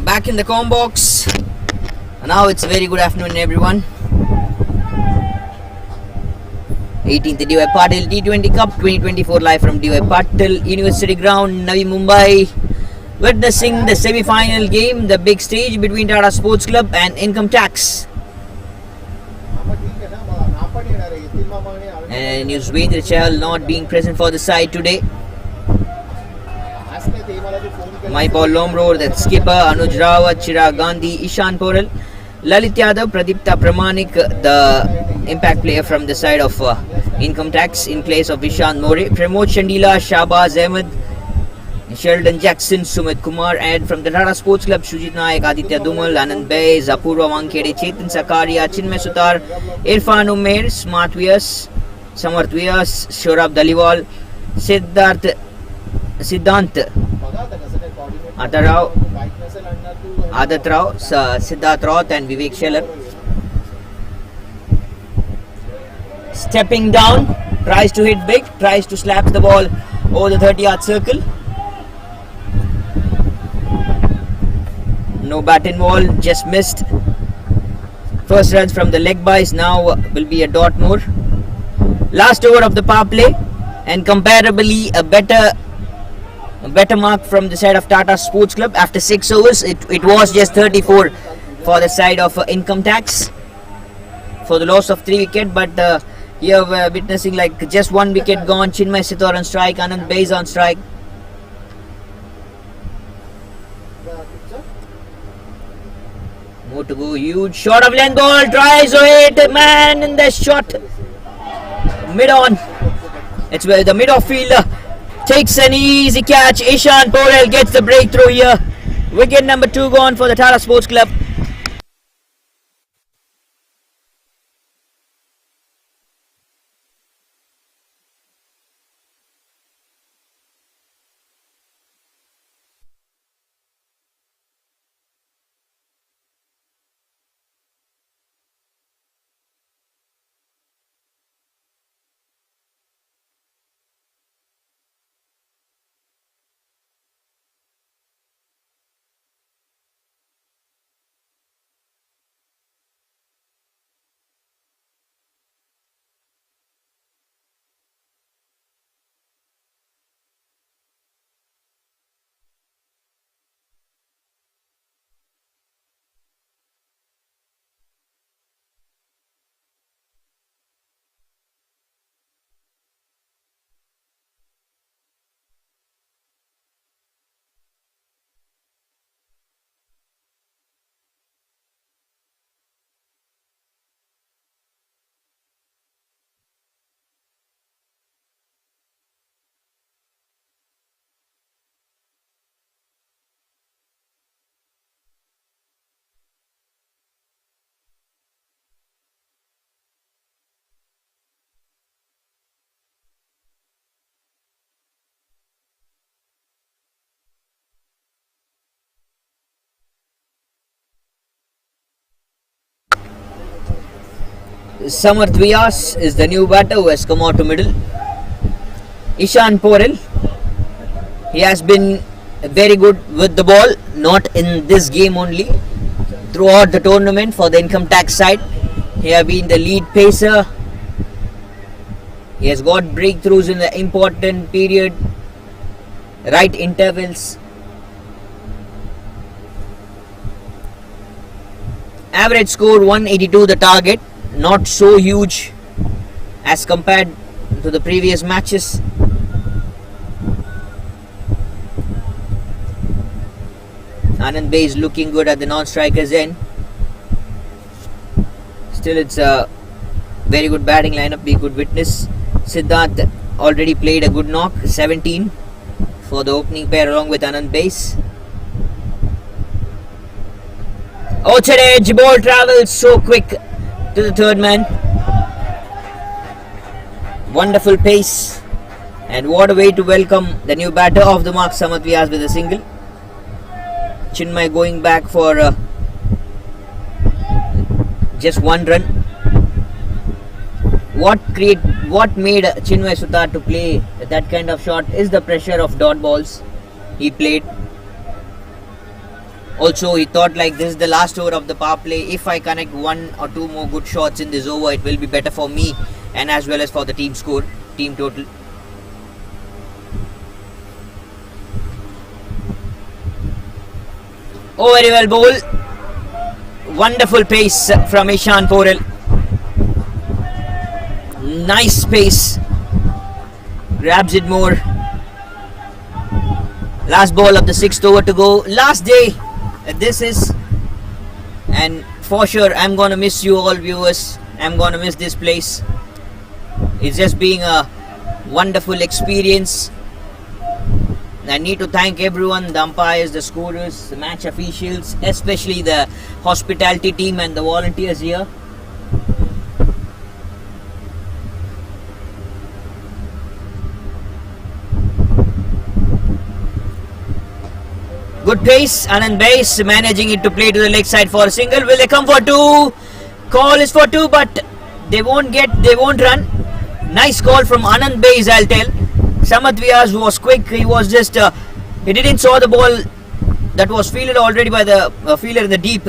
Back in the comm box. Now it's a very good afternoon, everyone. 18th DY Patil T20 Cup 2024 live from DY Patil University Ground, Navi Mumbai. Witnessing the semi-final game, the big stage between Tata Sports Club and Income Tax. And Yuzvendra Chahal not being present for the side today. My ball Lomro, the skipper Anuj Rawat, Chirag Gandhi, Ishan Poral, Lalit Yadav, Pradipta Pramanik, the impact player from the side of Income Tax in place of Ishan More, Pramod Chandila, Shahbaz Ahmed, Sheldon Jackson, Sumit Kumar, and from the Tata Sports Club, Shujit Naik, Aditya Dumal, Anand Bays, Apurva Wankede, Chetan Sakaria, Chinmay Sutar, Irfan Umair, Smart Vias, Samarth Vyas, Shorab Daliwal, Siddhant Adat Rao, Siddharth Raut and Vivek Sheller. Stepping down, tries to hit big, tries to slap the ball over the 30-yard circle. No bat involved, just missed. First runs from the leg byes, now will be a dot more. Last over of the power play, and comparably a better mark from the side of Tata Sports Club. After 6 overs, it was just 34 for the side of income tax for the loss of 3 wickets. But here we're witnessing like just 1 wicket gone. Chinmay Sitor on strike, Anand Bays on strike. More to go. Huge shot of length ball, tries to hit man in the shot. Mid on. It's where the mid-off fielder takes an easy catch. Ishan Porel gets the breakthrough here. Wicket number 2 gone for the Tata Sports Club. Samarth Vyas is the new batter who has come out to middle. Ishan Porel, he has been very good with the ball, not in this game only, throughout the tournament for the income tax side. He has been the lead pacer. He has got breakthroughs in the important period, right intervals. Average score 182 the target, not so huge as compared to the previous matches. Anand Bay is looking good at the non-strikers end. Still it's a very good batting lineup we could witness. Siddharth already played a good knock, 17 for the opening pair along with Anand Bays. Outside edge, ball travels so quick to the third man. Wonderful pace, and what a way to welcome the new batter of the mark, Samarth Vyas, with a single. Chinmay going back for just 1 run. What made Chinmay Sutar to play that kind of shot is the pressure of dot balls he played. Also, he thought like this is the last over of the power play. If I connect 1 or 2 more good shots in this over, it will be better for me and as well as for the team score, team total. Oh, very well bowled. Wonderful pace from Ishan Porel. Nice pace. Grabs it more. Last ball of the 6th over to go. Last day this is, and for sure I'm gonna miss you all viewers. I'm gonna miss this place. It's just being a wonderful experience. I need to thank everyone, the umpires, the scorers, the match officials, especially the hospitality team and the volunteers here. Good pace, Anand base, managing it to play to the leg side for a single. Will they come for two? Call is for two, but they won't run. Nice call from Anand base, I'll tell. Samath Vyas was quick. He was just, he didn't saw the ball that was fielded already by the fielder in the deep.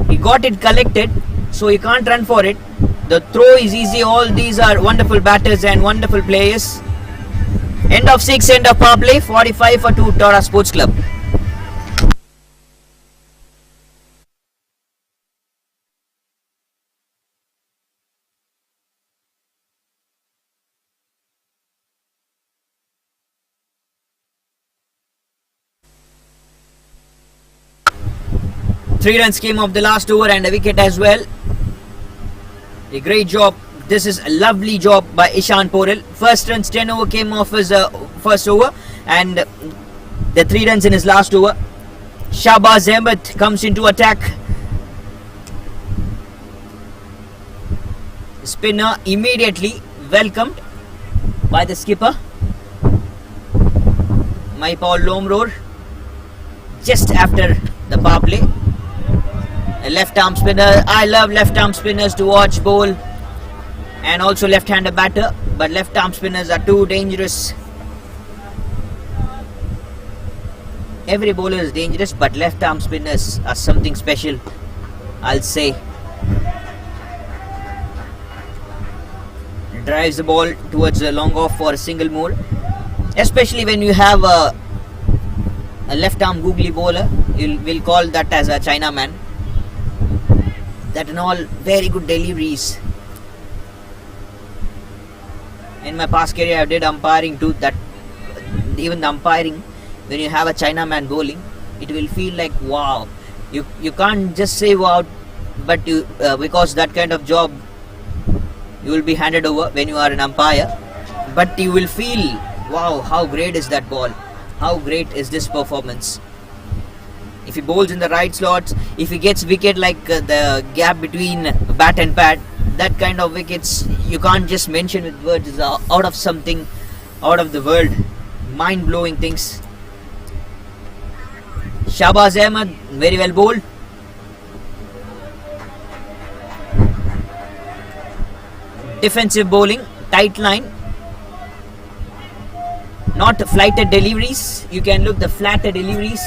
He got it collected, so he can't run for it. The throw is easy. All these are wonderful batters and wonderful players. End of 6, end of power play, 45 for 2, Tata Sports Club. Three runs came off the last over and a wicket as well. A great job. This is a lovely job by Ishan Poril. First runs 10 over came off his first over and the 3 runs in his last over. Shahbaz Ahmed comes into attack. Spinner immediately welcomed by the skipper. Maipal Lomror just after the power play. A left arm spinner. I love left arm spinners to watch bowl. And also left-hander batter, but left-arm spinners are too dangerous. Every bowler is dangerous, but left-arm spinners are something special, I'll say. Drives the ball towards a long off for a single more. Especially when you have a left-arm googly bowler, we'll call that as a Chinaman. That and all very good deliveries. In my past career, I did umpiring too. That even the umpiring, when you have a Chinaman bowling, it will feel like wow. You can't just say wow, but you because that kind of job you will be handed over when you are an umpire. But you will feel wow, how great is that ball? How great is this performance? If he bowls in the right slots, if he gets wicket like the gap between bat and pad, that kind of wickets you can't just mention with words. It's out of something, out of the world, mind-blowing things. Shahbaz Ahmed, very well bowled. Defensive bowling, tight line, not flighted deliveries. You can look the flatter deliveries.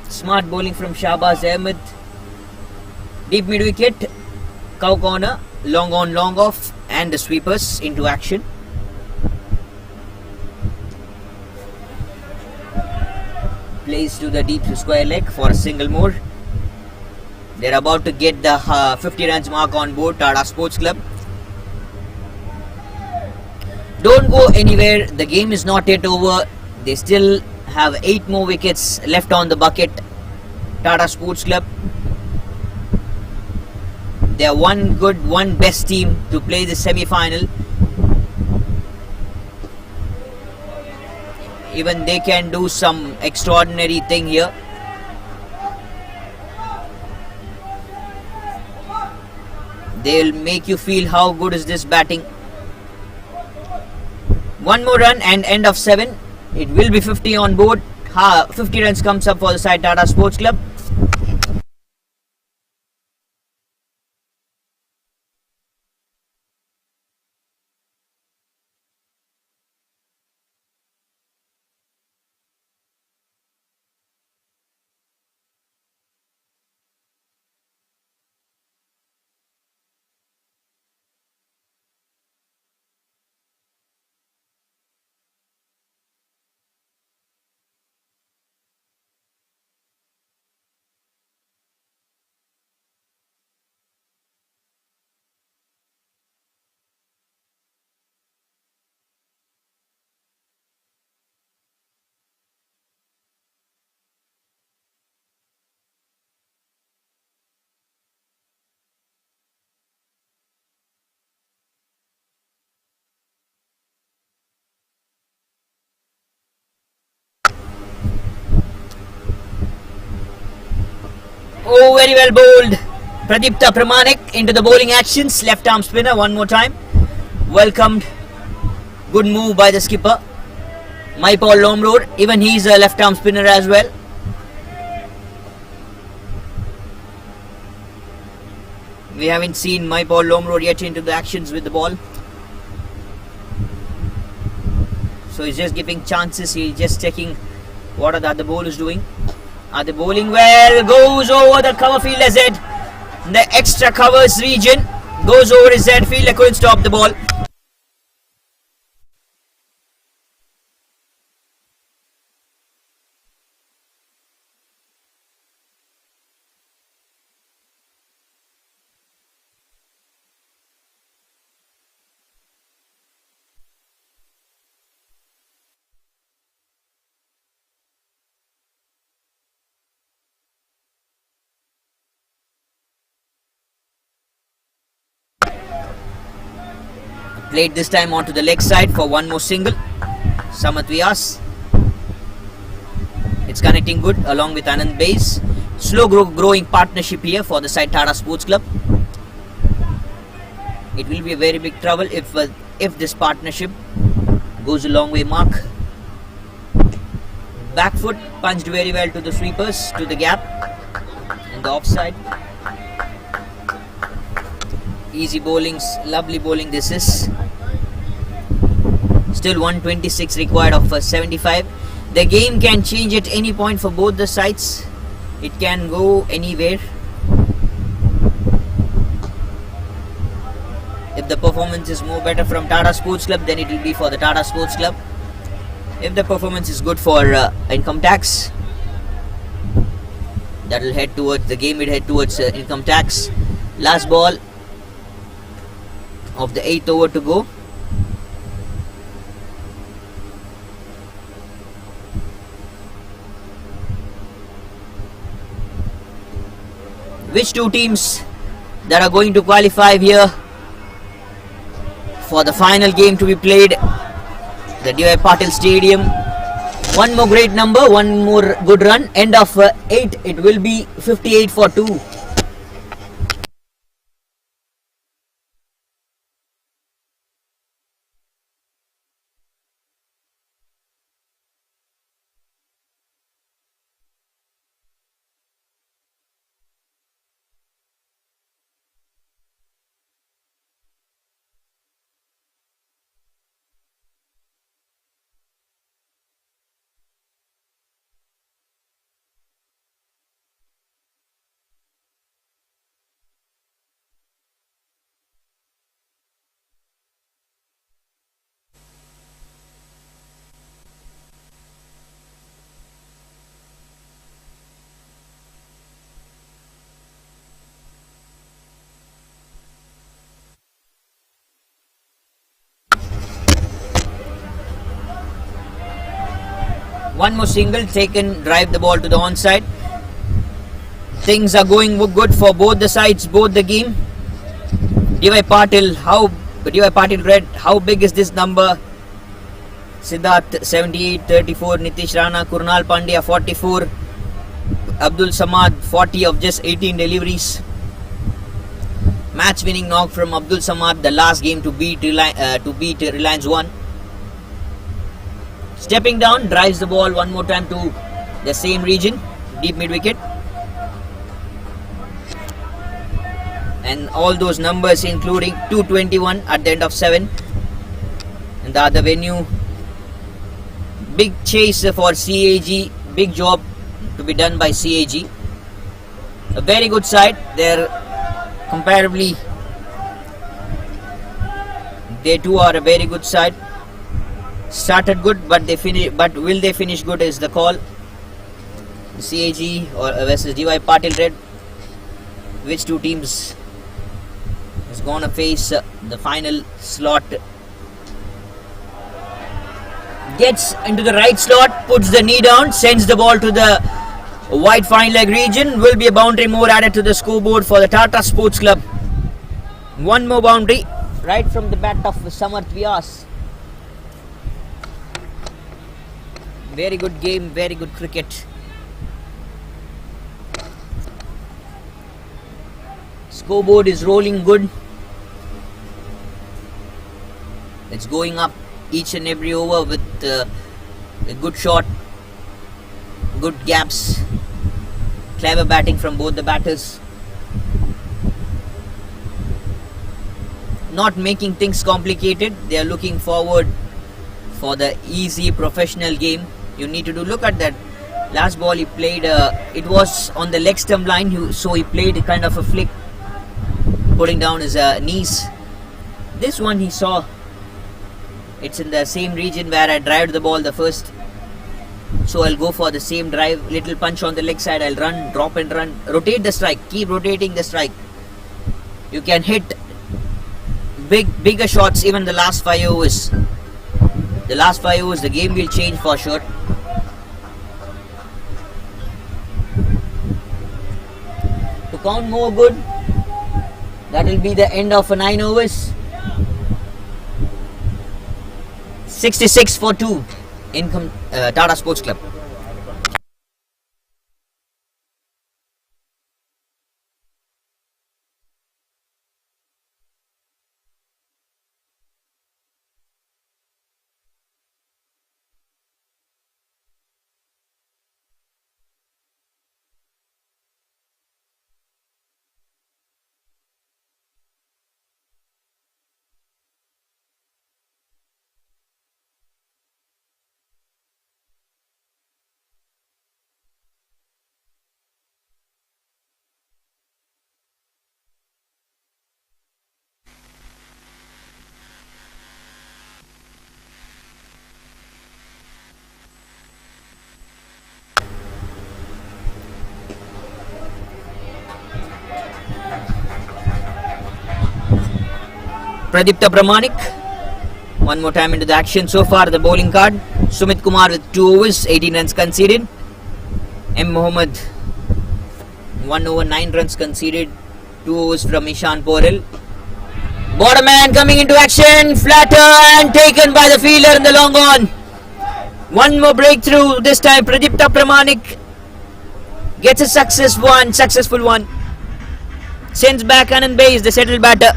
Smart bowling from Shahbaz Ahmed. Deep mid wicket, cow corner, long on, long off, and the sweepers into action. Plays to the deep square leg for a single more. They're about to get the 50 runs mark on board, Tata Sports Club. Don't go anywhere, the game is not yet over. They still have 8 more wickets left on the bucket. Tata Sports Club. They are one good, one best team to play the semi-final. Even they can do some extraordinary thing here. They'll make you feel how good is this batting. One more run and end of 7. It will be 50 on board. 50 runs comes up for the side Tata Sports Club. Oh, very well bowled. Pradipta Pramanik into the bowling actions. Left arm spinner one more time. Welcomed. Good move by the skipper. Paul Lomror, even he's a left arm spinner as well. We haven't seen Paul Lomror yet into the actions with the ball. So he's just giving chances, he's just checking what are the other bowlers doing. Are they bowling well? Goes over the cover field as it. The extra covers region goes over his head fielder, couldn't stop the ball. Played this time onto the leg side for one more single. Samat Vyas. It's connecting good along with Anand Base. Slow growing partnership here for the side Tata Sports Club. It will be a very big trouble if this partnership goes a long way mark. Back foot punched very well to the sweepers, to the gap in the offside. Easy bowlings, lovely bowling this is. Still 126 required of 75. The game can change at any point for both the sides. It can go anywhere. If the performance is more better from Tata Sports Club, then it will be for the Tata Sports Club. If the performance is good for income tax, that will head towards the game. Will head towards income tax. Last ball of the 8th over to go. Which two teams that are going to qualify here for the final game to be played, the D.Y. Patil Stadium. One more great number, one more good run. End of 8, it will be 58 for 2. One more single taken, drive the ball to the onside. Things are going good for both the sides, both the game. D.Y. Patil read, how big is this number? Siddharth 78, 34, Nitish Rana, Kurnal Pandya 44, Abdul Samad 40 of just 18 deliveries. Match winning knock from Abdul Samad, the last game to beat Reliance 1. Stepping down, drives the ball one more time to the same region, deep mid wicket. And all those numbers including 221 at the end of 7. And the other venue, big chase for CAG, big job to be done by CAG. A very good side, they're comparably, they too are a very good side. Started good, but will they finish good is the call. CAG or versus D.Y. Patil Red. Which two teams is gonna face the final slot? Gets into the right slot, puts the knee down, sends the ball to the wide fine leg region. Will be a boundary more added to the scoreboard for the Tata Sports Club. One more boundary right from the bat of Samarth Vyas. Very good game, very good cricket. Scoreboard is rolling good. It's going up each and every over with A good shot, good gaps, clever batting from both the batters. Not making things complicated. They are looking forward for the easy professional game. You need to look at that last ball he played. It was on the leg stump line, so he played kind of a flick, putting down his knees. This one he saw, it's in the same region where I drived the ball the first, so I'll go for the same drive. Little punch on the leg side, I'll run, drop and run, rotate the strike, keep rotating the strike. You can hit bigger shots even the last 5 overs. The last 5 overs, the game will change for sure. To count more good, that will be the end of 9 overs. 66 for 2 in Tata Sports Club. Pradipta Pramanik one more time into the action. So far the bowling card: Sumit Kumar with 2 overs, 18 runs conceded. M. Mohammad 1 over 9 runs conceded, 2 overs from Ishan Porel. Bottom man coming into action, flatter and taken by the fielder in the long on. One more breakthrough, this time Pradipta Pramanik gets a successful one. Sends back Anand Base, the settled batter.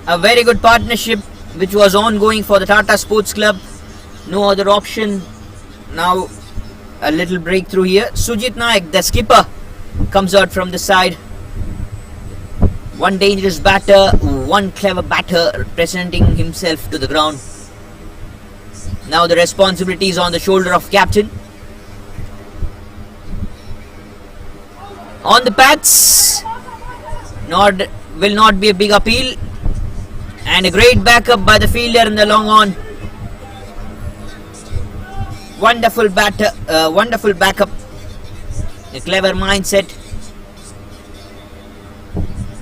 A very good partnership which was ongoing for the Tata Sports Club. No other option. Now a little breakthrough here. Sujit Naik, the skipper, comes out from the side. One dangerous batter, one clever batter presenting himself to the ground. Now the responsibility is on the shoulder of captain. On the pads, will not be a big appeal. And a great backup by the fielder in the long on. Wonderful backup. A clever mindset.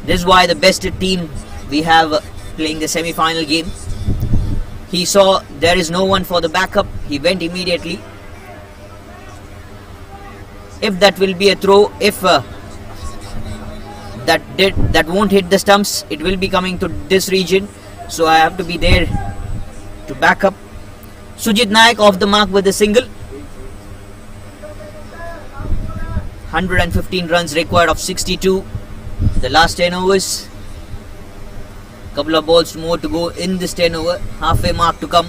This is why the best team we have playing the semi-final game. He saw there is no one for the backup. He went immediately. If that will be a throw, if that won't hit the stumps, it will be coming to this region, so I have to be there to back up. Sujit Naik off the mark with a single. 115 runs required of 62 the last 10 overs. Couple of balls more to go in this 10 over, halfway mark to come.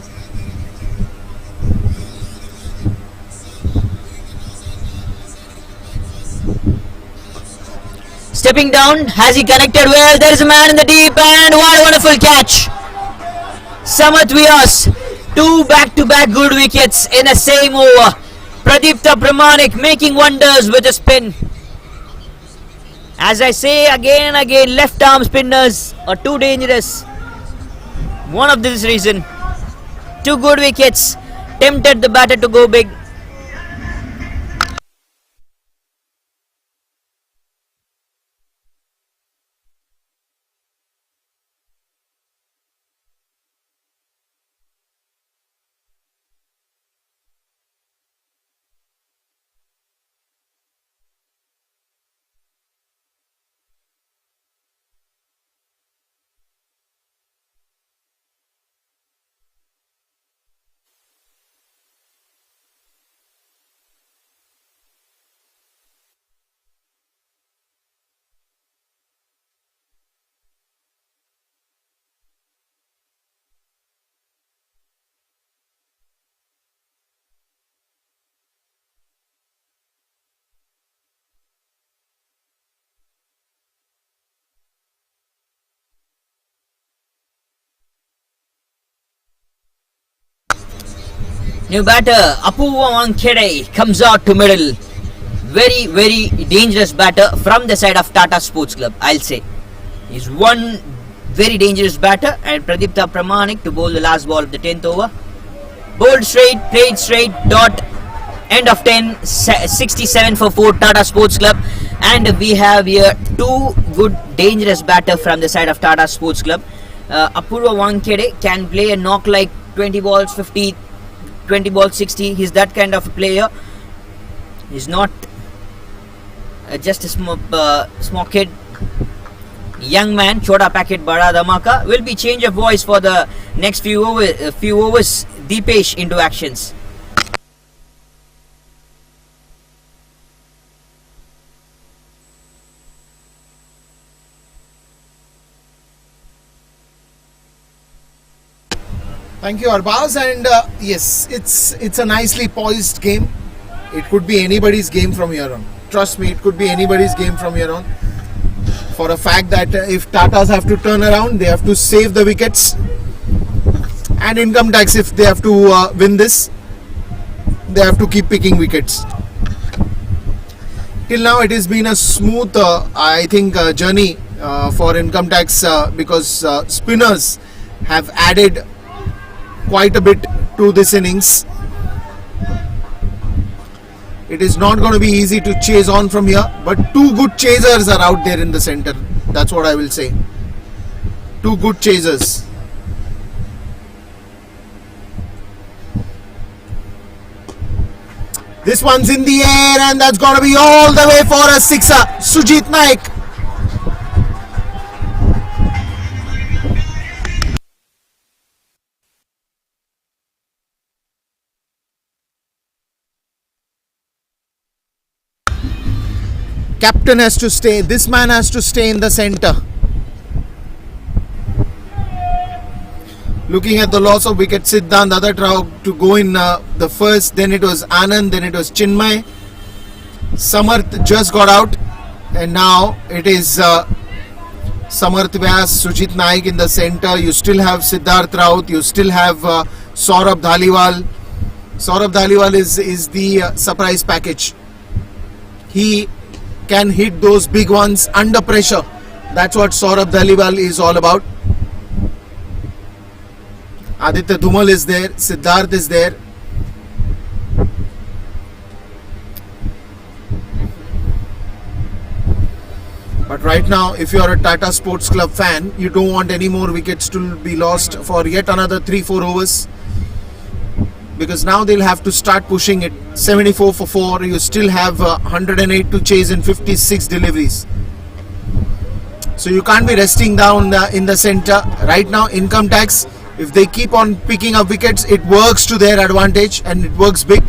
Stepping down, has he connected well? There is a man in the deep and what a wonderful catch. Samath Vyas, 2 back-to-back good wickets in the same over. Pradipta Pramanik making wonders with a spin. As I say again and again, left arm spinners are too dangerous. One of this reason, 2 good wickets tempted the batter to go big. New batter Apurva Wankhede comes out to middle. Very, very dangerous batter from the side of Tata Sports Club, I'll say. He's one very dangerous batter, and Pradipta Pramanik to bowl the last ball of the 10th over. Bowled straight, played straight, dot. End of 10, 67 for 4 Tata Sports Club. And we have here 2 good dangerous batter from the side of Tata Sports Club. Apurva Wankhede can play a knock like 20 balls 50, 20 balls 60. He's that kind of a player. He's not just a small kid. Young man, chota packet bada dhamaka. Will be change of voice for the next few overs. Deepesh into actions. Thank you, Arbaz. And yes, it's a nicely poised game. It could be anybody's game from here on. Trust me, it could be anybody's game from here on. For a fact that if Tatas have to turn around, they have to save the wickets. And income tax, if they have to win this, they have to keep picking wickets. Till now, it has been a smooth, I think, journey for income tax because spinners have added quite a bit to this innings. It is not going to be easy to chase on from here, but 2 good chasers are out there in the center. That's what I will say. 2 good chasers. This one's in the air and that's going to be all the way for a sixer. Sujit Naik. Captain has to stay. This man has to stay in the center. Looking at the loss of wicket, Siddhant Adartrao to go in the first. Then it was Anand. Then it was Chinmay. Samarth just got out. And now it is Samarth Vyas, Sujit Naik in the center. You still have Siddharth Raut. You still have Saurabh Dhaliwal. Saurabh Dhaliwal is the surprise package. He can hit those big ones under pressure. That's what Saurabh Dhaliwal is all about. Aditya Dhumal is there. Siddharth is there. But right now, if you are a Tata Sports Club fan, you don't want any more wickets to be lost for yet another 3-4 overs. Because now they'll have to start pushing it. 74 for 4. You still have 108 to chase in 56 deliveries. So you can't be resting down in the center. Right now, income tax, if they keep on picking up wickets, it works to their advantage and it works big.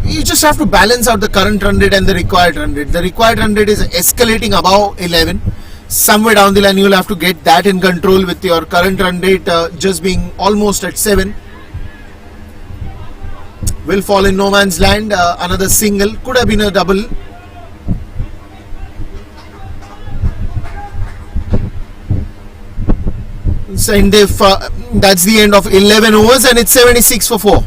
You just have to balance out the current run rate and the required run rate. The required run rate is escalating above 11. Somewhere down the line you will have to get that in control with your current run rate just being almost at 7. will fall in no man's land. Another single, could have been a double. And if that's the end of 11 overs, and it's 76 for 4.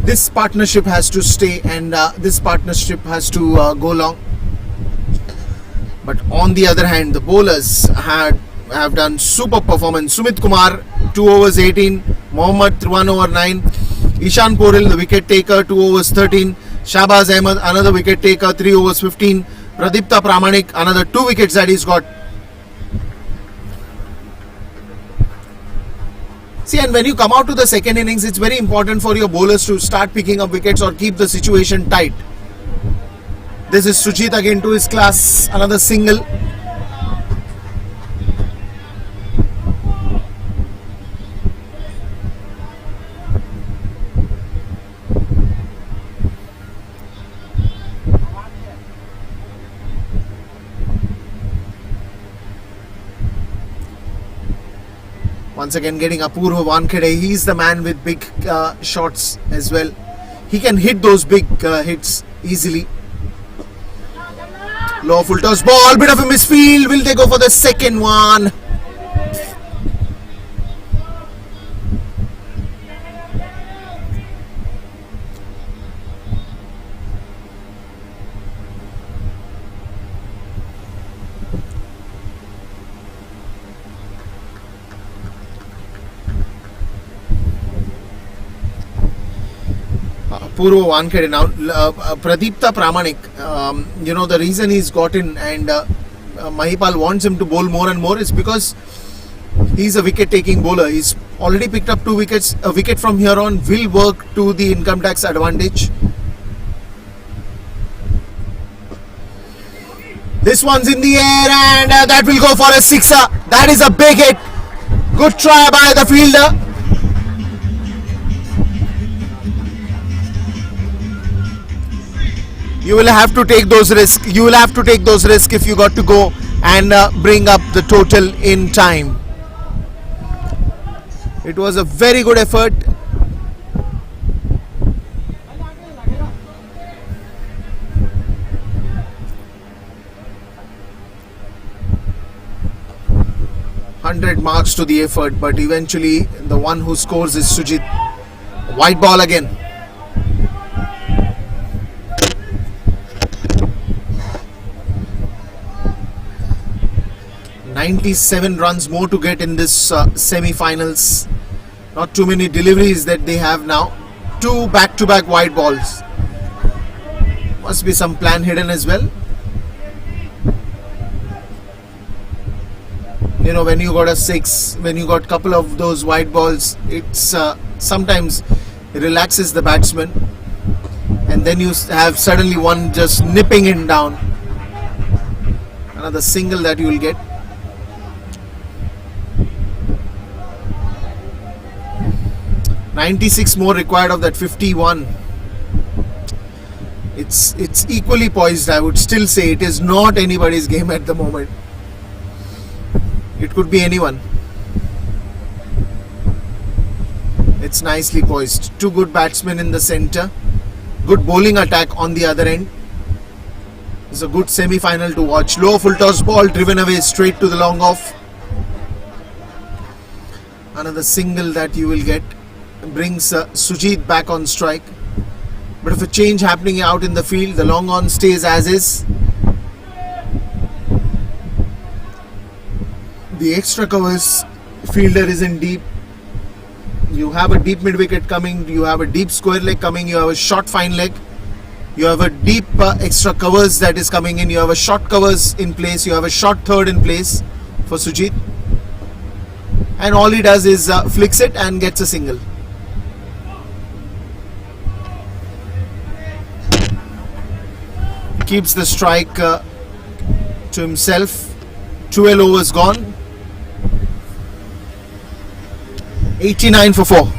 This partnership has to stay, and this partnership has to go long. But on the other hand, the bowlers have done super performance. Sumit Kumar 2 overs 18, Mohammad 1 over 9, Ishan Poril the wicket taker 2 overs 13, Shahbaz Ahmed another wicket taker 3 overs 15, Pradipta Pramanik another 2 wickets that he's got. See, and when you come out to the second innings, it's very important for your bowlers to start picking up wickets or keep the situation tight. This is Sujit again to his class, another single. Once again getting Apurva Wankhede. He's the man with big shots as well. He can hit those big hits easily. Low full toss ball, bit of a misfield. Will they go for the second one? Apurva Wankhede now. Pradipta Pramanik, the reason he's got in, and Mahipal wants him to bowl more and more is because he's a wicket taking bowler. He's already picked up 2 wickets. A wicket from here on will work to the income tax advantage. This one's in the air, and that will go for a sixer. That is a big hit. Good try by the fielder. You will have to take those risks. You will have to take those risks if you got to go and bring up the total in time. It was a very good effort. Marks to the effort, but eventually the one who scores is Sujit. White ball again. $97 runs more to get in this semi-finals. Not too many deliveries that they have now. 2 back-to-back white balls. Must be some plan hidden as well. When you got a 6, when you got a couple of those white balls, it's sometimes it relaxes the batsman, and then you have suddenly one just nipping it down. Another single that you will get. $96 more required of that 51. It's equally poised. I would still say it is not anybody's game at the moment. It could be anyone. It's nicely poised. 2 good batsmen in the center. Good bowling attack on the other end. It's a good semi-final to watch. Low full toss ball driven away straight to the long off. Another single that you will get brings Sujit back on strike. Bit of a change happening out in the field. The long on stays as is. The extra covers fielder is in deep. You have a deep mid wicket coming. You have a deep square leg coming. You have a short fine leg. You have a deep extra covers that is coming in. You have a short covers in place. You have a short third in place for Sujit. and all he does is flicks it and gets a single. Keeps the strike to himself. 12 overs gone. 89 for 4.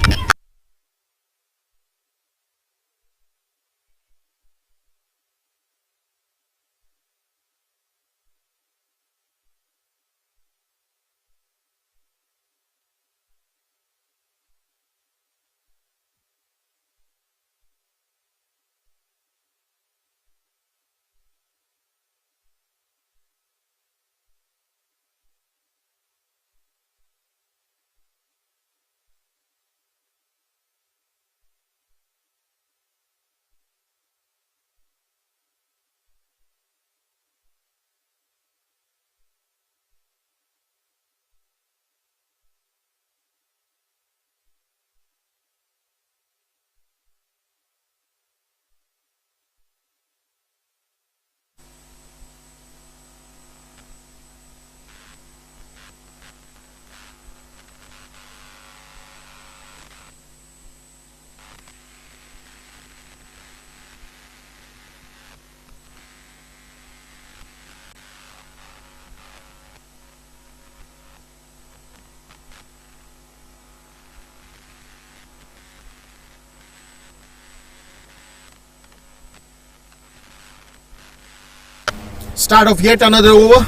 Start of yet another over,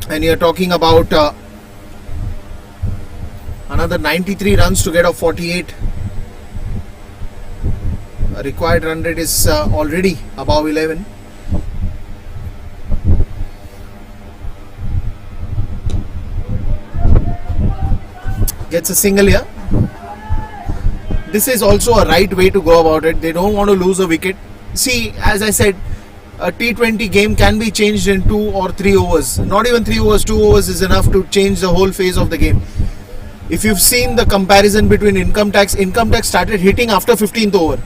and you're talking about another 93 runs to get off 48. Required run rate is already above 11. Gets a single here. This is also a right way to go about it. They don't want to lose a wicket. See, as I said, a T20 game can be changed in 2 or 3 overs. Not even 3 overs, 2 overs is enough to change the whole phase of the game. If you've seen the comparison between Income Tax started hitting after 15th over.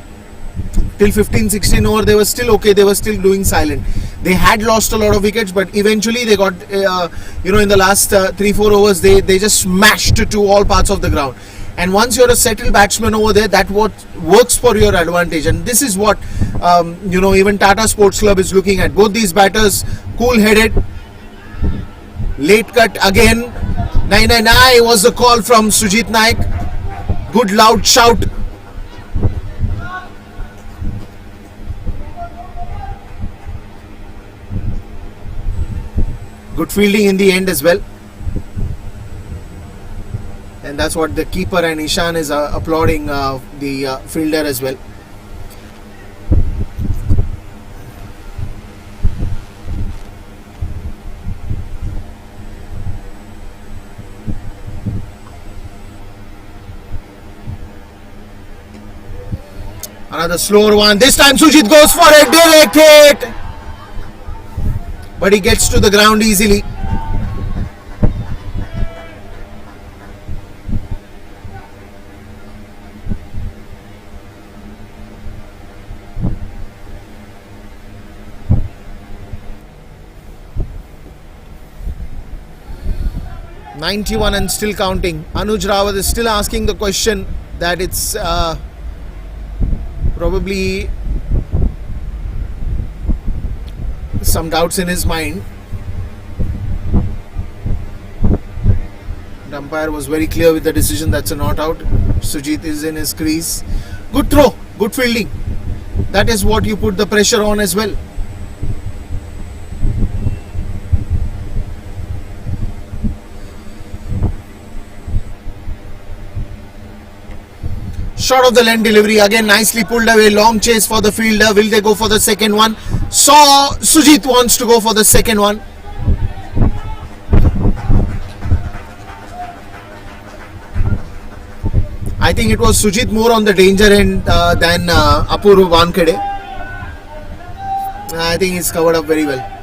Till 15-16 over, they were still okay, they were still doing silent. They had lost a lot of wickets, but eventually they got, in the last 3-4 overs, they just smashed to all parts of the ground. And once you're a settled batsman over there, that what works for your advantage. And this is what, even Tata Sports Club is looking at. Both these batters, cool-headed. Late cut again. 9-9 was the call from Sujit Naik. Good loud shout. Good fielding in the end as well. And that's what the keeper and Ishan is applauding the fielder as well. Another slower one. This time Sujit goes for a direct hit. But he gets to the ground easily. .91 and still counting. Anuj Rawat is still asking the question that it's probably some doubts in his mind. The umpire was very clear with the decision. That's a not out. Sujit is in his crease. Good throw, good fielding. That is what you put the pressure on as well. Short of the length delivery, again nicely pulled away, long chase for the fielder. Will they go for the second one? Sujit wants to go for the second one. I think it was Sujit more on the danger end than Apurva Wankhede. I think he's covered up very well.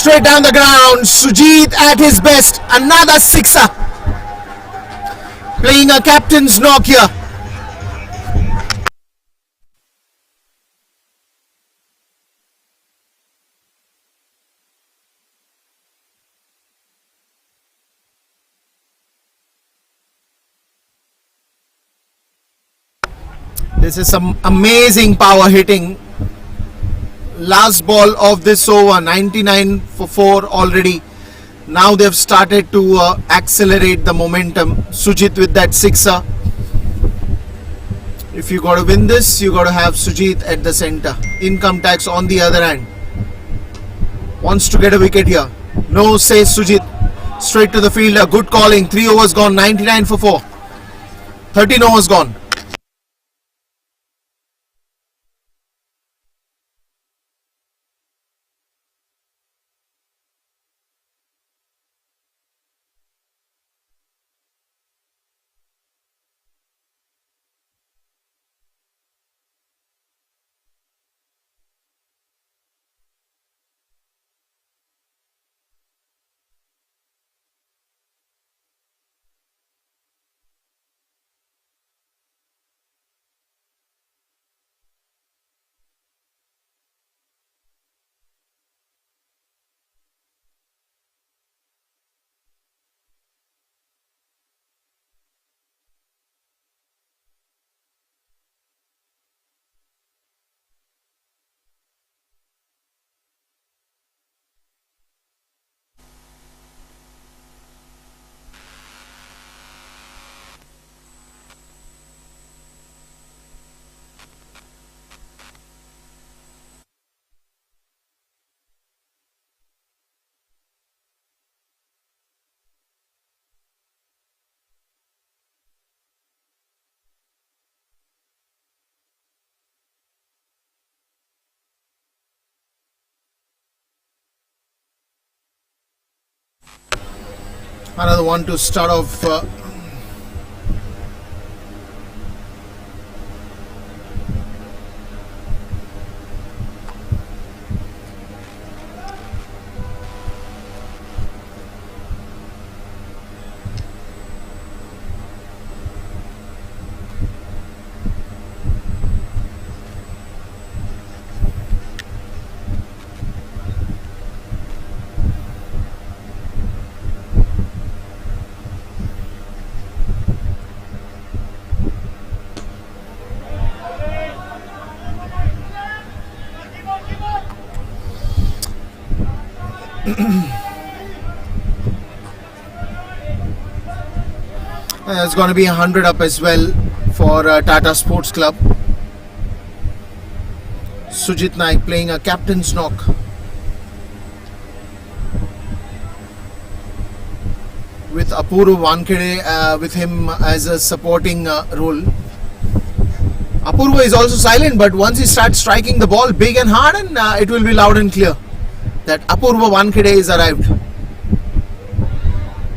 straight down the ground. Sujit at his best. Another sixer. Playing a captain's knock here. This is some amazing power hitting. Last ball of this over, 99 for 4 already. Now they've started to accelerate the momentum. Sujit with that sixer. If you got to win this, you got to have Sujit at the center. Income tax on the other hand. Wants to get a wicket here. No, says Sujit. Straight to the fielder. Good calling. 3 overs gone. 99 for 4. 13 overs gone. Another one to start off. There's going to be 100 up as well for Tata Sports Club. Sujit Naik playing a captain's knock. With Apurva Wankhede with him as a supporting role. Apurva is also silent, but once he starts striking the ball big and hard, and it will be loud and clear that Apurva Wankhede is arrived.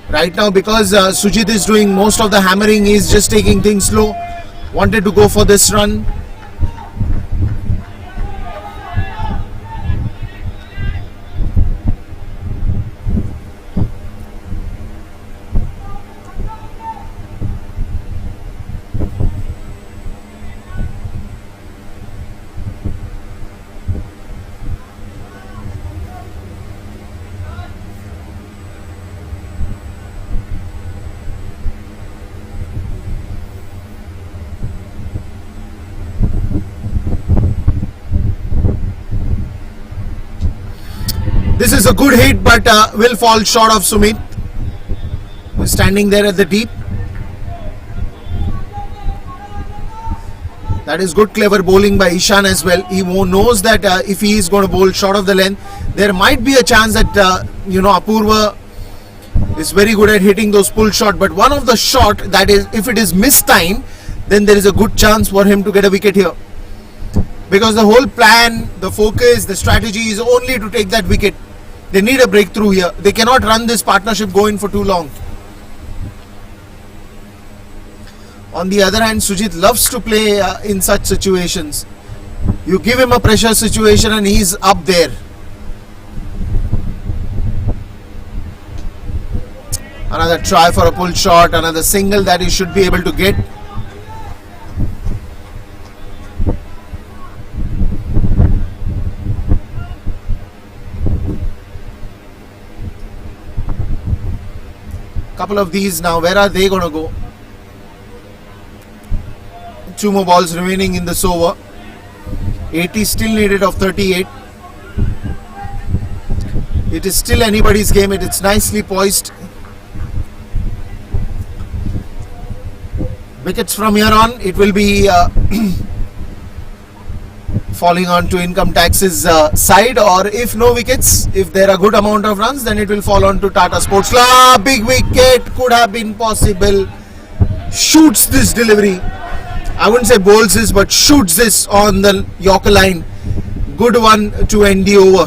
Right now, because Sujit is doing most of the hammering, he is just taking things slow. Wanted to go for this run. This is a good hit, but will fall short of Sumit, who's standing there at the deep. That is good, clever bowling by Ishan as well. He knows that if he is going to bowl short of the length, there might be a chance that Apurva is very good at hitting those pull shot. But one of the shot that is, if it is mistimed, then there is a good chance for him to get a wicket here. Because the whole plan, the focus, the strategy is only to take that wicket. They need a breakthrough here. They cannot run this partnership going for too long. On the other hand, Sujit loves to play in such situations. You give him a pressure situation and he's up there. Another try for a pull shot, another single that he should be able to get. Couple of these now, where are they going to go? 2 more balls remaining in this over. 80 still needed of 38. It is still anybody's game. It's nicely poised. Wickets from here on, it will be falling on to income tax's side, or if no wickets, if there are good amount of runs, then it will fall on to Tata Sports Club. Big wicket could have been possible. Shoots this delivery. I wouldn't say bowls this, but shoots this on the Yorker line. Good one to end the over.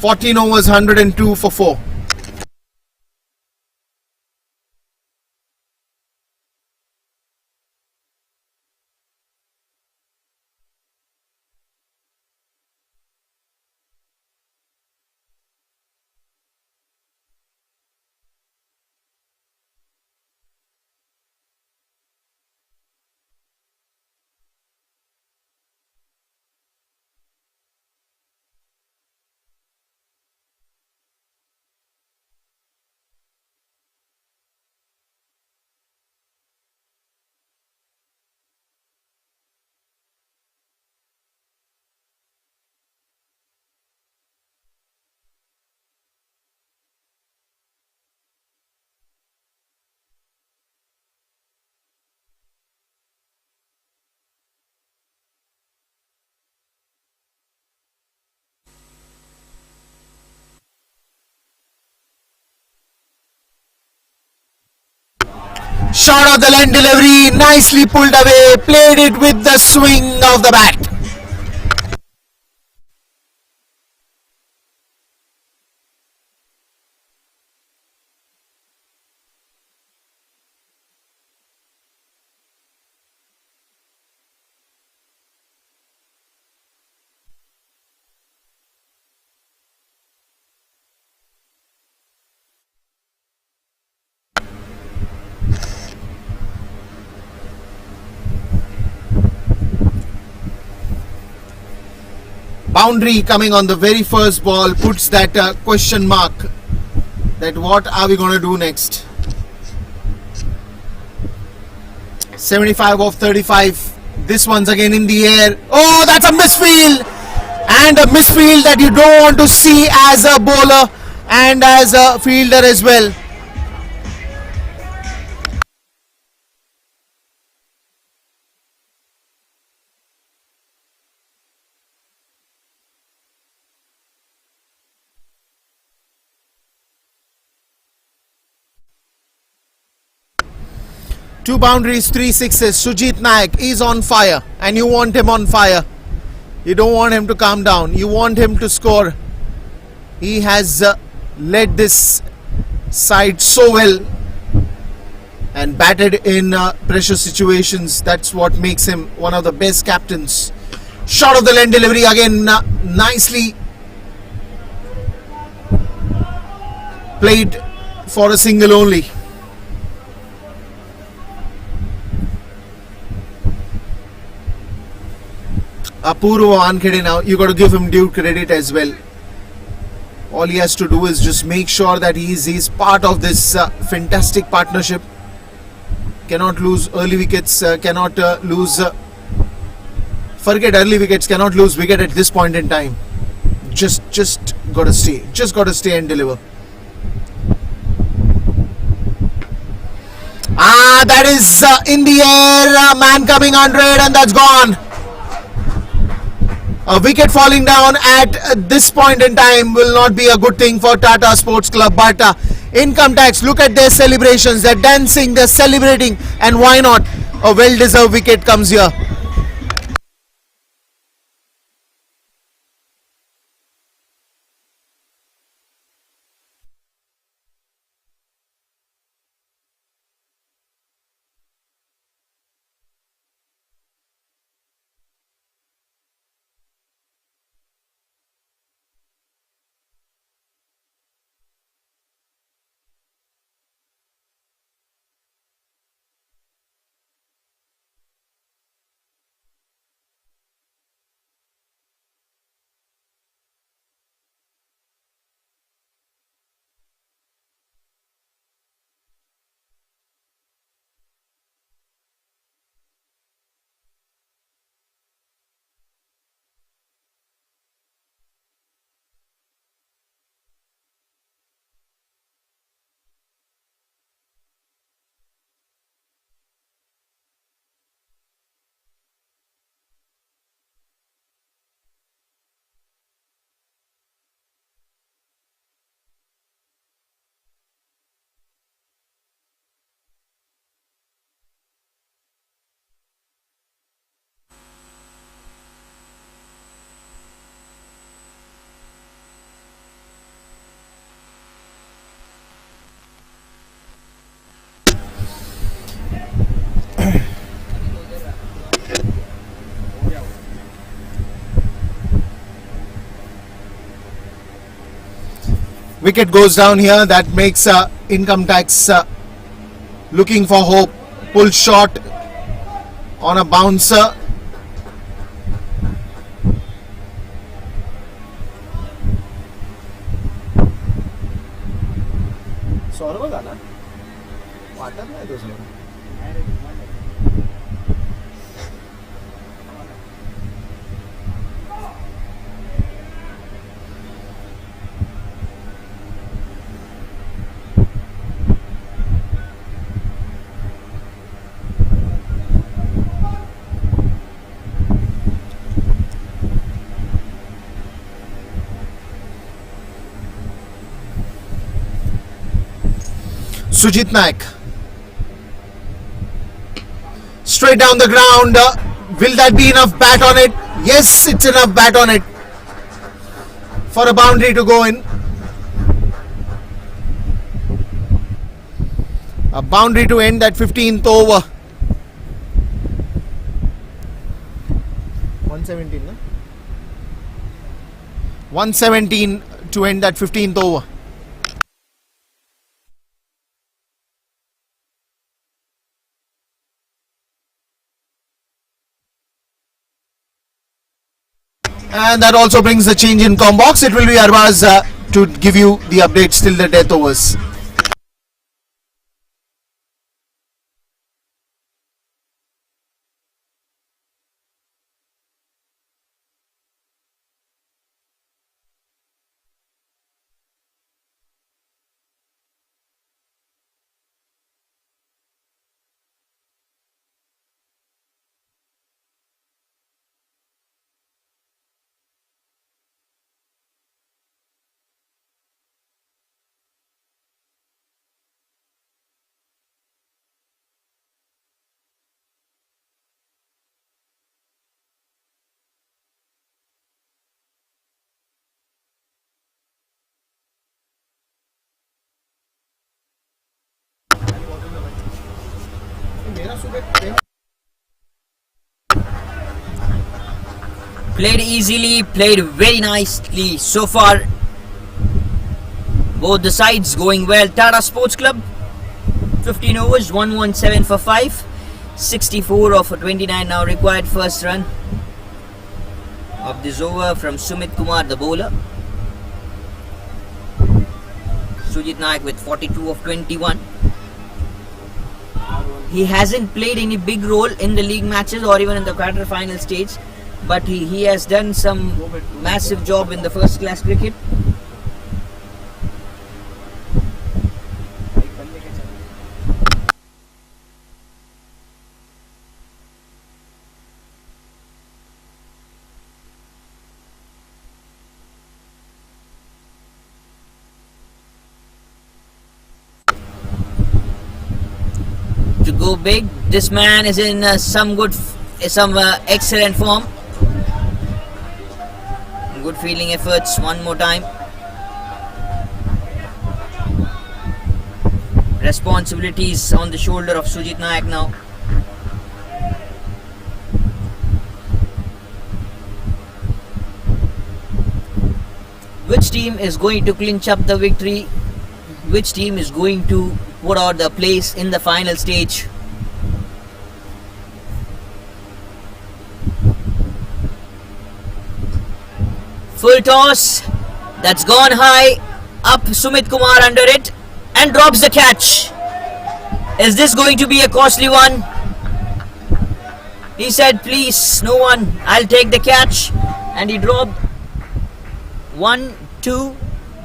14 overs, 102 for 4. Shot of the line delivery, nicely pulled away, played it with the swing of the bat. Boundary coming on the very first ball puts that question mark that what are we going to do next. 75 of 35. This one's again in the air. Oh, that's a misfield, and a misfield that you don't want to see as a bowler and as a fielder as well. Two boundaries, 3 sixes. Sujit Nayak is on fire, and you want him on fire. You don't want him to calm down. You want him to score. He has led this side so well and batted in pressure situations. That's what makes him one of the best captains. Shot of the lane delivery again, nicely played for a single only. Apurva Wankhede now, you got to give him due credit as well. All he has to do is just make sure that he's part of this fantastic partnership. Cannot lose early wickets, cannot lose forget early wickets, cannot lose wicket at this point in time. Just got to stay and deliver. That is in the air, man coming 100, and that's gone. A wicket falling down at this point in time will not be a good thing for Tata Sports Club, but income tax, look at their celebrations, they're dancing, they're celebrating, and why not? A well-deserved wicket comes here. Wicket goes down here. That makes income tax looking for hope. Pull shot on a bouncer. Sujit Naik. Straight down the ground. Will that be enough bat on it? Yes, it's enough bat on it for a boundary to go in. A boundary to end that 15th over. 117, no? 117 to end that 15th over. And that also brings the change in com box. It will be Arbaz to give you the updates till the death overs. Played easily, played very nicely so far. Both the sides going well. Tata Sports Club, 15 overs, 117 for 5. 64 of 29 now required. First run of this over from Sumit Kumar, the bowler. Sujit Naik with 42 of 21. He hasn't played any big role in the league matches or even in the quarter-final stage, but he has done some massive job in the first class cricket. To go big, this man is in some excellent form. Good fielding efforts one more time. Responsibilities on the shoulder of Sujit Naik now. Which team is going to clinch up the victory? Which team is going to put out the place in the final stage? Full toss, that's gone high, up Sumit Kumar under it and drops the catch. Is this going to be a costly one? He said, please, no one, I'll take the catch. And he dropped 1, 2,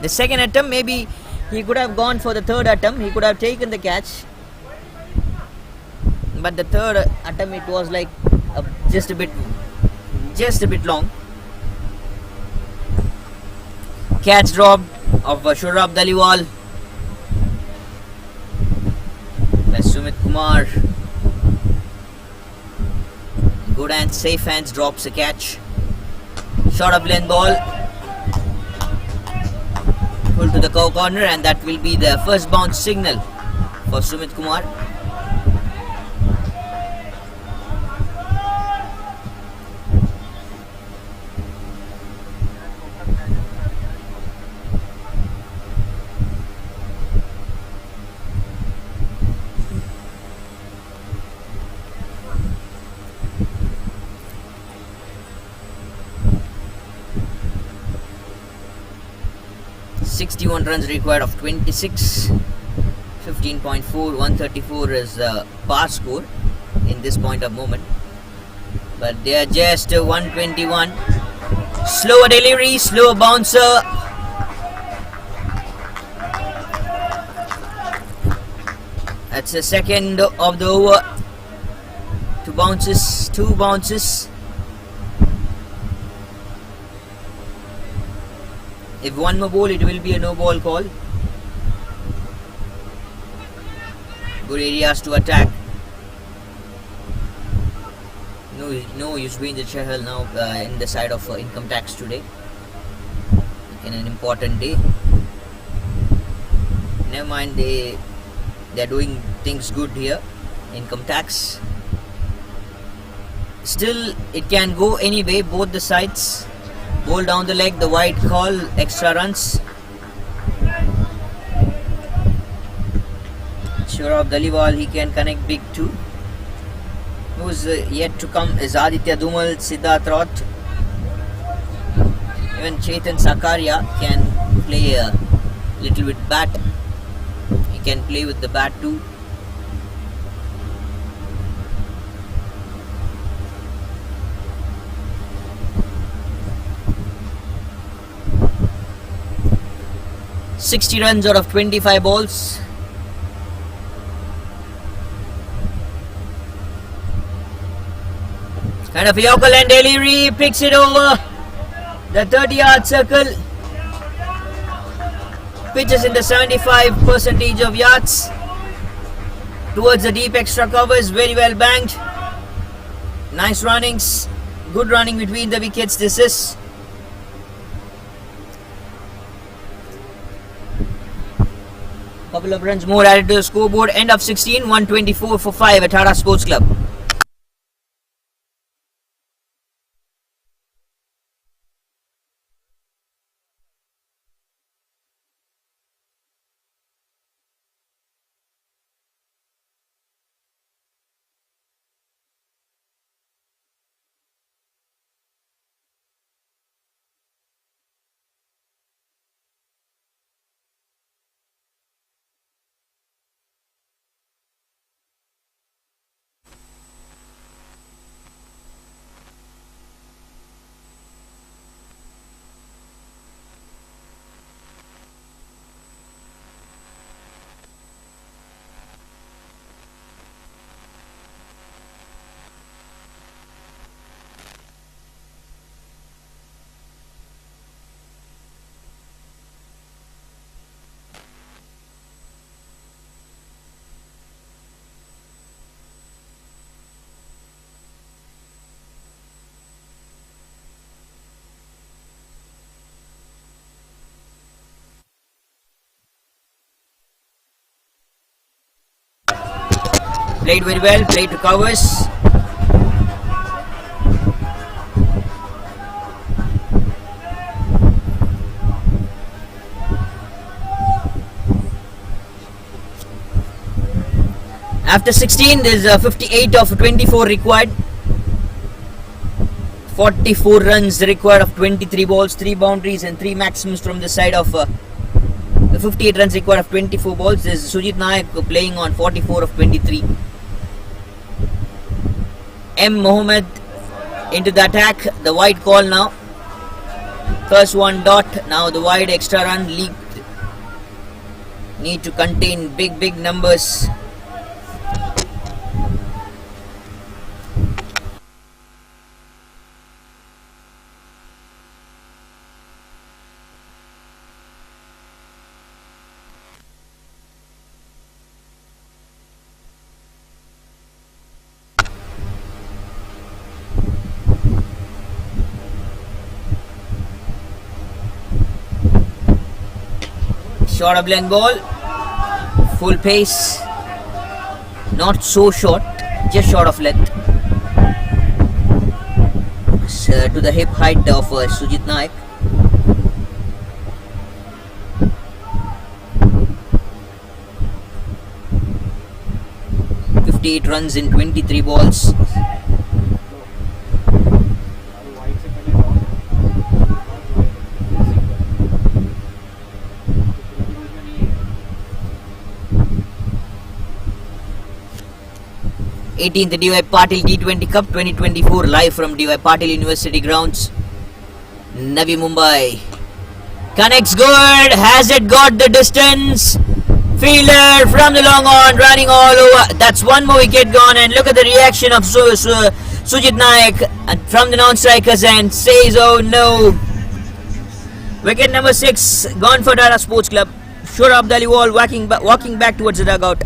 the second attempt. Maybe he could have gone for the third attempt, he could have taken the catch. But the third attempt, it was like just a bit long. Catch drop of Shurab Daliwal. That's Sumit Kumar. Good and safe hands, drops a catch. Short up lane ball. Pull to the corner, and that will be the first bounce signal for Sumit Kumar. 61 runs required of 26. 15.4, 134 is the par score in this point of moment. But they are just 121. Slower delivery, slower bouncer. That's the second of the over. Two bounces. If one more ball, it will be a no ball call. Good areas to attack. No Yuzvendra Chahal now in the side of income tax today. In an important day. Never mind, they're doing things good here. Income tax. Still, it can go any way, both the sides. Ball down the leg, the wide call, extra runs. Saurabh Dhaliwal, he can connect big too. Who's yet to come is Aditya Dhumal, Siddharth Roth. Even Chetan Sakaria can play a little with bat. He can play with the bat too. $60 runs out of 25 balls. Kind of Yorker and delivery, picks it over the 30-yard circle. Pitches in the 75% of yards towards the deep extra covers. Very well banked. Nice runnings. Good running between the wickets. This is. Couple of runs more added to the scoreboard. End of 16, 124 for 5 at Tata Sports Club. Played very well, played to covers. After 16, there is 58 of 24 required. 44 runs required of 23 balls, 3 boundaries and 3 maximums from the side of 58 runs required of 24 balls. There is Sujit Nayak playing on 44 of 23. M. Mohammed into the attack. The wide call now. First one dot. Now the wide extra run leaked. Need to contain big numbers. Short of length ball, full pace, not so short, just short of length. To the hip height of Sujit Nayak. $58 runs in 23 balls. 18th DY Patil T20 Cup 2024 live from DY Patil University grounds, Navi Mumbai. Connects good, has it got the distance? Fielder from the long on, running all over. That's one more wicket gone, and look at the reaction of Sujit Naik from the non-strikers and says, oh no. Wicket number 6 gone for Tata Sports Club. Shurab Daliwal walking back towards the dugout.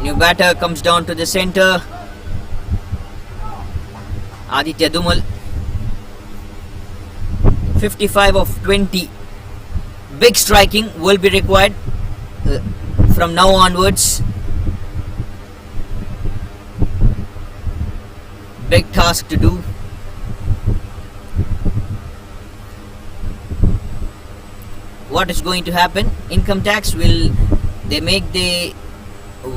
New batter comes down to the centre. Aditya Dumal. 55 of 20. Big striking will be required from now onwards. Big task to do. What is going to happen? Income tax, will they make the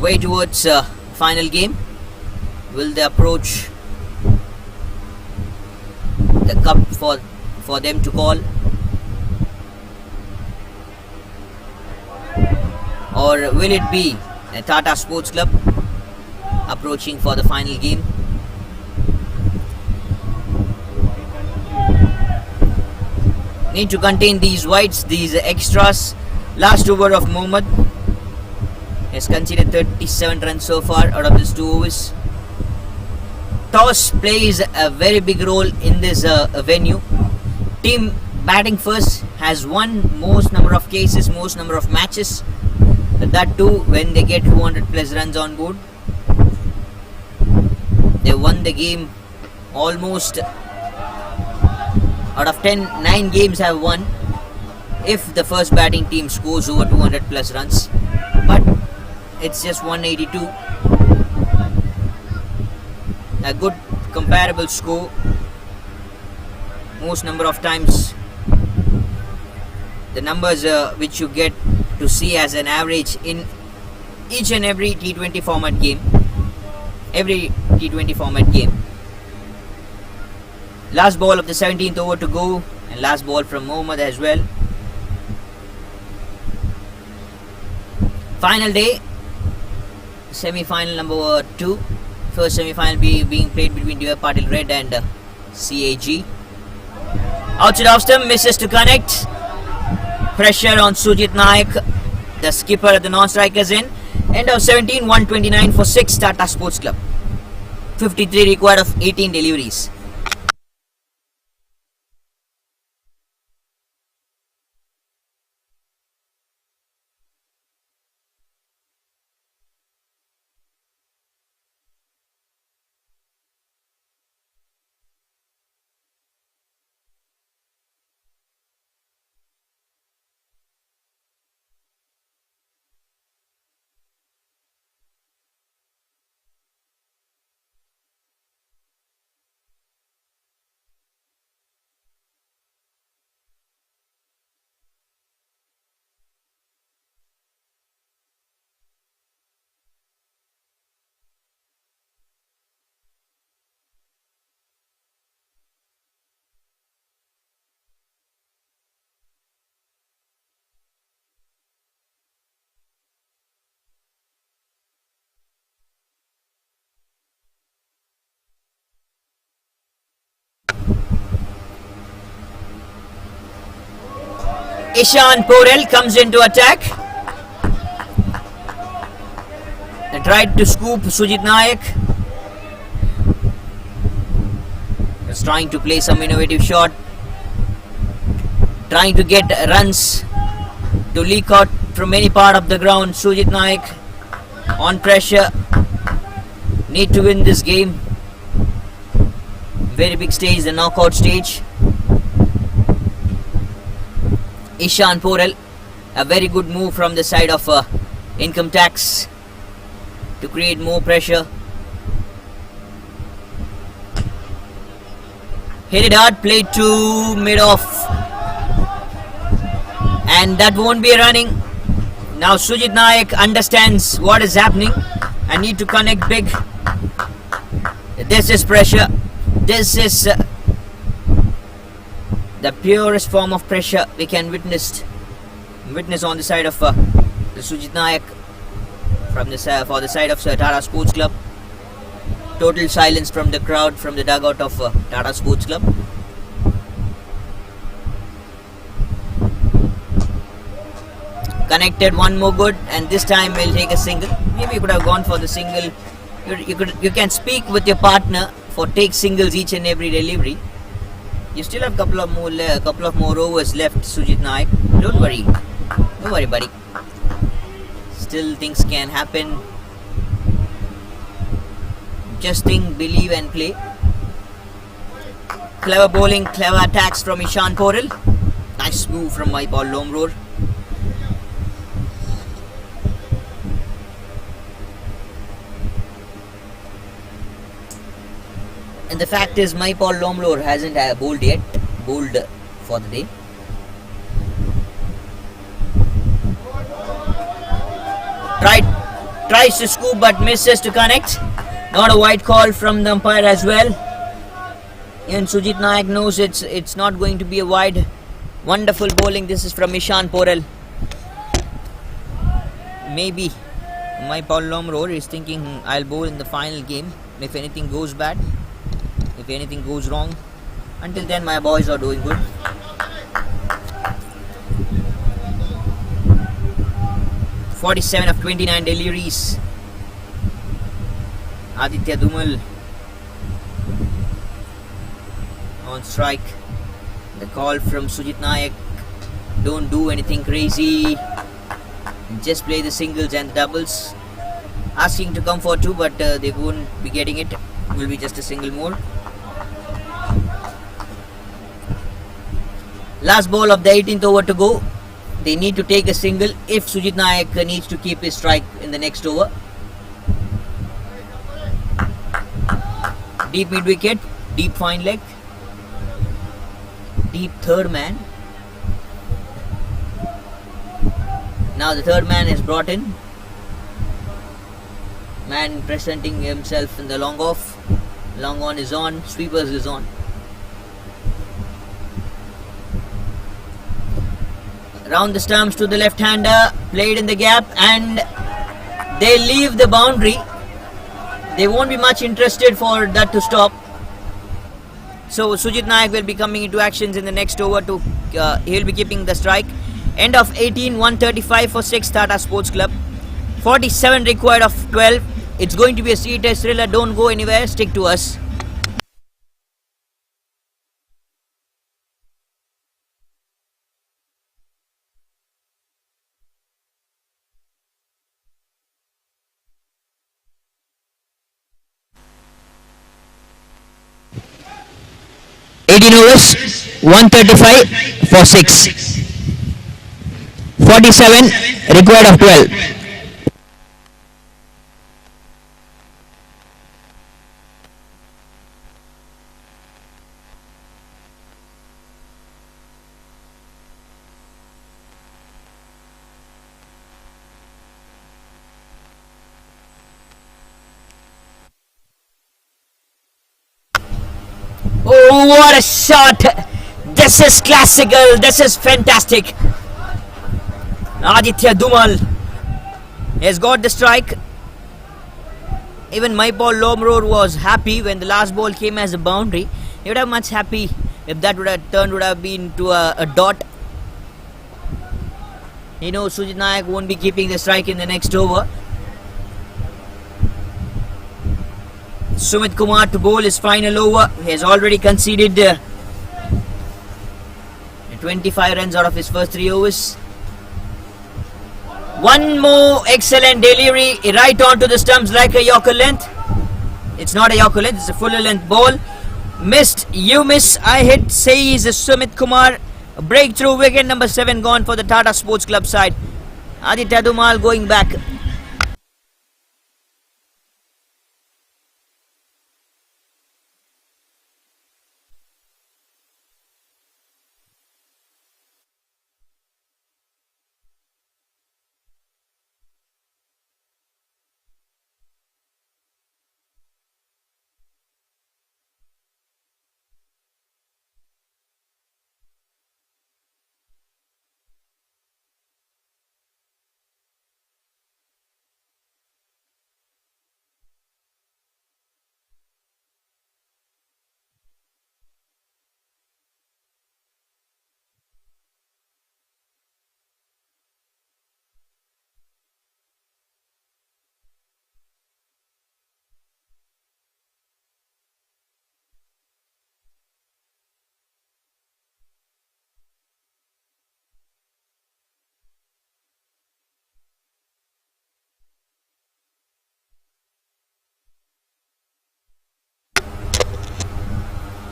way towards final game? Will they approach the cup for them to call, or will it be a Tata Sports Club approaching for the final game? Need to contain these wides, these extras. Last over of Mohammad has conceded 37 runs so far out of his 2 overs. Toss plays a very big role in this venue. Team batting first has won most number of cases, most number of matches. That too when they get 200 plus runs on board. They won the game almost out of 10, 9 games have won if the first batting team scores over 200 plus runs. But it's just 182. A good comparable score. Most number of times the numbers which you get to see as an average in each and every T20 format game. Every T20 format game. Last ball of the 17th over to go, and last ball from Mohammad as well. Final day, semi-final number 2. First semi-final being played between DY Patil Red and CAG. Outside off stump, misses to connect. Pressure on Sujit Naik, the skipper at the non-strikers end. End of 17, 129 for 6 Tata Sports Club. 53 required of 18 deliveries. Ishan Porel comes into attack. They tried to scoop Sujit Nayak. He's trying to play some innovative shot. Trying to get runs to leak out from any part of the ground. Sujit Nayak on pressure. Need to win this game. Very big stage, the knockout stage. Ishan Porel, a very good move from the side of income tax to create more pressure. Hit it hard, played to mid-off. And that won't be running. Now Sujit Nayak understands what is happening and need to connect big. This is pressure. This is the purest form of pressure we can witness on the side of Sujit Nayak from the for the side of Tata Sports Club. Total silence from the crowd, from the dugout of Tata Sports Club. Connected, one more good, and this time we'll take a single. Maybe you could have gone for the single. You can speak with your partner for take singles each and every delivery. You still have a couple of more overs left, Sujit Nayak. Don't worry, buddy. Still things can happen. Just think, believe, and play. Clever bowling, clever attacks from Ishan Porel. Nice move from my ball, Lomror. And the fact is, my Paul Lomlor hasn't bowled yet, bowled for the day. Tries to scoop but misses to connect. Not a wide call from the umpire as well. And Sujit Nayak knows it's not going to be a wide. Wonderful bowling. This is from Ishan Porel. Maybe my Paul Lomlor is thinking I'll bowl in the final game if anything goes bad. If anything goes wrong. Until then, my boys are doing good. (47 of 29 deliveries). Aditya Dumal on strike. The call from Sujit Nayak: don't do anything crazy. Just play the singles and the doubles. Asking to come for two, but they won't be getting it. Will be just a single more. Last ball of the 18th over to go. They need to take a single if Sujit Nayak needs to keep his strike in the next over. Deep mid wicket, deep fine leg, deep third man. Now the third man is brought in. Man presenting himself in the long off. Long on is on, sweepers is on. Round the stumps to the left-hander, played in the gap, and they leave the boundary. They won't be much interested for that to stop. So Sujit Nayak will be coming into actions in the next over. He'll be keeping the strike. End of 18, 135 for 6 Tata Sports Club. 47 required of 12. It's going to be a serious thriller. Don't go anywhere. Stick to us. Overs, 135 for 6. 47 required of 12. Oh, what a shot! This is classical. This is fantastic. Aditya Dumal has got the strike. Even my ball Lomror was happy when the last ball came as a boundary. He would have much happy if that would have been to a dot. He knows Sujit Nayak won't be keeping the strike in the next over. Sumit Kumar to bowl his final over. He has already conceded 25 runs out of his first 3 overs. One more excellent delivery right onto the stumps like a Yorker length. It's not a Yorker length, it's a fuller length ball. Missed, you miss, I hit, says Sumit Kumar. A breakthrough wicket number 7 gone for the Tata Sports Club side. Aditya Dumal going back.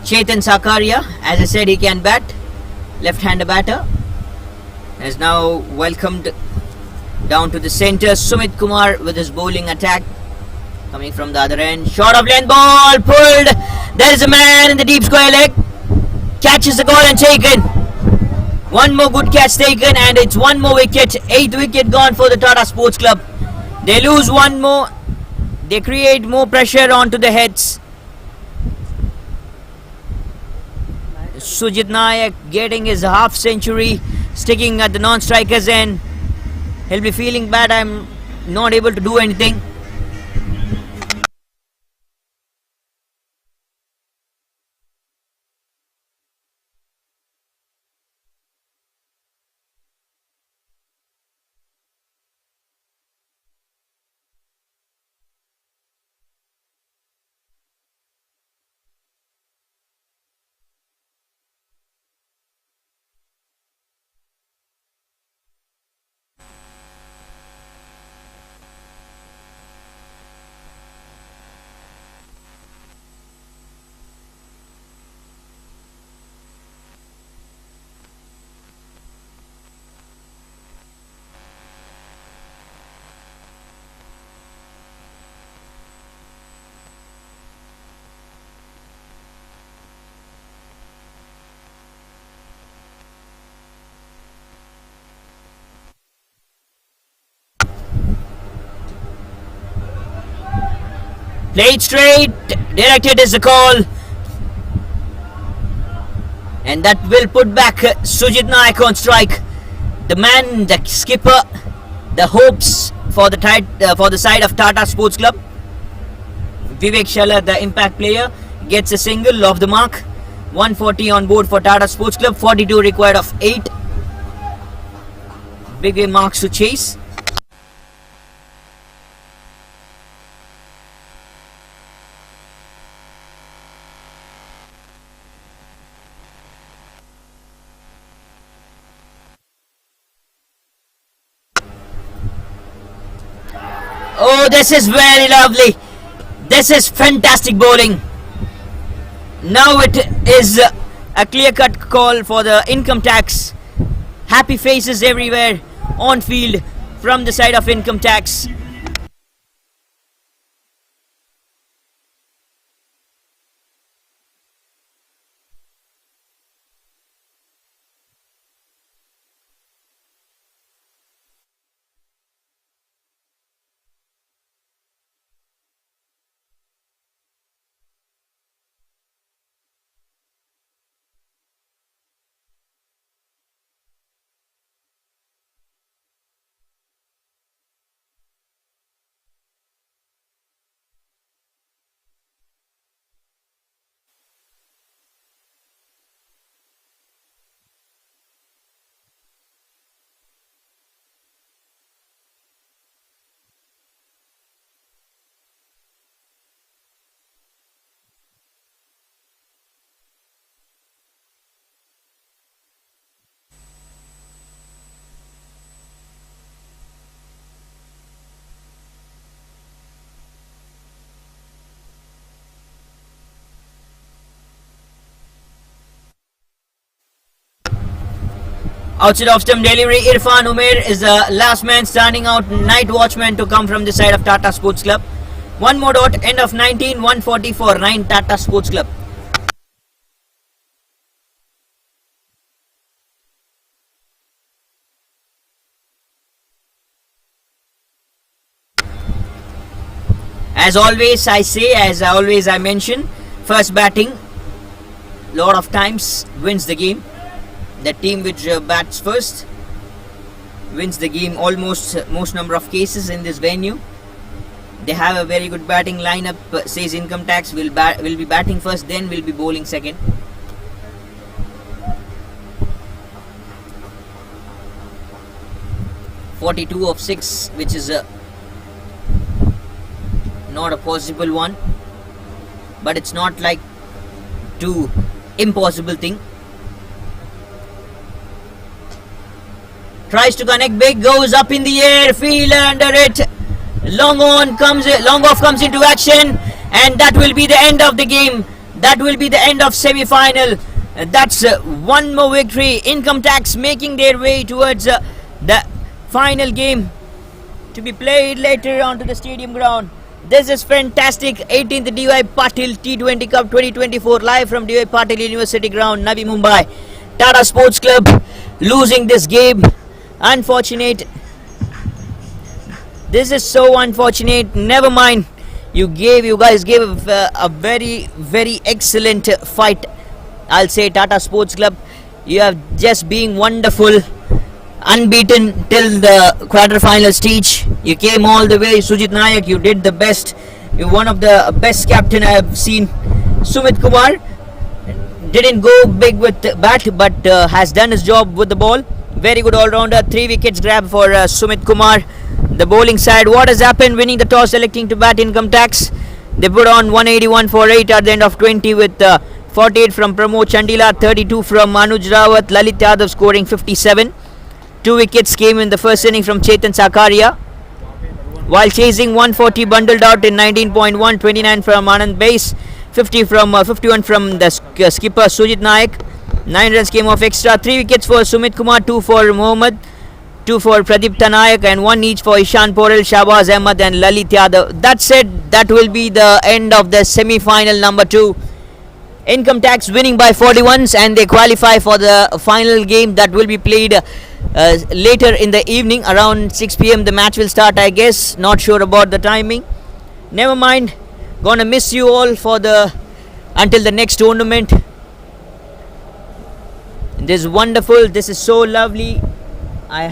Chetan Sakaria, as I said, he can bat. Left-hander batter. Has now welcomed down to the centre. Sumit Kumar with his bowling attack. Coming from the other end. Short of length ball. Pulled. There is a man in the deep square leg. Catches the ball and taken. One more good catch taken and it's one more wicket. 8th wicket gone for the Tata Sports Club. They lose one more. They create more pressure onto the heads. Sujit Nayak getting his half century, sticking at the non-strikers end. He'll be feeling bad. I'm not able to do anything. Played straight, directed is the call. And that will put back Sujit Nayak on strike. The man, the skipper, the hopes for the side of Tata Sports Club. Vivek Shala, the impact player, gets a single off the mark. 140 on board for Tata Sports Club, 42 required of 8. Big marks to chase. Oh, this is very lovely. This is fantastic bowling. Now it is a clear-cut call for the income tax. Happy faces everywhere on field from the side of income tax. Outside off stump delivery, Irfan Umair is the last man standing out, night watchman to come from the side of Tata Sports Club. One more dot, end of 19, 144, 9 Tata Sports Club. As always I say, as always I mention, first batting lot of times wins the game. The team which bats first wins the game almost most number of cases in this venue. They have a very good batting lineup, says Income Tax. Will be batting first, then will be bowling second. (42 of 6), which is not a possible one, but it's not like too impossible thing. Tries to connect big, goes up in the air, fielder under it. Long off comes into action, and that will be the end of the game. That will be the end of semi-final. That's one more victory. Income Tax making their way towards the final game to be played later onto the stadium ground. This is fantastic. 18th DY Patil T20 Cup 2024 live from DY Patil University Ground, Navi Mumbai. Tata Sports Club losing this game. Unfortunate. This is so unfortunate. Never mind. You guys gave a very excellent fight. I'll say Tata Sports Club. You have just been wonderful. Unbeaten till the quarter-final stage. You came all the way. Sujit Nayak, you did the best. You're one of the best captain I have seen. Sumit Kumar didn't go big with the bat, but has done his job with the ball. Very good all-rounder. 3 wickets grab for Sumit Kumar. The bowling side, what has happened? Winning the toss, selecting to bat. Income Tax. They put on 181 for 8 at the end of 20 with 48 from Pramod Chandila, 32 from Anuj Rawat, Lalit Yadav scoring 57. 2 wickets came in the first inning from Chetan Sakaria. While chasing 140 bundled out in 19.1, 29 from Anand Base, 51 from the skipper Sujit Nayak. 9 runs came off extra. 3 wickets for Sumit Kumar, 2 for Mohammad, 2 for Pradeep Nayak, and 1 each for Ishan Porel, Shahbaz Ahmed and Lalit Yadav. That said, that will be the end of the semi-final number 2. Income Tax winning by 41s, and they qualify for the final game that will be played later in the evening. Around 6 p.m. the match will start, I guess. Not sure about the timing. Never mind. Gonna miss you all for until the next tournament. This is wonderful. This is so lovely. I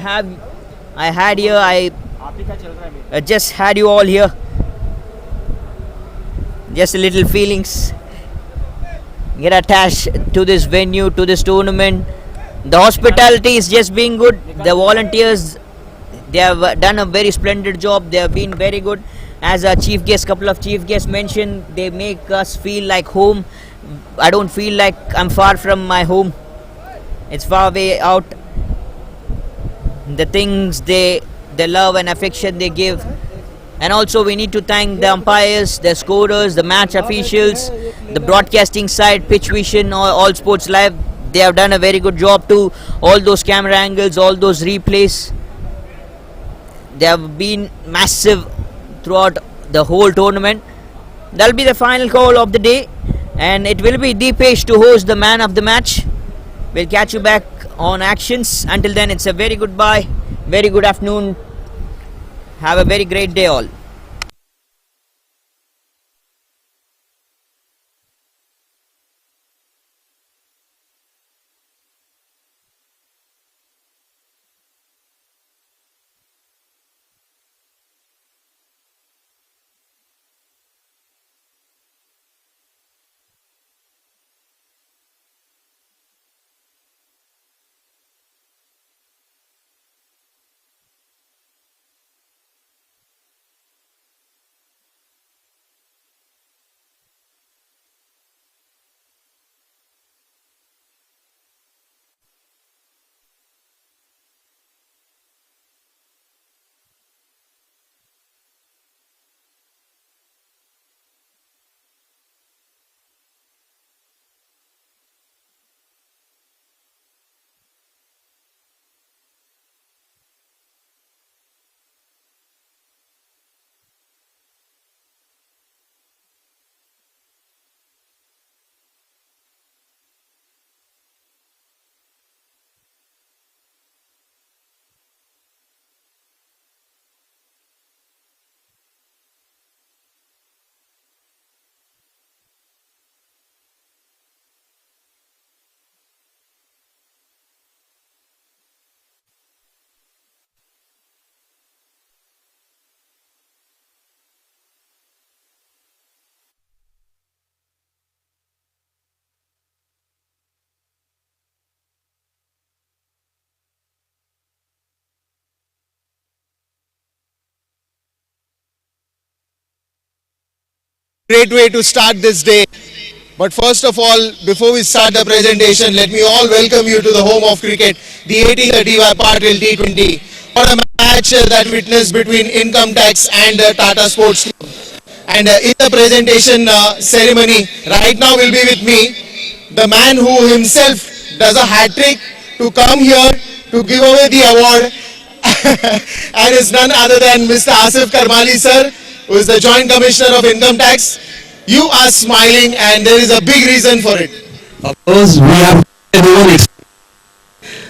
just had you all here. Just a little feelings get attached to this venue, to this tournament. The hospitality is just being good. The volunteers, they have done a very splendid job. They have been very good. As a chief guest, couple of chief guests mentioned, they make us feel like home. I don't feel like I'm far from my home. It's far away out. The things the love and affection they give. And also we need to thank the umpires, the scorers, the match officials, the broadcasting side, Pitch Vision, All Sports Live. They have done a very good job too. All those camera angles, all those replays, they have been massive throughout the whole tournament. That will be the final call of the day, and it will be Deepesh to host the man of the match. We'll catch you back on actions. Until then, it's a very goodbye, very good afternoon. Have a very great day all. great way to start this day. But first of all, before we start the presentation, let me all welcome you to the home of cricket, the 1830 Patil T20. What a match that witnessed between Income Tax and Tata Sports Club. And in the presentation ceremony, right now will be with me, the man who himself does a hat trick to come here to give away the award and is none other than Mr. Asif Karmali sir, who is the Joint Commissioner of Income Tax. You are smiling and there is a big reason for it. Of course, we have everyone.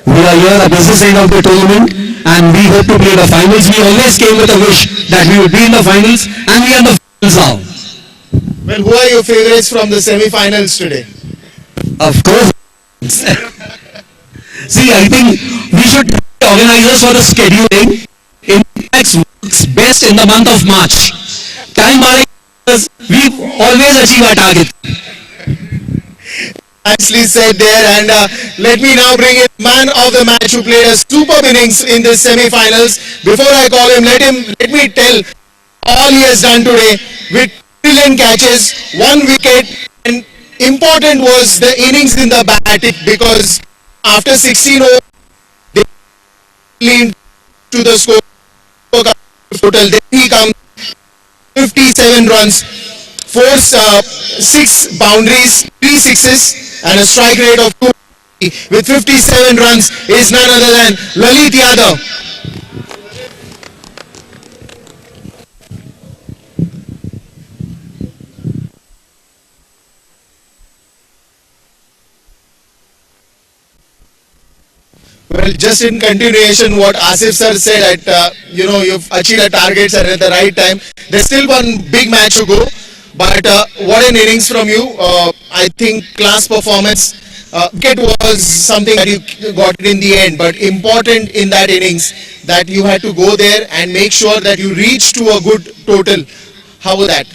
We are here at the business end of the tournament and we hope to play the finals. We always came with a wish that we would be in the finals and we are in the finals now. Well, who are your favorites from the semi-finals today? Of course. See, I think we should be organizers for the scheduling. Impact works best in the month of March. Time we always achieve our target. Nicely said there, and let me now bring in man of the match who played a superb innings in the semi-finals. Before I call him, let me tell all he has done today with brilliant catches, 1 wicket, and important was the innings in the batting, because after 16 overs they leaned to the score total. Then he comes 57 runs, 6 boundaries, 3 sixes and a strike rate of 2 with 57 runs is none other than Lalit Yadav. Well, just in continuation what Asif sir said, that you've achieved the targets at the right time. There's still one big match to go, but what an innings from you. I think class performance. Wicket was something that you got in the end, but important in that innings that you had to go there and make sure that you reach to a good total. How was that?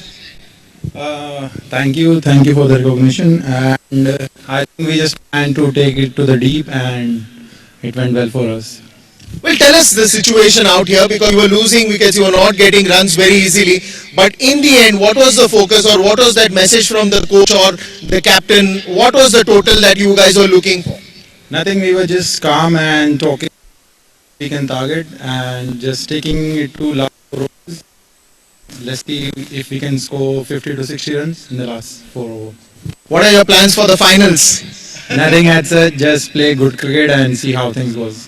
Thank you for the recognition, and I think we just planned to take it to the deep and it went well for us. Well, tell us the situation out here, because you were losing wickets, you were not getting runs very easily. But in the end, what was the focus, or what was that message from the coach or the captain? What was the total that you guys were looking for? Nothing, we were just calm and talking. We can target and just taking it to last 4 overs. Let's see if we can score 50 to 60 runs in the last 4 overs. What are your plans for the finals? Nothing at such, just play good cricket and see how things goes.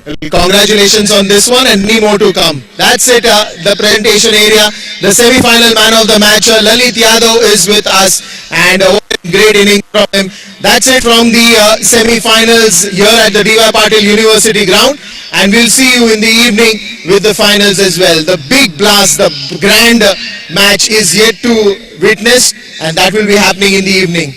Well, congratulations on this one and many more to come. That's it, the presentation area. The semi-final man of the match, Lalit Yadav, is with us, and what a great inning from him. That's it from the semi-finals here at the D.Y. Patil University ground, and we'll see you in the evening with the finals as well. The big blast, the grand match is yet to witness, and that will be happening in the evening.